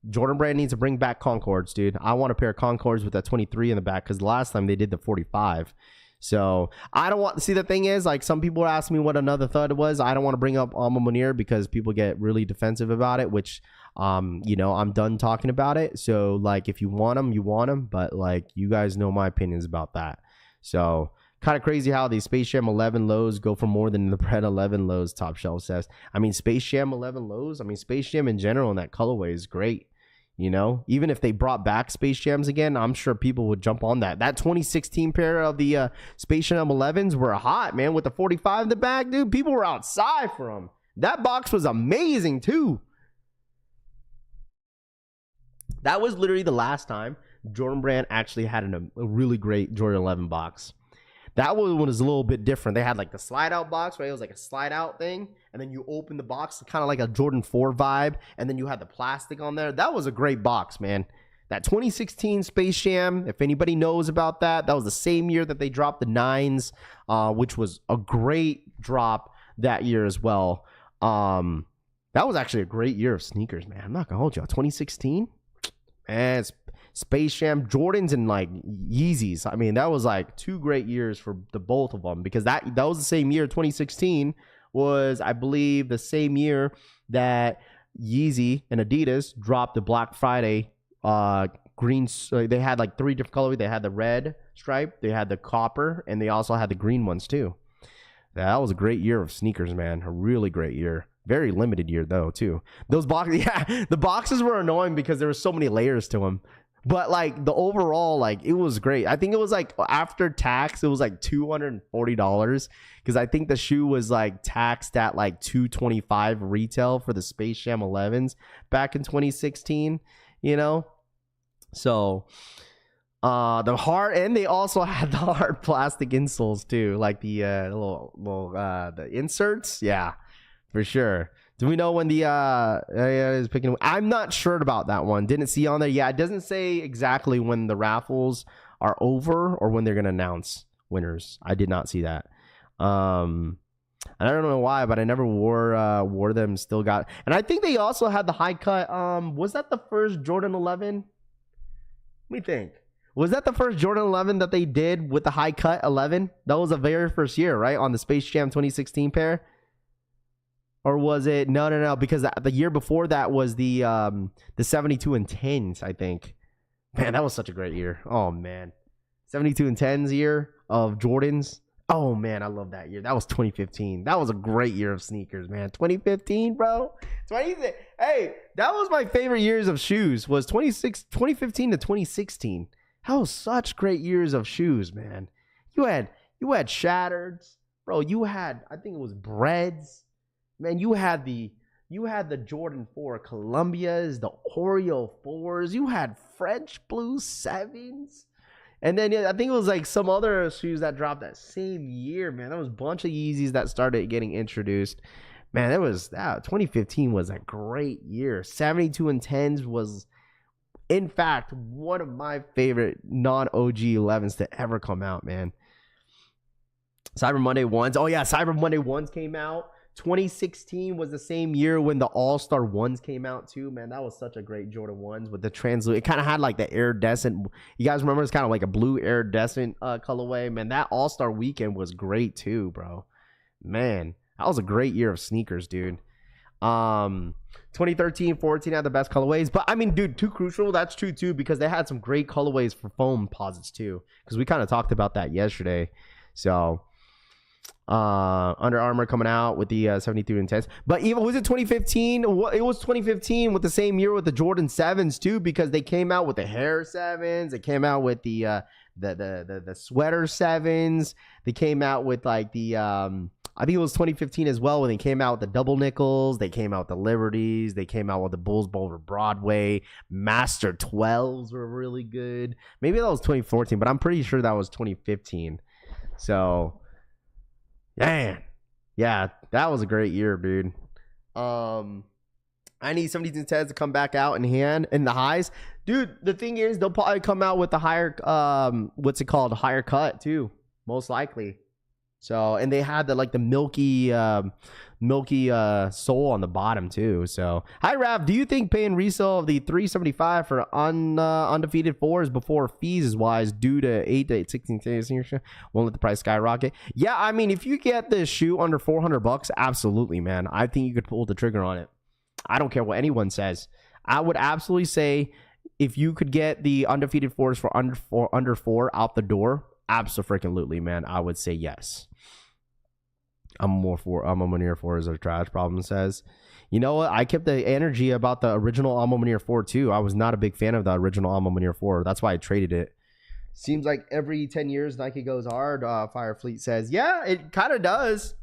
[SPEAKER 3] Jordan Brand needs to bring back Concords, dude. I want a pair of Concords with that 23 in the back because last time they did the 45. So I don't want to see, the thing is, like some people ask me what another thud was. I don't want to bring up Alma Munir because people get really defensive about it, which, you know, I'm done talking about it. So like if you want them, you want them. But like you guys know my opinions about that. So kind of crazy how these Space Jam 11 lows go for more than the Pred 11 lows, Top Shelf says. I mean, Space Jam 11 lows, I mean, Space Jam in general in that colorway is great. You know, even if they brought back Space Jams again, I'm sure people would jump on that. That 2016 pair of the Space Jam 11s were hot, man, with the 45 in the back, dude. People were outside for them. That box was amazing, too. That was literally the last time Jordan Brand actually had a really great Jordan 11 box. That one was a little bit different. They had like the slide out box, right? It was like a slide out thing. And then you open the box, kind of like a Jordan 4 vibe. And then you had the plastic on there. That was a great box, man. That 2016 Space Jam, if anybody knows about that, that was the same year that they dropped the 9s, which was a great drop that year as well. That was actually a great year of sneakers, man. I'm not going to hold you. 2016? Man, it's Space Jam, Jordans, and like Yeezys. I mean, that was like 2 great years for the both of them, because that was the same year. 2016 was, I believe, the same year that Yeezy and Adidas dropped the Black Friday green. They had like 3 different colorways. They had the red stripe, they had the copper, and they also had the green ones too. That was a great year of sneakers, man. A really great year. Very limited year though too. Those boxes, yeah, the boxes were annoying because there were so many layers to them. But like the overall, like it was great. I think it was like after tax, it was like $240 because I think the shoe was like taxed at like $225 retail for the Space Jam 11s back in 2016. You know, so the hard, and they also had the hard plastic insoles too, like the the inserts. Yeah, for sure. Do we know when the is picking? I'm not sure about that one. Didn't see on there. Yeah, it doesn't say exactly when the raffles are over or when they're gonna announce winners. I did not see that. I don't know why, but I never wore them. Still got, and I think they also had the high cut. Was that the first Jordan 11? Let me think. Was that the first Jordan 11 that they did with the high cut 11? That was the very first year, right? On the Space Jam 2016 pair. Or was it? No, because the year before that was the 72 and 10s, I think. Man, that was such a great year. Oh, man. 72 and 10s year of Jordans. Oh, man, I love that year. That was 2015. That was a great year of sneakers, man. 2015, bro. Hey, that was my favorite years of shoes, was 2015 to 2016. That was such great years of shoes, man. You had Shattereds. Bro, you had, I think it was Breads. Man, you had the You had the Jordan 4 Columbias, the Oreo 4s. You had French Blue 7s. And then I think it was like some other shoes that dropped that same year, man. There was a bunch of Yeezys that started getting introduced. Man, 2015 was a great year. 72 and 10s was, in fact, one of my favorite non-OG 11s to ever come out, man. Cyber Monday 1s. Oh, yeah, Cyber Monday 1s came out. 2016 was the same year when the All-Star 1s came out, too. Man, that was such a great Jordan 1s with the translucent. It kind of had like the iridescent. You guys remember? It's kind of like a blue iridescent colorway. Man, that All-Star weekend was great, too, bro. Man, that was a great year of sneakers, dude. 2013, 14 had the best colorways. But, I mean, dude, Too Crucial, that's true, too, because they had some great colorways for foam posits, too. Because we kind of talked about that yesterday. So... Under Armour coming out with the 73 and 10s. But even was it 2015? It was 2015 with the same year with the Jordan 7s too, because they came out with the hair 7s. They came out with the sweater 7s. They came out with like the I think it was 2015 as well when they came out with the double nickels. They came out with the Liberties. They came out with the Bulls Boulder Broadway. Master 12s were really good. Maybe that was 2014, but I'm pretty sure that was 2015. So man, yeah, that was a great year, dude. I need 72 10s to come back out in hand in the highs. Dude, the thing is, they'll probably come out with the higher, higher cut too, most likely. So, and they had the milky sole on the bottom too. So, hi Rav, do you think paying resale of the $375 for undefeated 4s before fees is wise due to 8 to 16 days won't let the price skyrocket? Yeah, I mean, if you get this shoe under $400, absolutely, man. I think you could pull the trigger on it. I don't care what anyone says. I would absolutely say if you could get the undefeated 4s for under four out the door, absolutely, man. I would say yes. I'm a near 4 as a trash problem says. You know what? I kept the energy about the original Alma Mater 4 too. I was not a big fan of the original Alma Mater 4. That's why I traded it. Seems like every 10 years Nike goes hard. Fire Fleet says, yeah, it kind of does.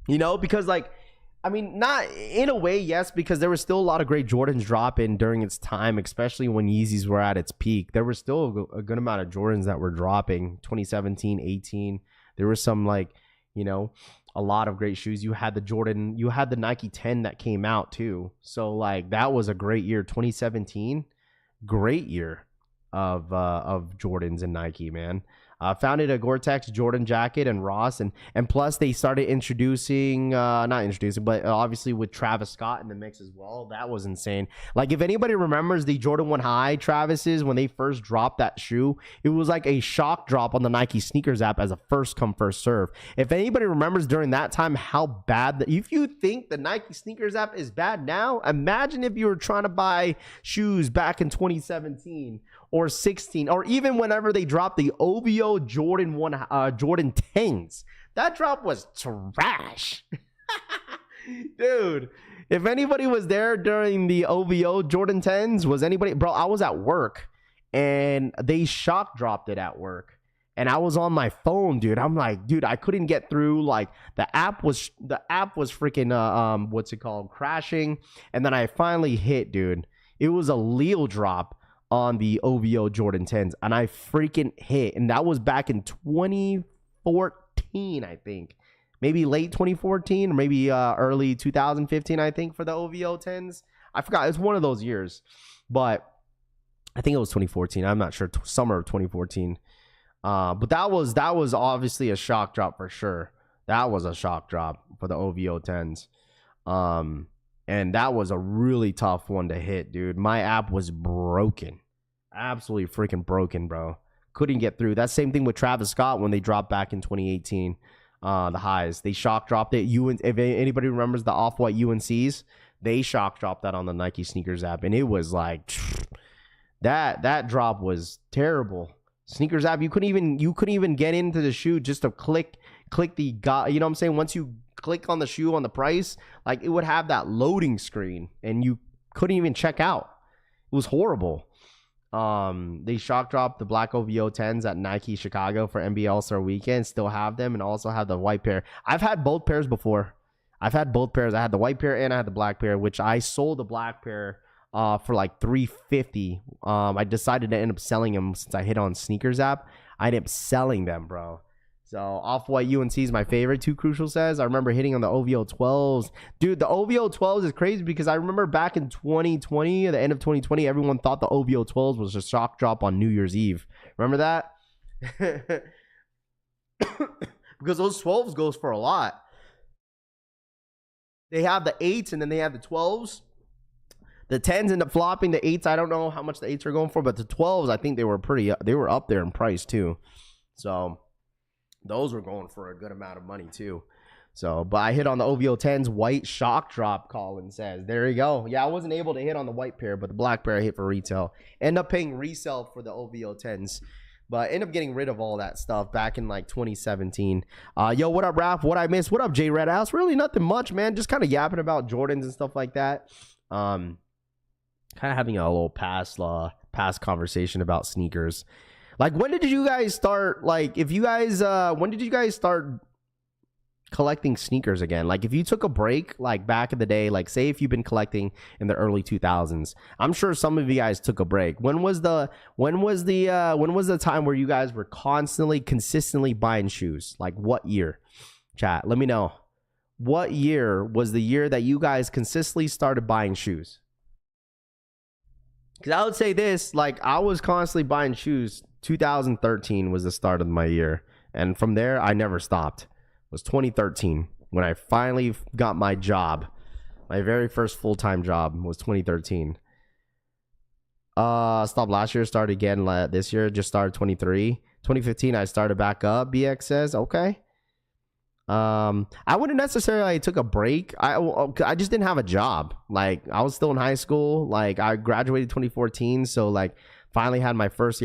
[SPEAKER 3] You know, because not in a way, yes, because there was still a lot of great Jordans dropping during its time, especially when Yeezys were at its peak. There was still a good amount of Jordans that were dropping. 2017, 18. There was some a lot of great shoes. You had the Nike 10 that came out too. So that was a great year. 2017, great year of Jordans and Nike, man. Founded a Gore-Tex Jordan jacket and Ross, and plus they started obviously with Travis Scott in the mix as well. That was insane. If anybody remembers the Jordan 1 High Travis's, when they first dropped that shoe, it was like a shock drop on the Nike sneakers app as a first come first serve. If anybody remembers during that time how bad if you think the Nike sneakers app is bad now, imagine if you were trying to buy shoes back in 2017 or 16, or even whenever they dropped the OVO Jordan 10s. That drop was trash. Dude, if anybody was there during the OVO Jordan 10s, was anybody? Bro, I was at work and they shock dropped it at work. And I was on my phone, dude. I'm like, dude, I couldn't get through. The app was freaking crashing. And then I finally hit, dude. It was a Leo drop on the OVO Jordan 10s, and I freaking hit. And that was back in 2014, I think. Maybe late 2014 or maybe early 2015, I think, for the OVO 10s. I forgot. It's one of those years. But I think it was 2014. I'm not sure. Summer of 2014. But that was obviously a shock drop for sure. That was a shock drop for the OVO 10s. And that was a really tough one to hit, dude. My app was broken. Absolutely freaking broken, bro. Couldn't get through. That same thing with Travis Scott when they dropped back in 2018. The highs. They shock dropped it. If anybody remembers the Off-White UNCs, they shock dropped that on the Nike sneakers app. And it was that drop was terrible. Sneakers app, you couldn't even get into the shoe just to click the, you know what I'm saying? Once you click on the shoe on the price, it would have that loading screen and you couldn't even check out. It was horrible. They shock dropped the black OVO 10s at Nike Chicago for NBA All-Star Weekend. Still have them and also have the white pair. I've had both pairs before. I've had both pairs. I had the white pair and I had the black pair, which I sold the black pair for like $350. I decided to end up selling them since I hit on Sneakers app. I ended up selling them, bro. So Off-White UNC is my favorite. Too Crucial says, I remember hitting on the OVO 12s. Dude, the OVO 12s is crazy because I remember back in 2020, at the end of 2020, everyone thought the OVO 12s was a shock drop on New Year's Eve. Remember that? Because those 12s goes for a lot. They have the 8s and then they have the 12s. The 10s end up flopping. The 8s, I don't know how much the 8s are going for, but the 12s, I think they were up there in price too. So those were going for a good amount of money too. So, but I hit on the OVO 10s white shock drop, Colin says. There you go. Yeah, I wasn't able to hit on the white pair, but the black pair I hit for retail. End up paying resell for the OVO 10s. But end up getting rid of all that stuff back in like 2017. Yo, what up, Raph? What I missed? What up, J Red House? Really nothing much, man. Just kind of yapping about Jordans and stuff like that. Kind of having a little past conversation about sneakers. Like, when did you guys start? Like, if you guys, when did you guys start collecting sneakers again? Like, if you took a break, like back in the day, like say if you've been collecting in the early 2000s, I'm sure some of you guys took a break. When was the time where you guys were consistently buying shoes? Like, what year? Chat, let me know. What year was the year that you guys consistently started buying shoes? Because I would say this, like, I was constantly buying shoes. 2013 was the start of my year. And from there, I never stopped. It was 2013 when I finally got my job. My very first full-time job was 2013. Stopped last year, started again this year, just started 23. 2015, I started back up, BX says. Okay. I wouldn't necessarily took a break. I just didn't have a job. Like, I was still in high school. Like, I graduated 2014, so like finally had my first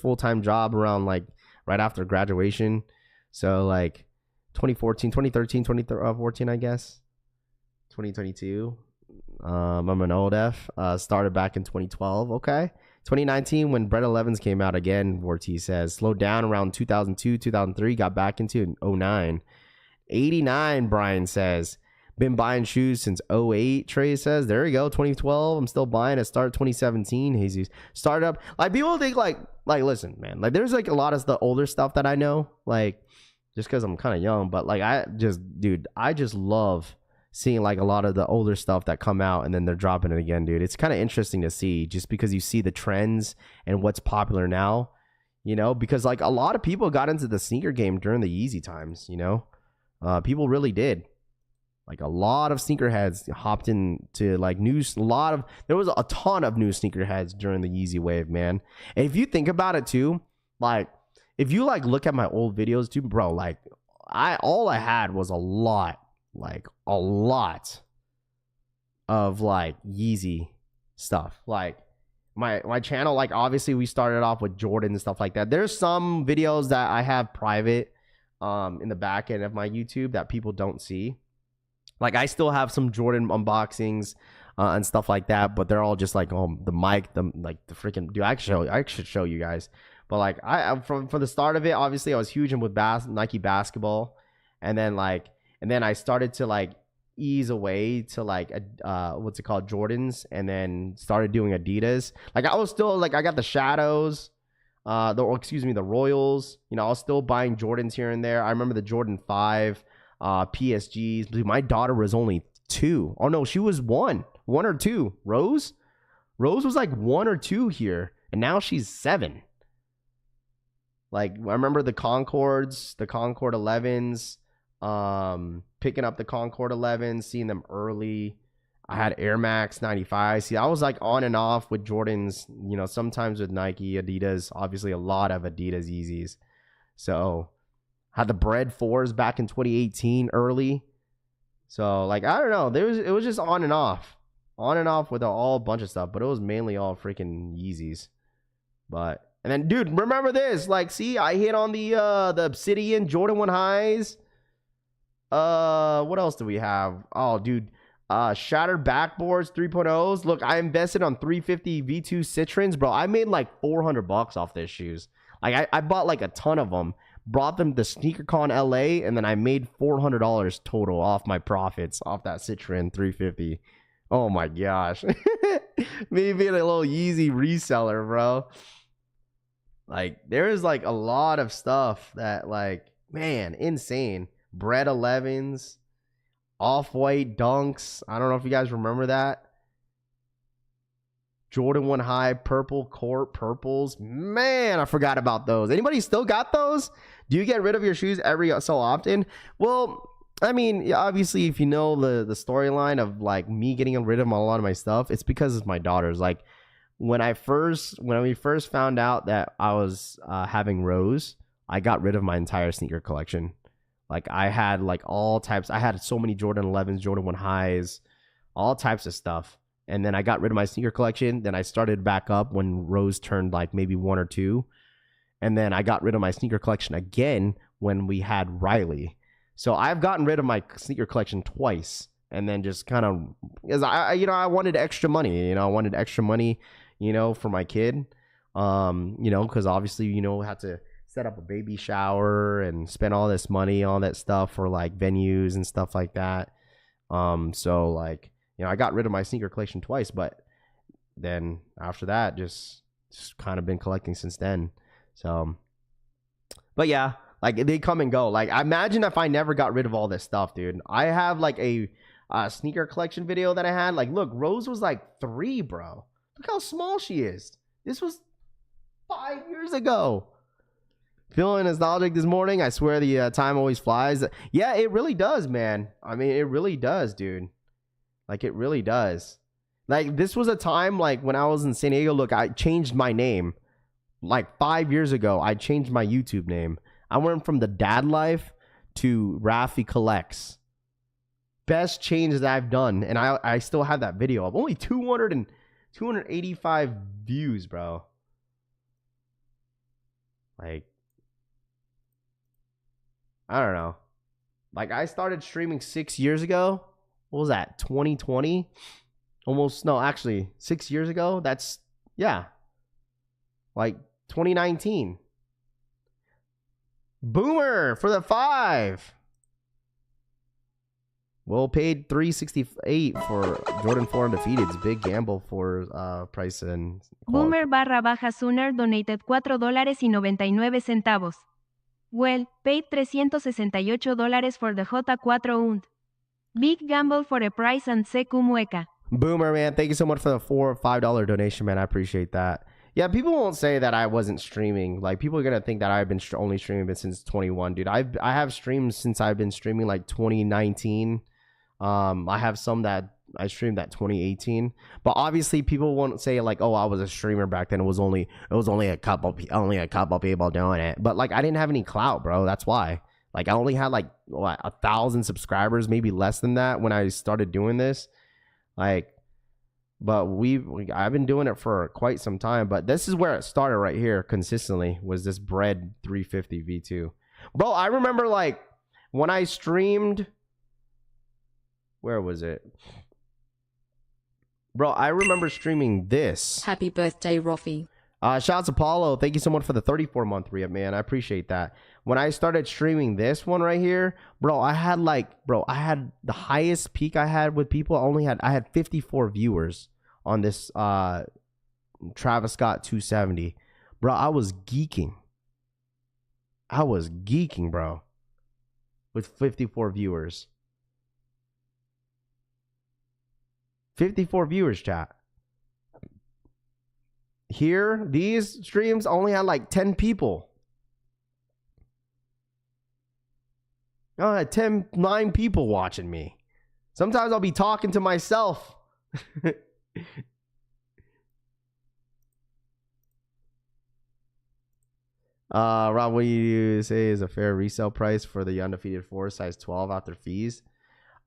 [SPEAKER 3] full-time job around like right after graduation. So like 2014, I guess. 2022. I'm an old F. Started back in 2012. Okay. 2019 when Brett 11s came out again, Vortiz says. Slowed down around 2002, 2003. Got back into 09. 89, Brian says. Been buying shoes since 08, Trey says. There you go. 2012. I'm still buying. I started 2017. Jesus. Started up. Like, people think like listen, man. Like, there's like a lot of the older stuff that I know. Like, just because I'm kind of young. But like, I just love seeing like a lot of the older stuff that come out and then they're dropping it again, dude. It's kind of interesting to see just because you see the trends and what's popular now, you know, because like a lot of people got into the sneaker game during the Yeezy times, you know. People really did. Like, a lot of sneakerheads hopped into like there was a ton of new sneakerheads during the Yeezy wave, man. And if you think about it too, like if you like look at my old videos too, bro, like all I had was a lot of like Yeezy stuff. Like my channel, like obviously we started off with Jordan and stuff like that. There's some videos that I have private in the back end of my YouTube that people don't see. Like, I still have some Jordan unboxings and stuff like that, but they're all just like the mic, the freaking dude. I should show you guys. But like I from the start of it, obviously I was huge in with Nike basketball, and then I started to like ease away to like what's it called, Jordans, and then started doing Adidas. Like, I was still like, I got the Shadows, the Royals. You know, I was still buying Jordans here and there. I remember the Jordan 5. PSGs. Dude, my daughter was only 2. Oh no, she was 1 or 2. Rose was like 1 or 2 here, and now she's 7. Like, I remember the Concords, the Concord 11s, picking up the Concord 11s, seeing them early. I had Air Max 95. See, I was like on and off with Jordans, you know, sometimes with Nike, Adidas, obviously a lot of Adidas Yeezys. So had the Bread 4s back in 2018 early. So like, I don't know. It was just on and off with a bunch of stuff, but it was mainly all freaking Yeezys. But, and then dude, remember this? Like, see, I hit on the Obsidian Jordan 1 highs. What else do we have? Oh, dude, shattered backboards 3.0s. Look, I invested on 350 V2 Citrons, bro. I made like $400 off these shoes. Like, I bought like a ton of them. brought them to SneakerCon LA, and then I made $400 total off my profits off that Citroen 350. Oh my gosh. Me being a little Yeezy reseller, bro. Like, there is like a lot of stuff that, like, man, insane. Bread 11s, off-white dunks. I don't know if you guys remember that. Jordan 1 high, purple court purples. Man, I forgot about those. Anybody still got those? Do you get rid of your shoes every so often? Well, I mean, obviously, if you know the storyline of like me getting rid of a lot of my stuff, it's because of my daughters. Like when we first found out that I was having Rose, I got rid of my entire sneaker collection. Like I had like all types. I had so many Jordan 11s, Jordan 1 highs, all types of stuff. And then I got rid of my sneaker collection. Then I started back up when Rose turned like maybe 1 or 2. And then I got rid of my sneaker collection again when we had Riley. So I've gotten rid of my sneaker collection twice. And then just kind of, because I wanted extra money. I wanted extra money, for my kid. Because obviously, had to set up a baby shower and spend all this money, all that stuff for like venues and stuff like that. So like, I got rid of my sneaker collection twice, but then after that, just kind of been collecting since then. So, but yeah, like they come and go. Like, imagine if I never got rid of all this stuff, dude. I have like a sneaker collection video that I had. Like, look, Rose was like 3, bro. Look how small she is. This was 5 years ago. Feeling nostalgic this morning. I swear the time always flies. Yeah, it really does, man. I mean, it really does, dude. Like, it really does. Like, this was a time, like, when I was in San Diego. Look, I changed my name. Like, 5 years ago, I changed my YouTube name. I went from the Dad Life to Raffle Collects. Best change that I've done. And I still have that video up. Only 285 views, bro. Like, I don't know. Like, I started streaming 6 years ago. What was that? 2020? Almost, no, actually 6 years ago. That's, yeah. Like 2019. Boomer for the 5. Well paid $368 for Jordan 4 Undefeated. It's a big gamble for price and quality.
[SPEAKER 5] Boomer_Sooner donated $4.99. Well, paid $368 for the J4 Und. Big gamble for a price and CQ mueca.
[SPEAKER 3] Boomer, man, thank you so much for the $4 or $5 donation, man. I appreciate that. Yeah, people won't say that I wasn't streaming. Like, people are gonna think that I've been only streaming since 21, dude. I have streamed since I've been streaming like 2019. I have some that I streamed that 2018. But obviously, people won't say like, "Oh, I was a streamer back then." It was only a couple people doing it. But like, I didn't have any clout, bro. That's why. Like, I only had like 1,000 subscribers, maybe less than that when I started doing this. Like, but I've been doing it for quite some time. But this is where it started right here consistently, was this Bread 350 V2. Bro, I remember like when I streamed, where was it? Bro, I remember streaming this.
[SPEAKER 4] Happy birthday, Roffy.
[SPEAKER 3] Shout out to Paulo. Thank you so much for the 34-month re-up, man. I appreciate that. When I started streaming this one right here, bro, I had the highest peak I had with people. I had 54 viewers on this Travis Scott 270. Bro, I was geeking, bro, with 54 viewers. 54 viewers, chat. Here, these streams only had like 10 people. I had 9 people watching me. Sometimes I'll be talking to myself. Rob, what do you say is a fair resale price for the Undefeated 4 size 12 after fees?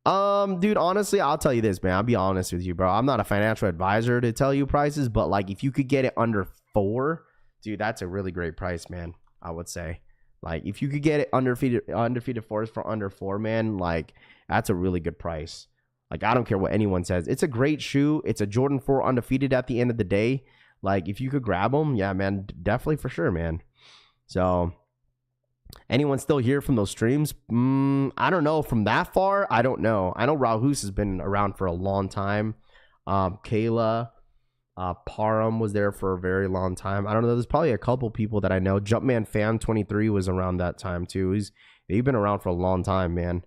[SPEAKER 3] Dude, honestly, I'll tell you this, man. I'll be honest with you, bro. I'm not a financial advisor to tell you prices, but like if you could get it under 4, dude, that's a really great price, man. I would say, like, if you could get it undefeated 4s for under 4, man, like that's a really good price. Like, I don't care what anyone says. It's a great shoe. It's a Jordan 4 undefeated at the end of the day. Like, if you could grab them, yeah, man, definitely for sure, man. So, Anyone still here from those streams? I don't know. From that far, I don't know. I know Rahus has been around for a long time. Kayla, Param was there for a very long time. I don't know. There's probably a couple people that I know. Jumpman Fan 23 was around that time too. He's been around for a long time, man.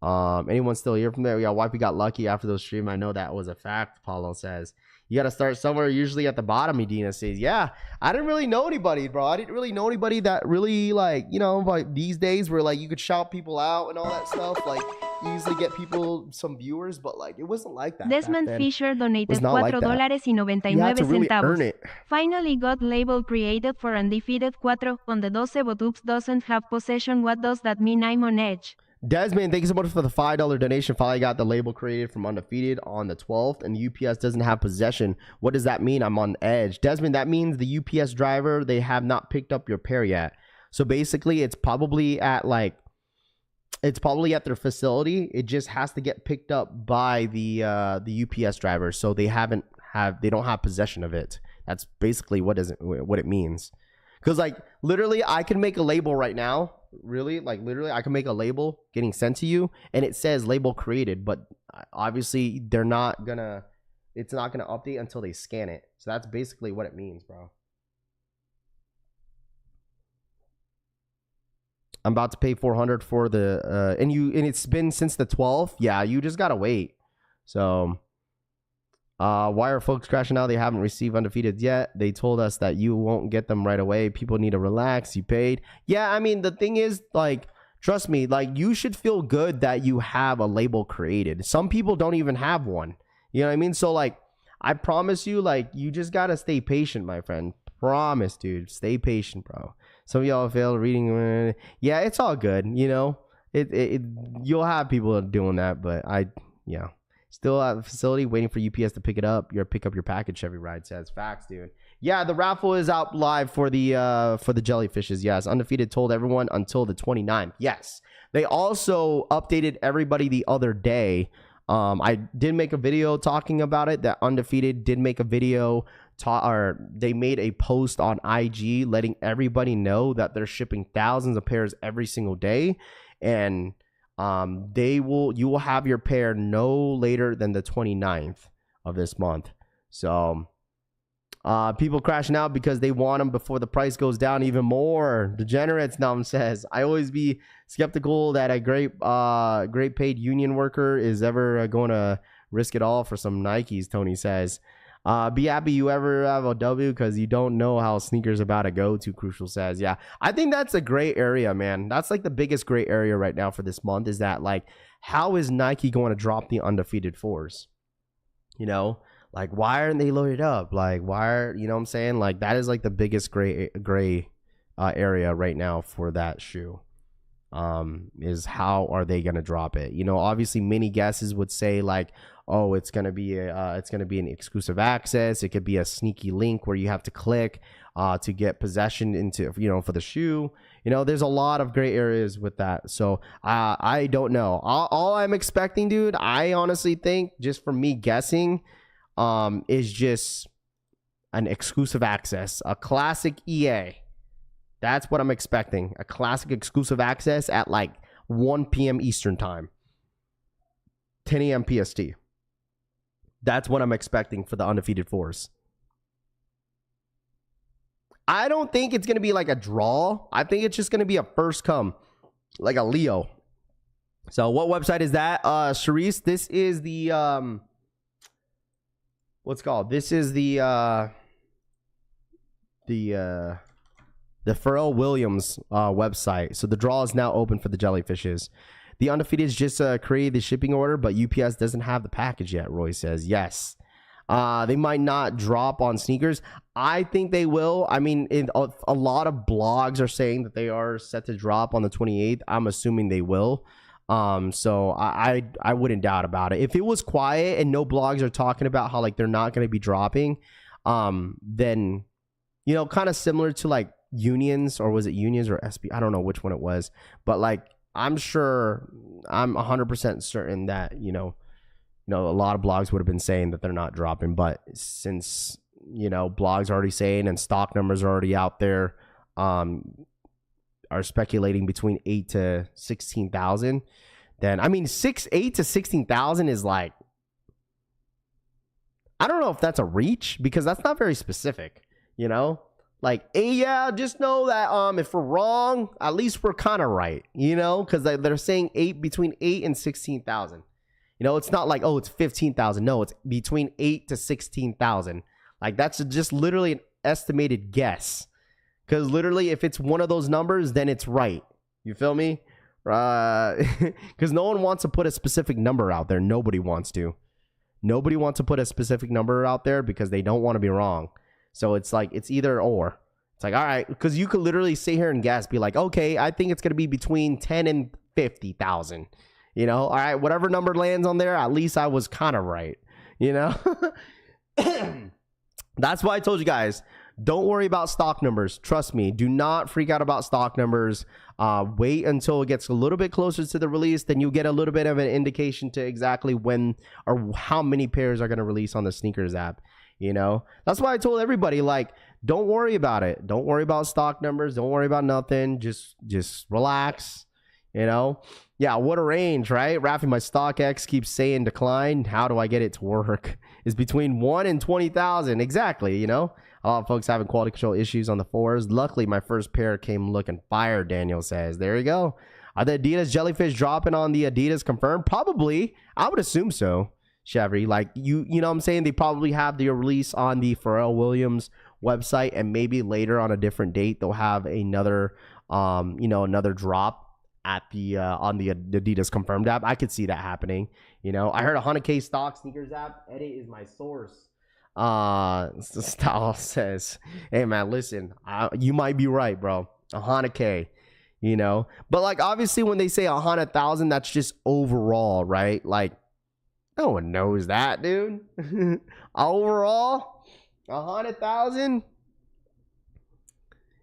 [SPEAKER 3] Anyone still here from there? Yeah, Wipey got lucky after those stream. I know that was a fact. Paulo says you got to start somewhere, usually at the bottom. Medina says, yeah, I didn't really know anybody, bro. I didn't really know anybody that really, like, you know, like these days where like you could shout people out and all that stuff. Like you usually get people some viewers, but like it wasn't like that.
[SPEAKER 5] Desmond Fisher donated
[SPEAKER 3] $4.99.
[SPEAKER 5] $4.99. Finally got label created for Undefeated 4 on the 12, but oops doesn't have possession. What does that mean? I'm on edge.
[SPEAKER 3] Desmond, thank you so much for the $5 donation. Finally got the label created from Undefeated on the 12th, and the UPS doesn't have possession. What does that mean? I'm on edge. Desmond, that means the UPS driver, they have not picked up your pair yet. So basically, it's probably at their facility. It just has to get picked up by the UPS driver. So they don't have possession of it. That's basically what it means. Because like literally, I can make a label right now. Really, like literally, I can make a label getting sent to you, and it says label created. But obviously, it's not gonna update until they scan it. So that's basically what it means, bro. I'm about to pay $400 for the and it's been since the 12th. Yeah, you just gotta wait. So. Why are folks crashing out? They haven't received Undefeated yet. They told us that you won't get them right away. People need to relax. You paid. Yeah, I mean, the thing is, like, trust me, like, you should feel good that you have a label created. Some people don't even have one. You know what I mean? So, like, I promise you, like, you just got to stay patient, my friend. Promise, dude. Stay patient, bro. Some of y'all failed reading. Yeah, it's all good, you know? You'll have people doing that, but yeah. Still at the facility waiting for UPS to pick it up. Pick up your package, Chevy Ride says. Facts, dude. Yeah, the raffle is out live for the jellyfishes. Yes, Undefeated told everyone until the 29th. Yes. They also updated everybody the other day. I did make a video talking about it. That Undefeated did make a video or they made a post on IG letting everybody know that they're shipping thousands of pairs every single day. And you will have your pair no later than the 29th of this month. So people crashing out because they want them before the price goes down even more. Degenerates, Nam says. I always be skeptical that a great paid union worker is ever going to risk it all for some Nikes, Tony says. Be happy you ever have a W because you don't know how sneakers about to go to, Crucial says. Yeah, I think that's a gray area, man. That's like the biggest gray area right now for this month is that, like, how is Nike going to drop the Undefeated 4s? You know, like, why aren't they loaded up? Like, you know what I'm saying? Like, that is like the biggest gray area right now for that shoe. Is how are they going to drop it? You know, obviously many guesses would say like, oh, it's going to be an exclusive access. It could be a sneaky link where you have to click to get possession into, you know, for the shoe. You know, there's a lot of gray areas with that. So I don't know. All I'm expecting, dude, I honestly think, just from me guessing, is just an exclusive access, a classic EA. That's what I'm expecting. A classic exclusive access at like 1 p.m. Eastern time. 10 a.m. PST. That's what I'm expecting for the Undefeated 4s. I don't think it's going to be like a draw. I think it's just going to be a first come. Like a Leo. So what website is that? Charisse, this is the... what's it called? This is the Pharrell Williams website. So the draw is now open for the Jellyfishes. The Undefeated just created the shipping order, but UPS doesn't have the package yet, Roy says. Yes. They might not drop on sneakers. I think they will. I mean, a lot of blogs are saying that they are set to drop on the 28th. I'm assuming they will. So I wouldn't doubt about it. If it was quiet and no blogs are talking about how like they're not going to be dropping, then, you know, kind of similar to like Unions, or was it Unions or SB? I don't know which one it was, but like, I'm 100% certain that, you know, a lot of blogs would have been saying that they're not dropping, but since, you know, blogs are already saying and stock numbers are already out there, are speculating between 8 to 16,000, then I mean 8 to 16,000 is like, I don't know if that's a reach because that's not very specific, you know? Like, hey, yeah, just know that if we're wrong, at least we're kind of right, you know? Because they're saying between 8 and 16,000. You know, it's not like, oh, it's 15,000. No, it's between 8 to 16,000. Like, that's just literally an estimated guess. Because literally, if it's one of those numbers, then it's right. You feel me? Because no one wants to put a specific number out there. Nobody wants to. Nobody wants to put a specific number out there because they don't want to be wrong. So it's like, it's either or. It's like, all right, because you could literally sit here and guess, be like, okay, I think it's going to be between 10 and 50,000. You know, all right, whatever number lands on there, at least I was kind of right. You know, that's why I told you guys, don't worry about stock numbers. Trust me, do not freak out about stock numbers. Wait until it gets a little bit closer to the release, then you'll get a little bit of an indication to exactly when or how many pairs are going to release on the sneakers app. You know, that's why I told everybody, like, don't worry about it. Don't worry about stock numbers. Don't worry about nothing. Just relax. You know, yeah, what a range, right? Raffy, my StockX keeps saying decline. How do I get it to work? It's between 1 and 20,000. Exactly. You know, a lot of folks having quality control issues on the 4s. Luckily, my first pair came looking fire, Daniel says. There you go. Are the Adidas Jellyfish dropping on the Adidas confirmed? Probably. I would assume so, Chevy. Like, you know what I'm saying? They probably have the release on the Pharrell Williams website, and maybe later on a different date, they'll have another, another drop at the on the Adidas confirmed app. I could see that happening. You know, I heard 100K stock sneakers app. Edit is my source. Style says, hey man, listen, you might be right, bro. 100K, you know, but like obviously when they say 100,000, that's just overall, right? Like no one knows that, dude. Overall, 100,000.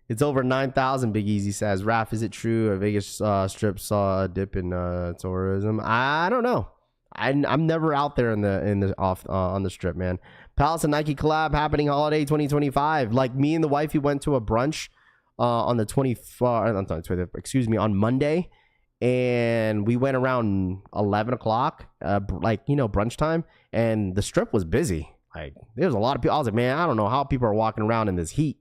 [SPEAKER 3] It's over 9,000. Big Easy says, Raph, is it true a Vegas strip saw a dip in tourism? I don't know. I'm never out there in the on the strip, man. Palace and Nike collab happening holiday 2025. Like me and the wifey went to a brunch on the 24th, on Monday, and we went around 11 o'clock, brunch time, and the strip was busy. Like there was a lot of people. I was like, man, I don't know how people are walking around in this heat,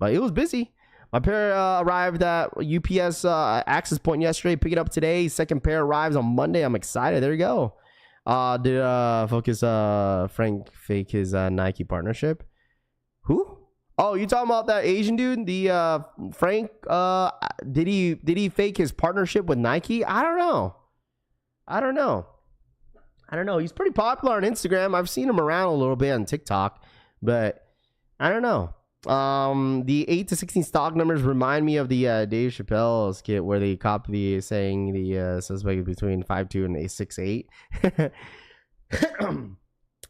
[SPEAKER 3] but it was busy. My pair arrived at UPS access point yesterday. Pick it up today. Second pair arrives on Monday. I'm excited. There you go. Did Frank fake his Nike partnership? Who? Oh, you talking about that Asian dude? The Frank? Did he fake his partnership with Nike? I don't know. He's pretty popular on Instagram. I've seen him around a little bit on TikTok, but I don't know. The 8 to 16 stock numbers remind me of the Dave Chappelle skit where they copy saying the suspect is between 5'2" and 6'8".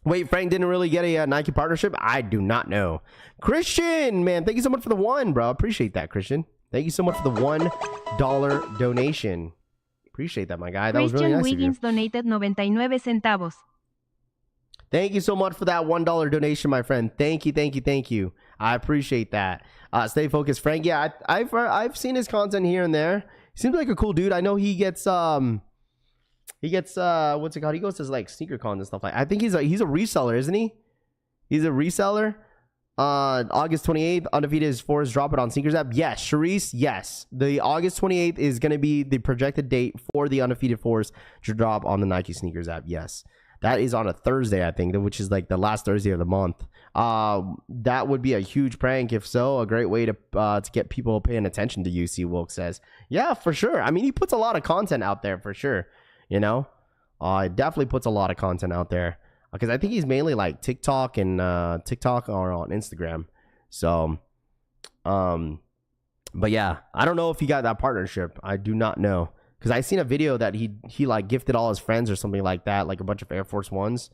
[SPEAKER 3] Wait, Frank didn't really get a Nike partnership? I do not know. Christian, man, thank you so much for the one, bro. Appreciate that, Christian. Thank you so much for the $1 donation. Appreciate that, my guy. That was really nice
[SPEAKER 5] Wiggins
[SPEAKER 3] of you.
[SPEAKER 5] donated 99 centavos.
[SPEAKER 3] Thank you so much for that $1 donation, my friend. Thank you. I appreciate that. Stay focused, Frank. Yeah, I've seen his content here and there. He seems like a cool dude. I know he gets what's it called? He goes to like sneaker cons and stuff like. I think he's a reseller, isn't he? He's a reseller. August 28th, Undefeated is forced drop it on sneakers app. Yes, Sharice. Yes, the August 28th is going to be the projected date for the Undefeated Force to drop on the Nike sneakers app. Yes. That is on a Thursday, I think, which is like the last Thursday of the month. That would be a huge prank. If so, a great way to get people paying attention to UC. Wilk says, yeah, for sure. I mean, he puts a lot of content out there for sure. You know, it definitely puts a lot of content out there because I think he's mainly like TikTok and TikTok or on Instagram. So, but yeah, I don't know if he got that partnership. I do not know. Because I seen a video that he like gifted all his friends or something like that, like a bunch of Air Force Ones.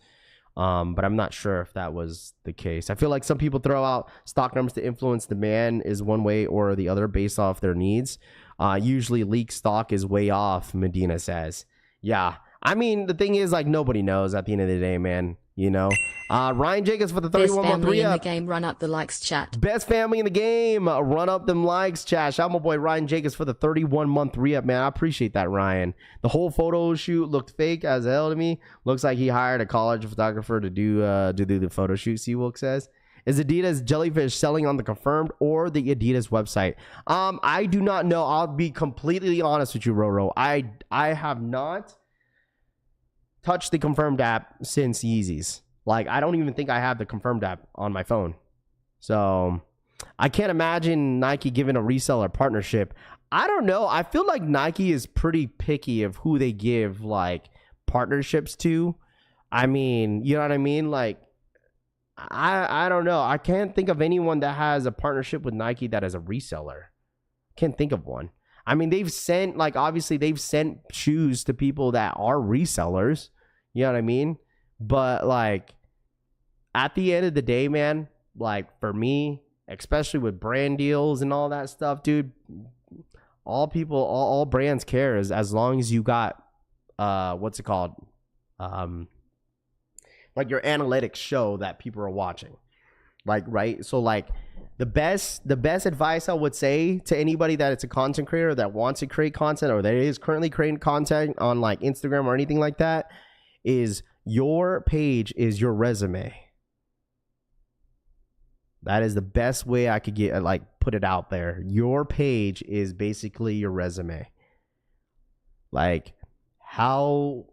[SPEAKER 3] But I'm not sure if that was the case. I feel like some people throw out stock numbers to influence demand is one way or the other based off their needs. Usually leak stock is way off, Medina says. Yeah. I mean, the thing is, like, nobody knows at the end of the day, man. You know, Ryan Jacobs for the
[SPEAKER 4] Best
[SPEAKER 3] 31 month
[SPEAKER 4] family in the
[SPEAKER 3] re-up.
[SPEAKER 4] game, run up the likes chat.
[SPEAKER 3] Best family in the game. Run up them likes, chat. Shout out my boy Ryan Jacobs for the 31 month re-up, man. I appreciate that, Ryan. The whole photo shoot looked fake as hell to me. Looks like he hired a college photographer to do the photo shoot. See what says. Is Adidas Jellyfish selling on the Confirmed or the Adidas website? I do not know. I'll be completely honest with you, Roro. I have not touched the Confirmed app since Yeezys. Like, I don't even think I have the Confirmed app on my phone. So I can't imagine Nike giving a reseller partnership. I don't know. I feel like Nike is pretty picky of who they give like partnerships to. I mean, you know what I mean? Like, I don't know. I can't think of anyone that has a partnership with Nike that is a reseller. Can't think of one. I mean, they've sent, like, obviously they've sent shoes to people that are resellers. You know what I mean? But, like, at the end of the day, man, like, for me, especially with brand deals and all that stuff, dude, all brands care is as long as you got, what's it called? Like your analytics show that people are watching, like, right? So like the best advice I would say to anybody that it's a content creator that wants to create content or that is currently creating content on like Instagram or anything like that is your page is your resume. That is the best way I could get like put it out there. Your page is basically your resume. Like how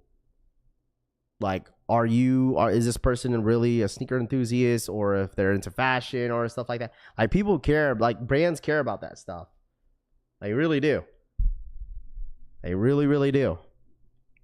[SPEAKER 3] like is this person really a sneaker enthusiast or if they're into fashion or stuff like that? Like people care, like brands care about that stuff. They really do. They really, really do.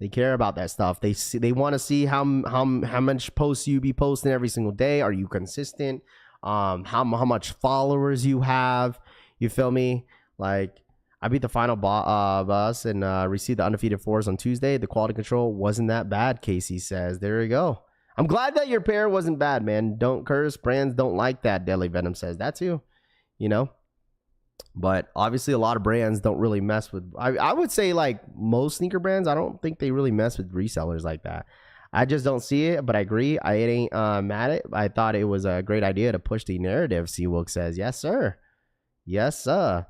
[SPEAKER 3] They care about that stuff. They want to see how much posts you be posting every single day. Are you consistent? How much followers you have. You feel me? Like I beat the final boss and received the undefeated fours on Tuesday. The quality control wasn't that bad, Casey says. There you go. I'm glad that your pair wasn't bad, man. Don't curse. Brands don't like that, Deadly Venom says. That too, you know? But obviously a lot of brands don't really mess with... I would say like most sneaker brands, I don't think they really mess with resellers like that. I just don't see it, but I agree. I ain't mad at it. I thought it was a great idea to push the narrative, C-Wilk says. Yes, sir. Yes, sir.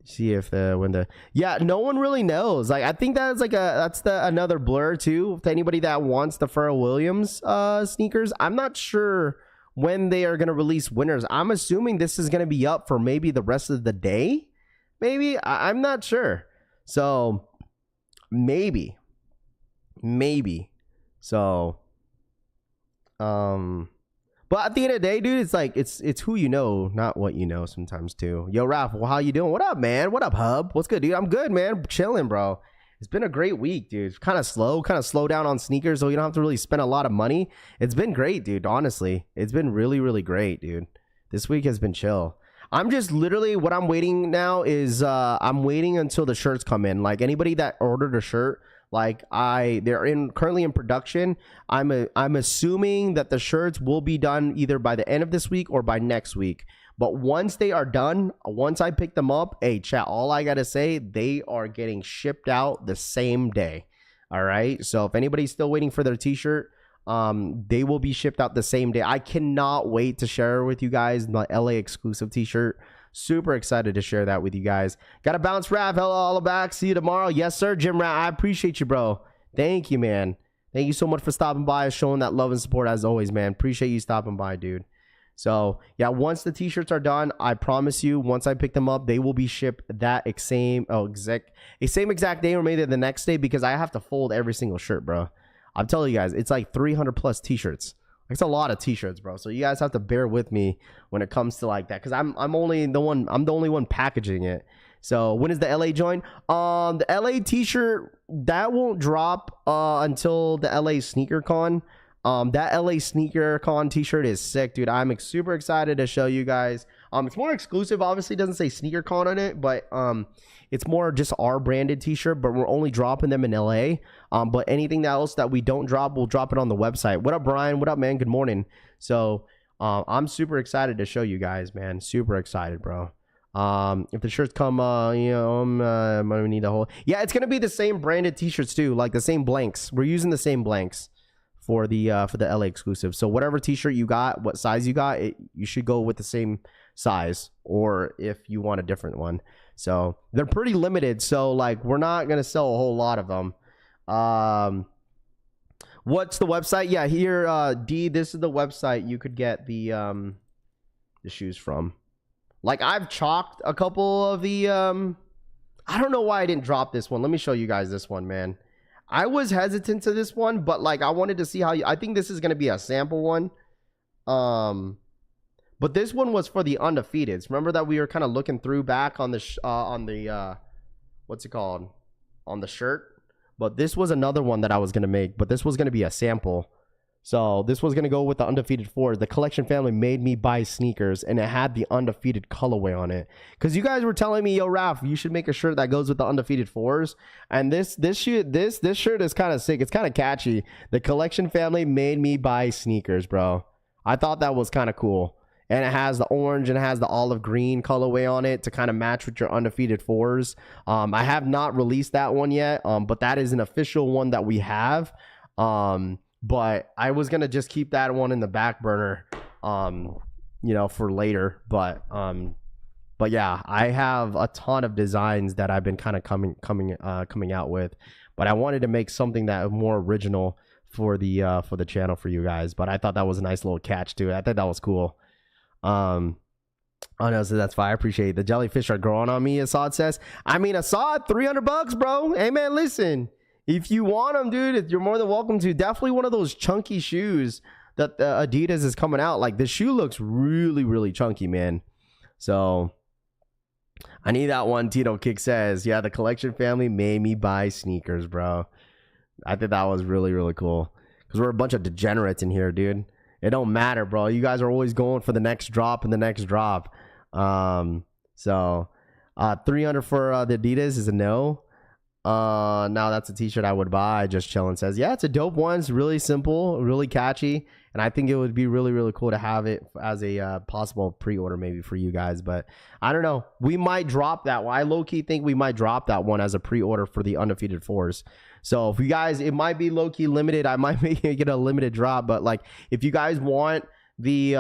[SPEAKER 3] See if no one really knows. Like I think that's like another blur too to anybody that wants the Pharrell Williams sneakers. I'm not sure when they are going to release winners. I'm assuming this is going to be up for maybe the rest of the day. Maybe I'm not sure. So maybe. So but at the end of the day, dude, it's like it's who you know, not what you know sometimes too. Yo, Raffle, how you doing? What up, man? What up, Hub? What's good, dude? I'm good, man. Chilling, bro. It's been a great week, dude. Kind of slow down on sneakers, so you don't have to really spend a lot of money. It's been great, dude. Honestly, it's been really, really great, dude. This week has been chill. I'm just literally what I'm waiting now is I'm waiting until the shirts come in. Like anybody that ordered a shirt. Like they're currently in production. I'm assuming that the shirts will be done either by the end of this week or by next week. But once they are done, once I pick them up, hey chat, all I gotta say, they are getting shipped out the same day. All right. So if anybody's still waiting for their t-shirt, they will be shipped out the same day. I cannot wait to share with you guys my LA exclusive t-shirt. Super excited to share that with you guys. Gotta bounce, Rav. Hello, all back. See you tomorrow. Yes, sir, Jim Rav. I appreciate you, bro. Thank you, man. Thank you so much for stopping by, showing that love and support as always, man. Appreciate you stopping by, dude. So, yeah, once the t-shirts are done, I promise you, once I pick them up, they will be shipped that same exact day or maybe the next day because I have to fold every single shirt, bro. I'm telling you guys, it's like 300 plus t-shirts. It's a lot of t-shirts, bro. So you guys have to bear with me when it comes to like that, because I'm the only one packaging it. So when is the LA join? The LA t-shirt that won't drop until the LA Sneaker Con. That LA Sneaker Con t-shirt is sick, dude. I'm super excited to show you guys. It's more exclusive. Obviously, it doesn't say Sneaker Con on it, but it's more just our branded t-shirt, but we're only dropping them in LA. But anything else that we don't drop, we'll drop it on the website. What up, Brian? What up, man? Good morning. So I'm super excited to show you guys, man. Super excited, bro. If the shirts come, I'm gonna need the whole. Yeah, it's gonna be the same branded t-shirts too, like the same blanks. We're using the same blanks for the LA exclusive. So whatever t-shirt you got, what size you got, you should go with the same size, or if you want a different one. So they're pretty limited, so like we're not gonna sell a whole lot of them. What's the website? Yeah, here, D, this is the website you could get the shoes from. Like, I've chalked a couple of the I don't know why I didn't drop this one. Let me show you guys this one, man. I was hesitant to this one, but like I wanted to see how I think this is gonna be a sample one. But this one was for the Undefeateds. Remember that we were kind of looking through back on the what's it called, on the shirt. But this was another one that I was gonna make, but this was gonna be a sample. So this was gonna go with the Undefeated 4. The collection family made me buy sneakers, and it had the Undefeated colorway on it. Cause you guys were telling me, yo, Raph, you should make a shirt that goes with the Undefeated 4s. And this shirt is kind of sick. It's kind of catchy. The collection family made me buy sneakers, bro. I thought that was kind of cool. And it has the orange and it has the olive green colorway on it to kind of match with your Undefeated 4s. I have not released that one yet, but that is an official one that we have. But I was gonna just keep that one in the back burner, you know, for later. But yeah, I have a ton of designs that I've been kind of coming out with. But I wanted to make something that was more original for the channel for you guys. But I thought that was a nice little catch to it. I thought that was cool. Oh no, so that's fine. I appreciate it. The jellyfish are growing on me, Assad says. I mean, Assad, $300, bro. Hey man, listen, if you want them, dude, you're more than welcome to. Definitely one of those chunky shoes that Adidas is coming out. Like, the shoe looks really, really chunky, man. So I need that one. Tito Kick says, yeah, the collection family made me buy sneakers, bro. I think that was really, really cool, because we're a bunch of degenerates in here, dude. It don't matter, bro. You guys are always going for the next drop and the next drop. So 300 for the Adidas is a no. Now that's a t-shirt I would buy. Just chilling says, yeah, it's a dope one. It's really simple, really catchy, and I think it would be really, really cool to have it as a possible pre-order maybe for you guys. But I don't know, we might drop that one. I low-key think we might drop that one as a pre-order for the Undefeated 4s. So if you guys, it might be low-key limited. I might get a limited drop, but like, if you guys want the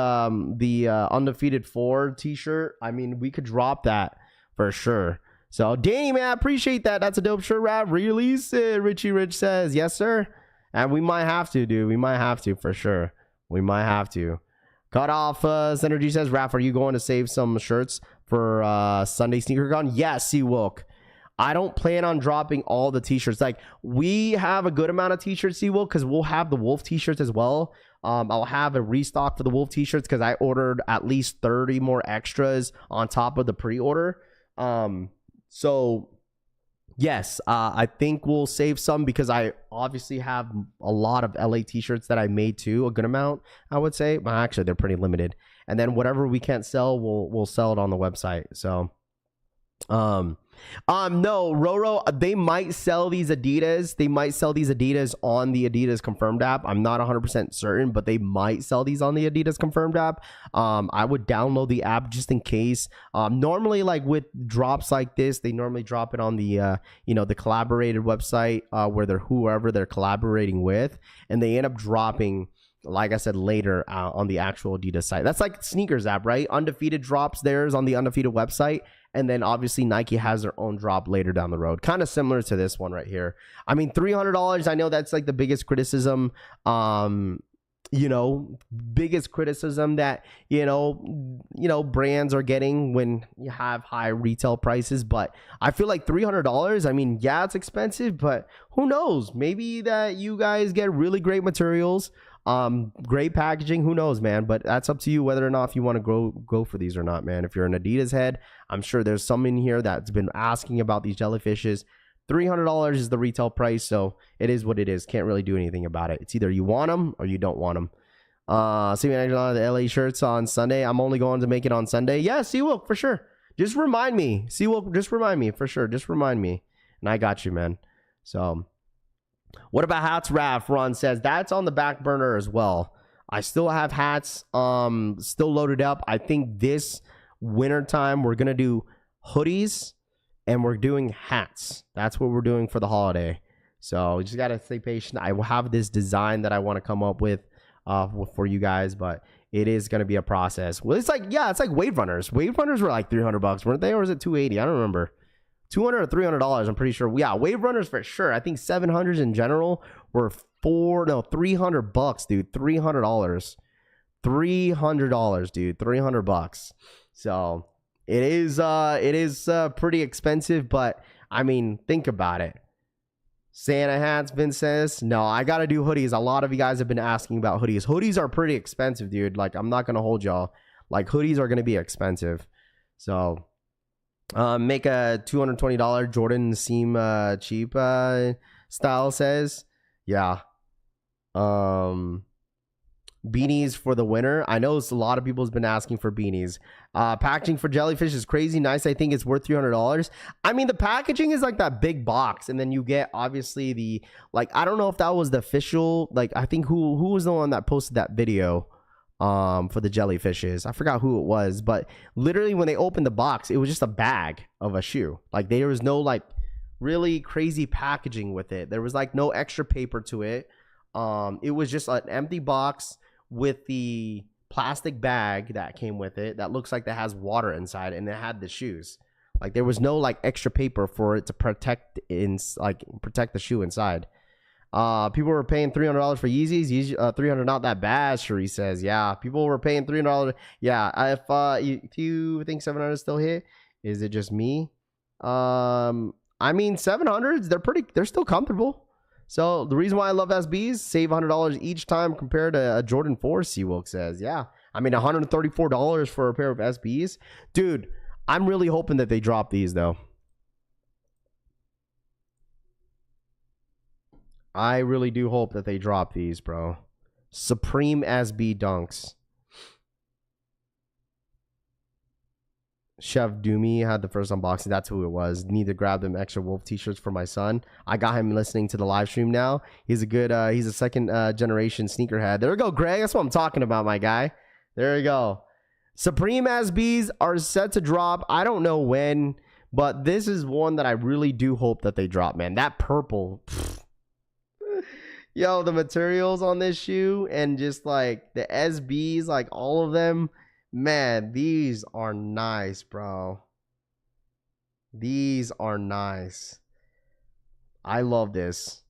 [SPEAKER 3] Undefeated 4 t-shirt, I mean, we could drop that for sure. So Danny, man, I appreciate that. That's a dope shirt, Rap. Release it. Richie Rich says, yes, sir. And we might have to, dude. We might have to for sure. We might have to. Cut off. Synergy says, Rap, are you going to save some shirts for Sunday Sneaker Con? Yes, C-Wilk. I don't plan on dropping all the t-shirts. Like, we have a good amount of t-shirts, C-Wilk, because we'll have the Wolf t-shirts as well. I'll have a restock for the Wolf t-shirts because I ordered at least 30 more extras on top of the pre-order. So yes, I think we'll save some, because I obviously have a lot of LA t-shirts that I made too, a good amount, I would say. Well, actually, they're pretty limited. And then whatever we can't sell, we'll sell it on the website. So no, Roro, they might sell these Adidas. They might sell these Adidas on the Adidas Confirmed app. I'm not 100% certain, but they might sell these on the Adidas Confirmed app. I would download the app just in case. Normally, like with drops like this, they normally drop it on the the collaborated website where whoever they're collaborating with, and they end up dropping, like I said, later on the actual Adidas site. That's like Sneakers app, right? Undefeated drops theirs on the Undefeated website, and then obviously Nike has their own drop later down the road. Kind of similar to this one right here. I mean, $300, I know that's like the biggest criticism, biggest criticism that, brands are getting when you have high retail prices. But I feel like $300, I mean, yeah, it's expensive, but who knows? Maybe that you guys get really great materials, great packaging, who knows, man. But that's up to you whether or not if you want to go for these or not, man. If you're an Adidas head, I'm sure there's some in here that's been asking about these jellyfishes. $300 is the retail price, so it is what it is. Can't really do anything about it. It's either you want them or you don't want them. See me on the LA shirts on Sunday. I'm only going to make it on Sunday. Yeah, C-Wilk, for sure. Just remind me. C-Wilk, just remind me, for sure. Just remind me. And I got you, man. So what about hats, Raph? Ron says that's on the back burner as well. I still have hats still loaded up. I think this winter time we're gonna do hoodies and we're doing hats. That's what we're doing for the holiday. So you just gotta stay patient. I will have this design that I want to come up with for you guys, but it is gonna be a process. Well, it's like, yeah, it's like wave runners. Wave runners were like $300, weren't they? Or was it $280? I don't remember. $200 or $300, I'm pretty sure. Yeah, wave runners for sure. I think 700s in general were $300, dude. $300. $300, dude. $300. So it is pretty expensive, but I mean, think about it. Santa hats, Vince says. No, I gotta do hoodies. A lot of you guys have been asking about hoodies. Hoodies are pretty expensive, dude. Like, I'm not gonna hold y'all. Like, hoodies are gonna be expensive. So make a $220 Jordan seem cheap style says. Yeah. Beanies for the winter. I know a lot of people has been asking for beanies. Packaging for Jellyfish is crazy nice. I think it's worth $300. I mean, the packaging is like that big box, and then you get obviously the, like, I don't know if that was the official, like, I think who was the one that posted that video for the Jellyfishes. I forgot who it was, but literally when they opened the box, it was just a bag of a shoe. Like, there was no like really crazy packaging with it. There was like no extra paper to it. It was just an empty box with the plastic bag that came with it that looks like that has water inside, and it had the shoes. Like, there was no like extra paper for it to protect the shoe inside. People were paying $300 for Yeezys. $300 not that bad, Cherie says. Yeah, people were paying $300. Yeah, if you think $700 still hit, is it just me? I mean, $700s, they're still comfortable. So the reason why I love SBs, save $100 each time compared to a Jordan 4, Seawolk says. Yeah, I mean, $134 for a pair of SBs. Dude, I'm really hoping that they drop these, though. I really do hope that they drop these, bro. Supreme SB Dunks. Chef Doomy had the first unboxing. That's who it was. Need to grab them extra Wolf t-shirts for my son. I got him listening to the live stream now. He's a second generation sneakerhead. There we go, Greg. That's what I'm talking about, my guy. There we go. Supreme SBs are set to drop. I don't know when, but this is one that I really do hope that they drop, man. That purple. Yo, the materials on this shoe and just like the SBs, like all of them. Man, these are nice, bro. These are nice. I love this.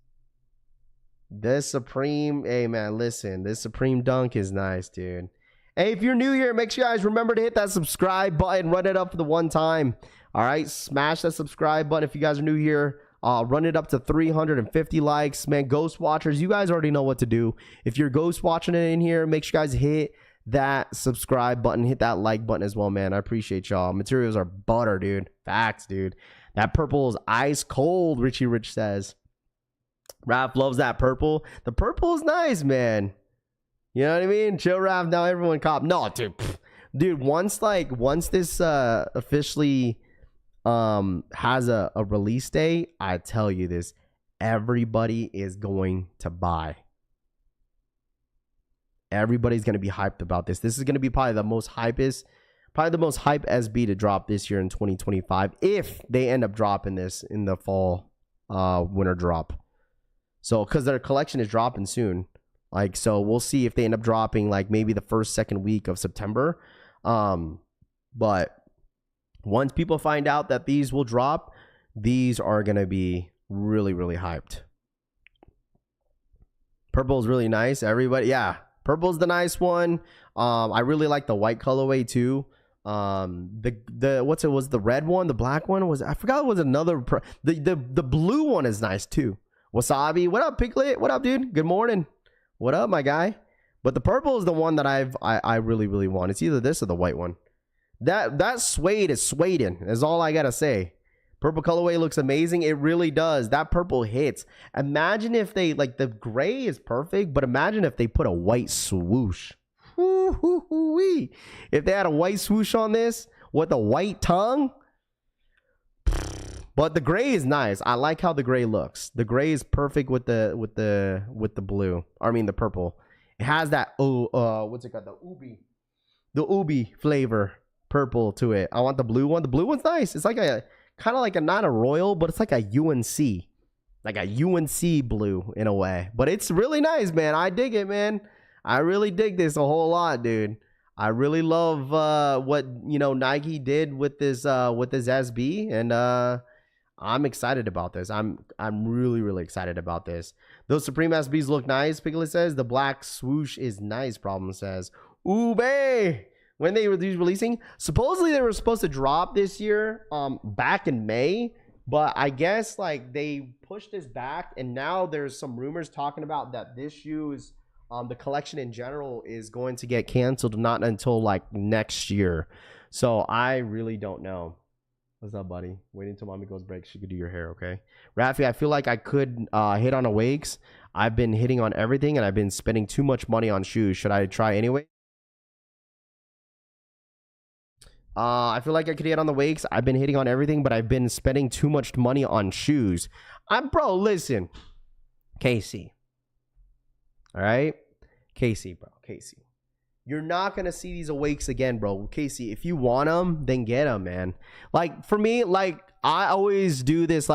[SPEAKER 3] This Supreme, hey man, listen, this Supreme Dunk is nice, dude. Hey, if you're new here, make sure you guys remember to hit that subscribe button. Run it up for the one time. All right, smash that subscribe button if you guys are new here. Run it up to 350 likes. Man, Ghost Watchers, you guys already know what to do. If you're Ghost watching it in here, make sure you guys hit that subscribe button, hit that like button as well, man. I appreciate y'all. Materials are butter, dude. Facts, dude. That purple is ice cold, Richie Rich says. Raph loves that purple. The purple is nice, man. You know what I mean? Chill, Raph. Now everyone cop. No, dude. Dude, once this officially has a release date, I tell you this, everybody is going to buy. Everybody's going to be hyped about this. This is going to be probably the most hype SB to drop this year in 2025 if they end up dropping this in the fall winter drop. So because their collection is dropping soon. Like, so we'll see if they end up dropping like maybe the second week of September. But once people find out that these will drop, these are going to be really, really hyped. Purple is really nice. Everybody, yeah. Purple's the nice one. I really like the white colorway too. Was the red one, the black one I forgot it was another. The blue one is nice too. Wasabi, what up, Piglet? What up, dude? Good morning. What up, my guy? But the purple is the one that I really, really want. It's either this or the white one. That suede is sueding. Is all I gotta say. Purple colorway looks amazing. It really does. That purple hits. Imagine if they, like, the gray is perfect, but imagine if they put a white swoosh. If they had a white swoosh on this with a white tongue. But the gray is nice. I like how the gray looks. The gray is perfect with the blue. I mean the purple. It has that what's it called? The ubi flavor purple to it. I want the blue one. The blue one's nice. It's like a kind of like a, not a royal, but it's like a UNC. like a UNC blue in a way. But it's really nice, man. I dig it, man. I really dig this a whole lot, dude. I really love what Nike did with this SB, and I'm excited about this. I'm really, really excited about this. Those Supreme SBs look nice, Piglet says. The black swoosh is nice, Problem says. Ooh, bae. When they were releasing, supposedly they were supposed to drop this year, back in May, but I guess like they pushed this back, and now there's some rumors talking about that this shoe's the collection in general is going to get canceled not until like next year. So I really don't know. What's up, buddy? Waiting until mommy goes break. She could do your hair, okay? Raffy, I feel like I could hit on awakes. I've been hitting on everything, and I've been spending too much money on shoes. Should I try anyway? I feel like I could hit on the wakes. I've been hitting on everything, but I've been spending too much money on shoes. Bro, listen. Casey. All right? Casey, bro. Casey. You're not going to see these awakes again, bro. Casey, if you want them, then get them, man. Like, for me, like, I always do this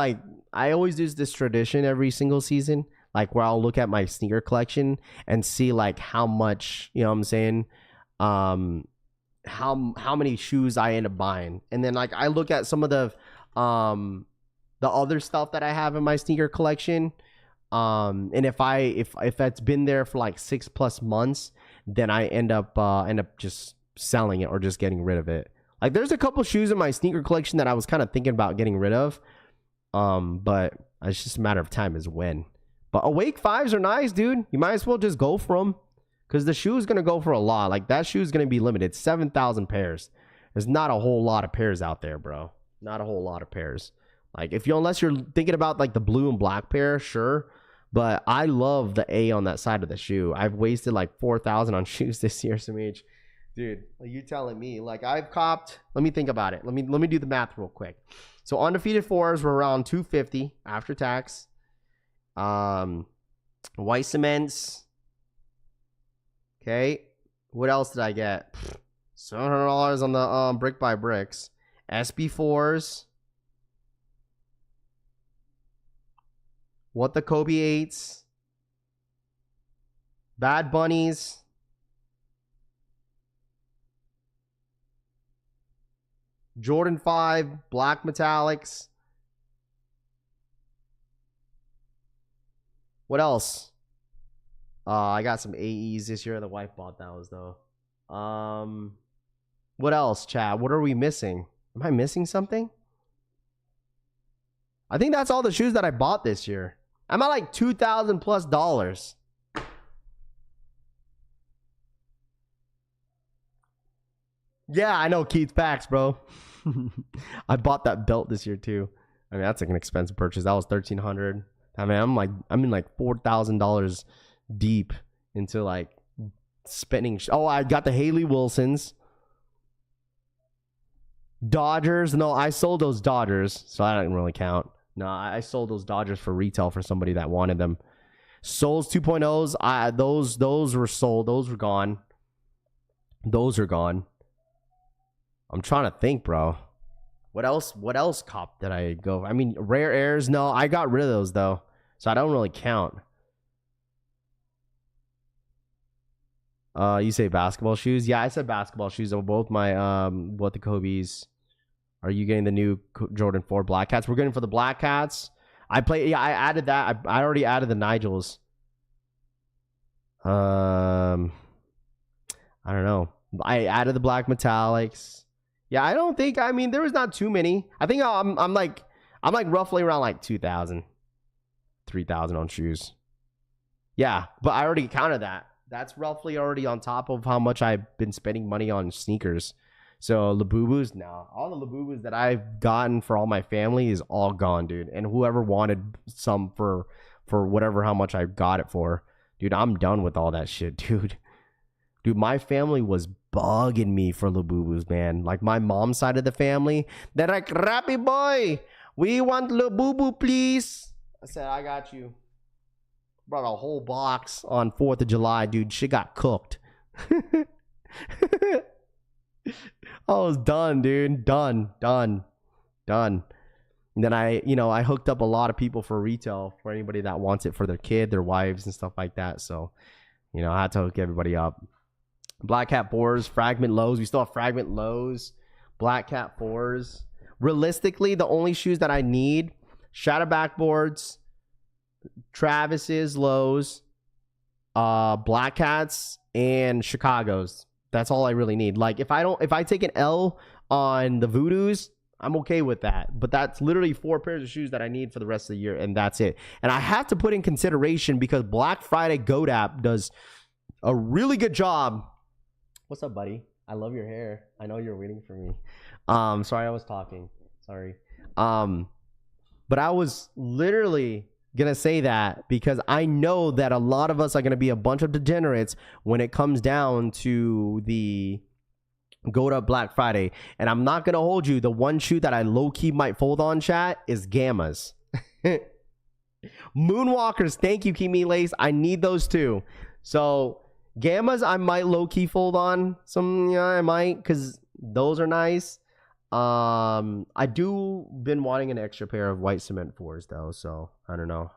[SPEAKER 3] tradition every single season, like, where I'll look at my sneaker collection and see, like, how much, you know what I'm saying, how many shoes I end up buying. And then, like, I look at some of the other stuff that I have in my sneaker collection. And if that's been there for like 6+ months, then I end up just selling it or just getting rid of it. Like, there's a couple shoes in my sneaker collection that I was kind of thinking about getting rid of. But it's just a matter of time is when. But awake 5s are nice, dude. You might as well just go for them, because the shoe is going to go for a lot. Like, that shoe is going to be limited. 7,000 pairs. There's not a whole lot of pairs out there, bro. Not a whole lot of pairs. Like, unless you're thinking about like the blue and black pair, sure. But I love the A on that side of the shoe. I've wasted like 4,000 on shoes this year, Samich. Dude, like, you telling me? Like, I've copped. Let me think about it. Let me do the math real quick. So undefeated 4s were around 250 after tax. White cements. Okay. What else did I get? $700 on the brick by bricks. SB4s. What the Kobe 8s. Bad Bunnies. Jordan 5 black metallics. What else? I got some AEs this year. The wife bought those though. What else, Chad? What are we missing? Am I missing something? I think that's all the shoes that I bought this year. I'm at like $2,000+. Yeah, I know, Keith. Facts, bro. I bought that belt this year too. I mean, that's like an expensive purchase. That was $1,300. I mean, I'm in like $4,000 deep into like spending. Oh, I got the Haley Wilsons. Dodgers. No, I sold those Dodgers, so that didn't really count. No, I sold those Dodgers for retail for somebody that wanted them. Souls 2.0s. Those were sold. Those were gone. Those are gone. I'm trying to think, bro. What else cop did I go? I mean, rare airs. No, I got rid of those though, so I don't really count. You say basketball shoes? Yeah, I said basketball shoes. Of both my what the Kobe's. Are you getting the new Jordan 4 Black Cats? We're getting for the Black Cats. I added that. I already added the Nigels. I don't know. I added the black metallics. Yeah, I don't think. I mean, there was not too many. I think I'm like roughly around like 2,000, 3,000 on shoes. Yeah, but I already counted that. That's roughly already on top of how much I've been spending money on sneakers. So Labubus, no. All the Labubus that I've gotten for all my family is all gone, dude. And whoever wanted some for whatever how much I got it for, dude, I'm done with all that shit, dude. Dude, my family was bugging me for Labubus, man. Like my mom's side of the family, they're like, Rappy boy, we want Labubu, please. I said, I got you. Brought a whole box on 4th of July, dude. Shit got cooked. I was done, dude. Done. And then I hooked up a lot of people for retail for anybody that wants it for their kid, their wives, and stuff like that. So, I had to hook everybody up. Black Cat 4s, fragment lows. We still have fragment lows. Black Cat 4s. Realistically, the only shoes that I need, Shadow backboards, Travis's lows, Black Cats, and Chicago's. That's all I really need. Like if I take an L on the Voodoos, I'm okay with that. But that's literally 4 pairs of shoes that I need for the rest of the year, and that's it. And I have to put in consideration because Black Friday GoDap does a really good job. What's up, buddy? I love your hair. I know you're waiting for me. Sorry, I was talking. Sorry. But I was literally gonna say that because I know that a lot of us are gonna be a bunch of degenerates when it comes down to the go to Black Friday. And I'm not gonna hold you. The one shoe that I low-key might fold on, chat, is Gammas. Moonwalkers, thank you, Kimi Lace. I need those too. So Gammas I might low-key fold on. I might, because those are nice. I do been wanting an extra pair of white cement 4s though, so I don't know.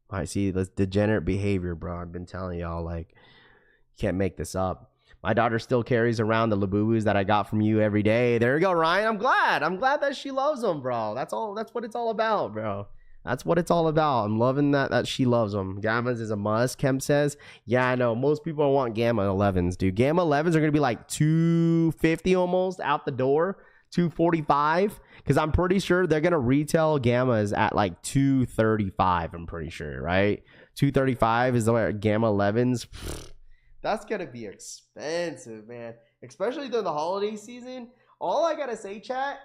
[SPEAKER 3] I see this degenerate behavior, bro. I've been telling y'all, like, you can't make this up. My daughter still carries around the Labubus that I got from you every day. There you go, Ryan. I'm glad that she loves them, bro. That's what it's all about, bro. That's what it's all about. I'm loving that she loves them. Gammas is a must, Kemp says. Yeah, I know. Most people want Gamma 11s, dude. Gamma 11s are going to be like $250 almost out the door. $245, because I'm pretty sure they're going to retail Gammas at like $235. I'm pretty sure, right? $235 is the Gamma 11s. That's going to be expensive, man. Especially during the holiday season. All I got to say, chat,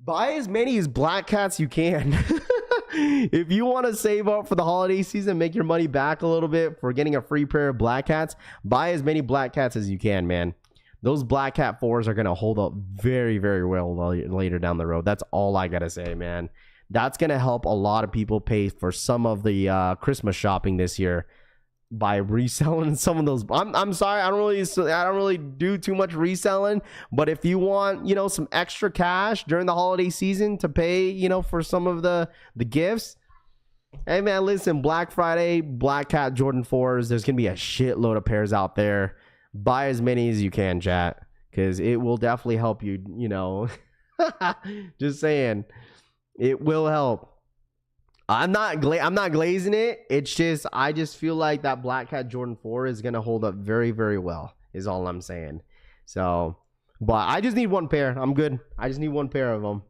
[SPEAKER 3] buy as many as Black Cats you can. If you want to save up for the holiday season, make your money back a little bit for getting a free pair of Black Cats, buy as many Black Cats as you can, man. Those Black Cat 4s are going to hold up very, very well later down the road. That's all I got to say, man. That's going to help a lot of people pay for some of the Christmas shopping this year by reselling some of those. I'm sorry, I don't really do too much reselling, but if you want, some extra cash during the holiday season to pay, for some of the gifts, hey man, listen, Black Friday, Black Cat Jordan 4s, there's going to be a shitload of pairs out there. Buy as many as you can, chat, because it will definitely help you, Just saying, it will help. I'm not glazing it. It's just, I just feel like that Black Cat Jordan 4 is going to hold up very, very well, is all I'm saying. So, but I just need one pair. I'm good. I just need one pair of them.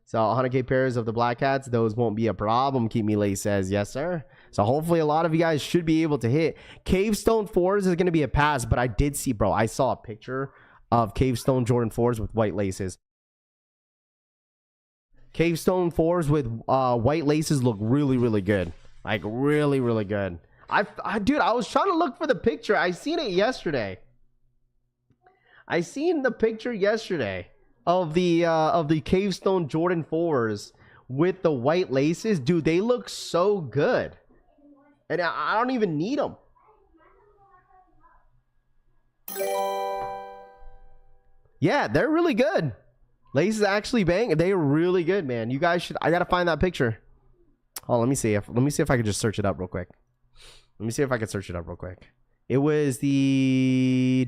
[SPEAKER 3] So 100K pairs of the Black Cats, those won't be a problem. Keep Me Late says, yes, sir. So hopefully a lot of you guys should be able to hit. Cavestone 4s is going to be a pass, but I did see, bro, I saw a picture of Cavestone Jordan 4s with white laces. Cavestone 4s with white laces look really, really good. Like, really, really good. Dude, I was trying to look for the picture. I seen it yesterday. I seen the picture yesterday of the Cavestone Jordan 4s with the white laces. Dude, they look so good. And I don't even need them. Yeah, they're really good. Laces actually bang. They're really good, man. You guys should. I gotta find that picture. Oh, let me see if I could just search it up real quick. It was the.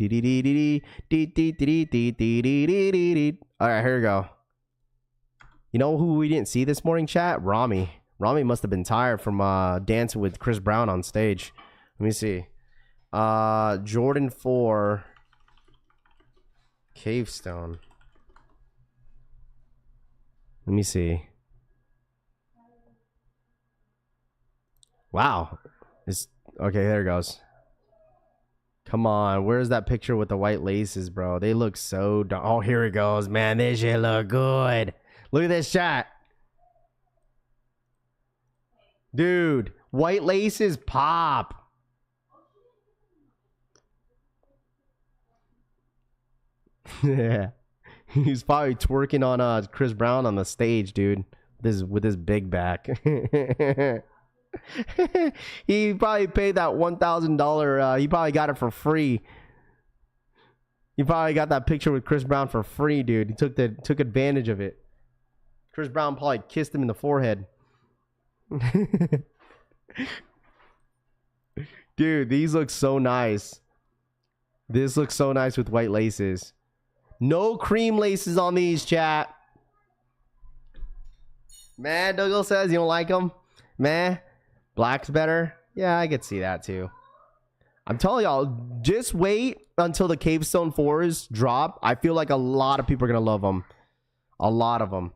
[SPEAKER 3] All right, here we go. You know who we didn't see this morning, chat? Rami. Rami must have been tired from dancing with Chris Brown on stage. Let me see. Jordan 4 Cavestone. Let me see. Wow. Okay, there it goes. Come on, where's that picture with the white laces, bro? They look so oh, here it goes, man. This shit look good. Look at this shot. Dude, white laces pop. Yeah. He's probably twerking on Chris Brown on the stage, dude. With his big back. He probably paid that $1,000. He probably got it for free. He probably got that picture with Chris Brown for free, dude. He took advantage of it. Chris Brown probably kissed him in the forehead. Dude, these look so nice. This looks so nice with white laces. No cream laces on these, chat. Man, Dougal says you don't like them. Man, black's better. Yeah, I could see that too. I'm telling y'all, just wait until the Cavestone 4s drop. I feel like a lot of people are going to love them. A lot of them.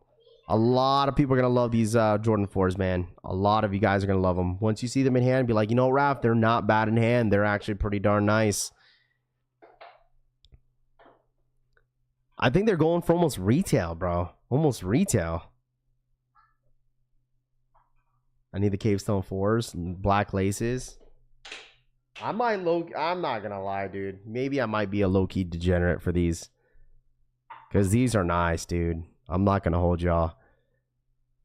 [SPEAKER 3] A lot of people are going to love these Jordan 4s, man. A lot of you guys are going to love them. Once you see them in hand, be like, you know, Raph, they're not bad in hand. They're actually pretty darn nice. I think they're going for almost retail, bro. Almost retail. I need the Cavestone 4s, black laces. I'm not gonna lie, dude. Maybe I might be a low-key degenerate for these. Because these are nice, dude. I'm not gonna hold y'all.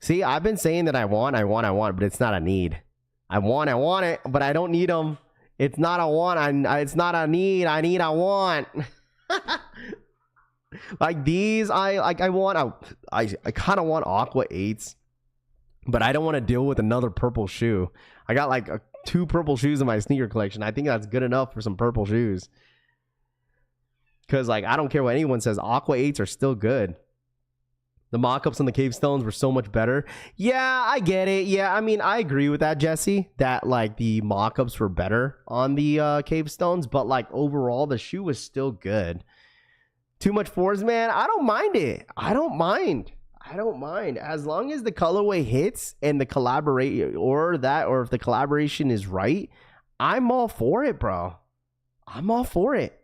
[SPEAKER 3] See, I've been saying that I want, but it's not a need. I want it, but I don't need them. It's not a want, it's not a need. I want. Like these, I kind of want Aqua 8s. But I don't want to deal with another purple shoe. I got like 2 purple shoes in my sneaker collection. I think that's good enough for some purple shoes. Because like I don't care what anyone says. Aqua 8s are still good. The mock-ups on the Cavestones were so much better. Yeah, I get it. Yeah, I mean, I agree with that, Jesse. That like the mock-ups were better on the Cavestones. But like overall, the shoe was still good. Too much 4s, man. I don't mind it. I don't mind. As long as the colorway hits and the collaborate or if the collaboration is right, I'm all for it, bro. I'm all for it.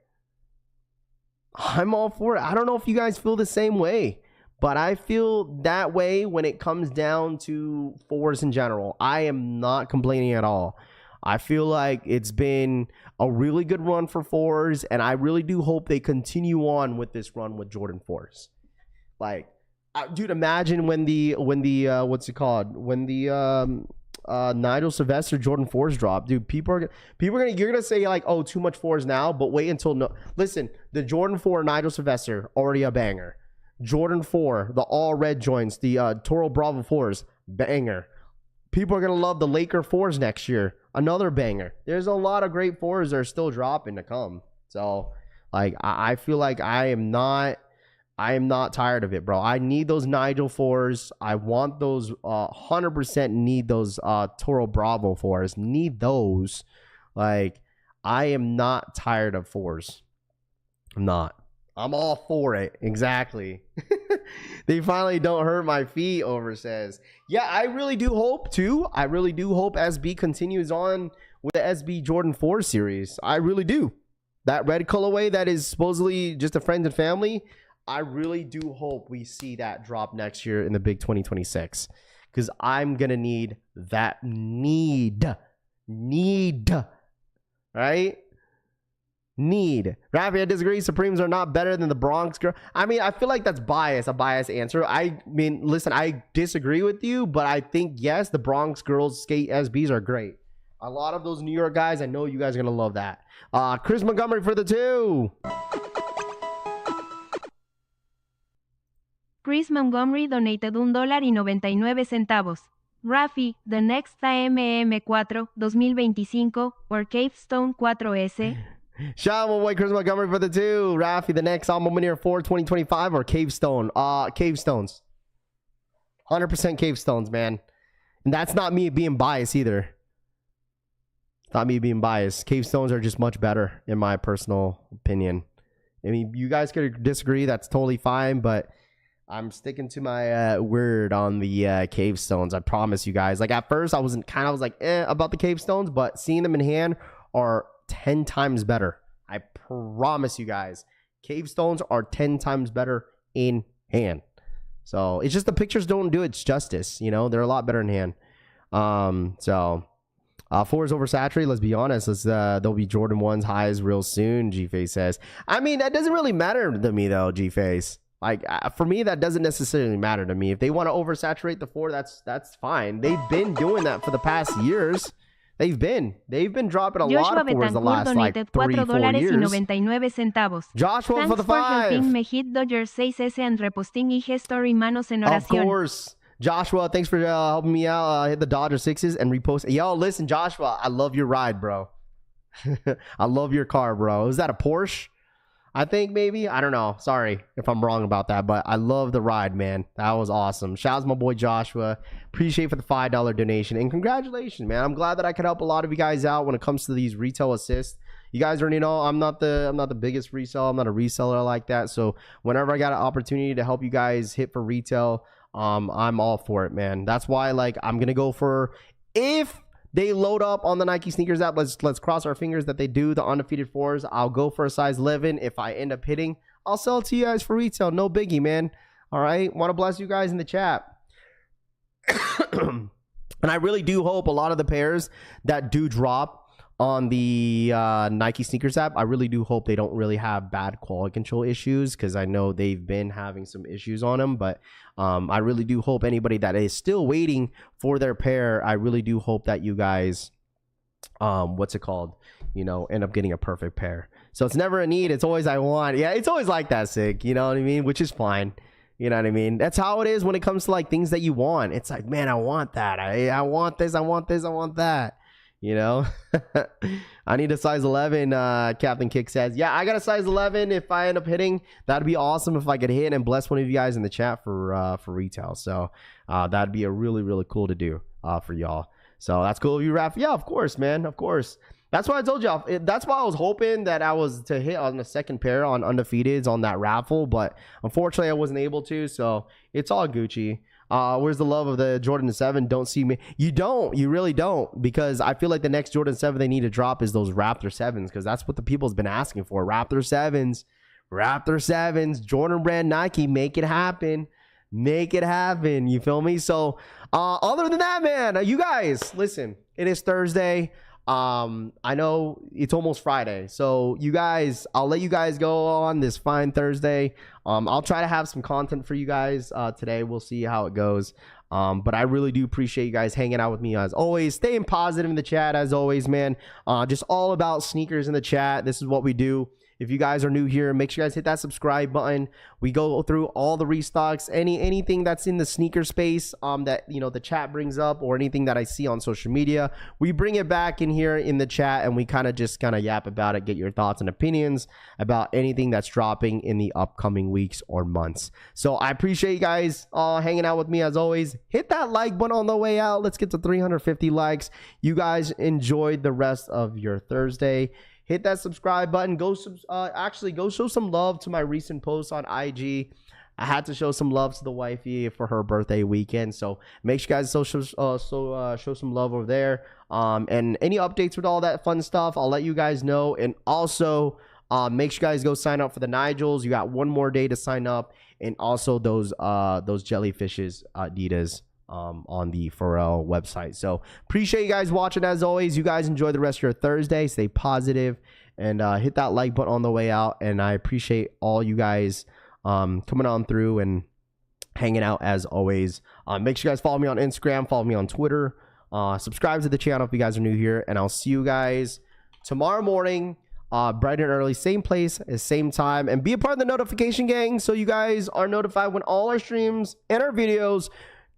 [SPEAKER 3] I don't know if you guys feel the same way, but I feel that way when it comes down to 4s in general. I am not complaining at all. I feel like it's been a really good run for 4s, and I really do hope they continue on with this run with Jordan 4s. Like, dude, imagine when the what's it called? When the Nigel Sylvester Jordan 4s drop, dude. You're gonna say like, oh, too much 4s now, but wait until listen, the Jordan 4 Nigel Sylvester already a banger. Jordan 4, the all red joints, the Toro Bravo 4s, banger. People are gonna love the Laker 4s next year, another banger. There's a lot of great 4s that are still dropping to come. So like I feel like I am not tired of it, bro. I need those Nigel 4s. I want those 100% need those Toro Bravo 4s. Need those. Like, I am not tired of 4s. I'm not. I'm all for it. Exactly. They finally don't hurt my feet, Over says. Yeah, I really do hope, too. I really do hope SB continues on with the SB Jordan 4 series. I really do. That red colorway that is supposedly just a friends and family, I really do hope we see that drop next year in the big 2026. Because I'm going to need that. Right? Need. Raffy, I disagree. Supremes are not better than the Bronx girl. I mean, I feel like that's a biased answer. I mean, listen, I disagree with you, but I think, yes, the Bronx girls skate SBs are great. A lot of those New York guys, I know you guys are going to love that. Chris Montgomery for the 2.
[SPEAKER 5] Chris Montgomery donated $1.99. Raffy, the next AMM4 2025 or Cavestone 4S.
[SPEAKER 3] Shout out my boy Chris Montgomery for the 2. Raffy, the next album in here for 2025 or Cavestone? Cavestones. 100% Cavestones, man. And that's not me being biased either. It's not me being biased. Cavestones are just much better, in my personal opinion. I mean, you guys could disagree. That's totally fine, but I'm sticking to my word on the Cavestones. I promise you guys. Like, at first, I was like, about the Cavestones, but seeing them in hand are 10 times better. I promise you guys. Cavestones are 10 times better in hand. So, it's just the pictures don't do it justice. You know, they're a lot better in hand. 4 is oversaturated. Let's be honest. There'll be Jordan 1's highs real soon, G-Face says. I mean, that doesn't really matter to me, though, G-Face. Like, for me, that doesn't necessarily matter to me. If they want to oversaturate the 4, that's fine. They've been doing that for the past years. They've been dropping a
[SPEAKER 5] Joshua
[SPEAKER 3] lot of fours the
[SPEAKER 5] Betancourt
[SPEAKER 3] last like
[SPEAKER 5] donated
[SPEAKER 3] $3-4 years.
[SPEAKER 5] $4.99.
[SPEAKER 3] Joshua
[SPEAKER 5] Thanks
[SPEAKER 3] for the
[SPEAKER 5] for
[SPEAKER 3] 5.
[SPEAKER 5] helping me hit Dodgers 6S and reposting IG story manos en oración.
[SPEAKER 3] Of course. Joshua, thanks for helping me out. Hit the Dodger 6s and repost. Yo, listen, Joshua, I love your ride, bro. I love your car, bro. Is that a Porsche? I think maybe. I don't know. Sorry if I'm wrong about that, but I love the ride, man. That was awesome. Shout out to my boy Joshua. Appreciate for the $5 donation. And congratulations, man. I'm glad that I could help a lot of you guys out when it comes to these retail assists. You guys already know I'm not the biggest reseller. I'm not a reseller like that. So whenever I got an opportunity to help you guys hit for retail, I'm all for it, man. That's why, like, I'm gonna go for, if they load up on the Nike sneakers app, let's cross our fingers that they do, the undefeated 4s. I'll go for a size 11. If I end up hitting, I'll sell it to you guys for retail. No biggie, man. All right. Want to bless you guys in the chat. And I really do hope a lot of the pairs that do drop on the Nike sneakers app, I really do hope they don't really have bad quality control issues, because I know they've been having some issues on them. But I really do hope anybody that is still waiting for their pair, I really do hope that you guys what's it called, you know, end up getting a perfect pair. So it's never a need, it's always I want. Yeah, it's always like that, Sig, you know what I mean? Which is fine. You know what I mean? That's how it is when it comes to like things that you want. It's like, man, I want that. I want this, I want this, I want that. You know, I need a size 11. Captain Kick says, yeah, I got a size 11. If I end up hitting, that'd be awesome if I could hit and bless one of you guys in the chat for retail. So that'd be a really cool to do for y'all. So that's cool of you, Raffle. Yeah, of course, man. Of course. That's why I told y'all. That's why I was hoping that I was to hit on the second pair on Undefeateds on that raffle. But unfortunately, I wasn't able to. So it's all Gucci. Where's the love of the Jordan 7? Don't see me. You don't. You really don't. Because I feel like the next Jordan 7 they need to drop is those Raptor 7s. Because that's what the people's been asking for. Raptor 7s. Raptor 7s. Jordan brand Nike. Make it happen. Make it happen. You feel me? So, other than that, man, you guys, listen. It is Thursday. I know it's almost Friday, so you guys, I'll let you guys go on this fine Thursday. I'll try to have some content for you guys today. We'll see how it goes. But I really do appreciate you guys hanging out with me as always, staying positive in the chat as always, man. Just all about sneakers in the chat. This is what we do. If you guys are new here, make sure you guys hit that subscribe button. We go through all the restocks, anything that's in the sneaker space that, you know, the chat brings up, or anything that I see on social media. We bring it back in here in the chat, and we kind of yap about it, get your thoughts and opinions about anything that's dropping in the upcoming weeks or months. So I appreciate you guys hanging out with me as always. Hit that like button on the way out. Let's get to 350 likes. You guys enjoyed the rest of your Thursday. Hit that subscribe button. Go show some love to my recent post on IG. I had to show some love to the wifey for her birthday weekend. So make sure you guys show some love over there. And any updates with all that fun stuff, I'll let you guys know. And also, make sure you guys go sign up for the Nigels. You got one more day to sign up. And also those Jellyfishes, Adidas, on the Pharrell website. So appreciate you guys watching as always. You guys enjoy the rest of your Thursday. Stay positive and hit that like button on the way out. And I appreciate all you guys coming on through and hanging out as always. Make sure you guys follow me on Instagram, follow me on Twitter, subscribe to the channel if you guys are new here, and I'll see you guys tomorrow morning, bright and early, same place at same time. And be a part of the notification gang so you guys are notified when all our streams and our videos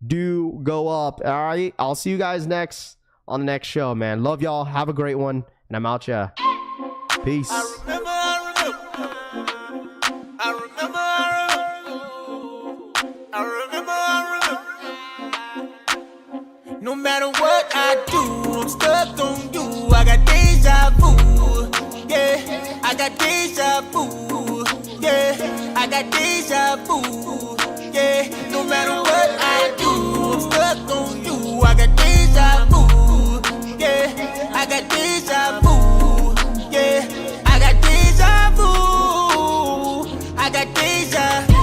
[SPEAKER 3] do go up. All right, I'll see you guys on the next show, man. Love y'all. Have a great one, and I'm out, yeah. Peace.
[SPEAKER 2] No matter what I do, I'm stuck on you. I got deja vu, yeah. I got deja vu, yeah. I got deja vu, yeah. No matter what I do, I'm stuck on you. I got deja vu, yeah. I got deja vu, yeah. I got deja vu. I got deja vu.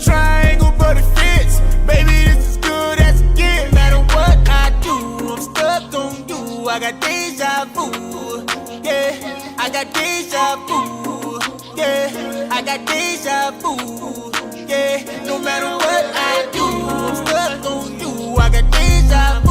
[SPEAKER 2] Triangle, but it fits. Baby, this is good as it gets. No matter what I got deja vu. Yeah, I got deja vu. Yeah, no matter what I do, I'm stuck on you. I got deja vu.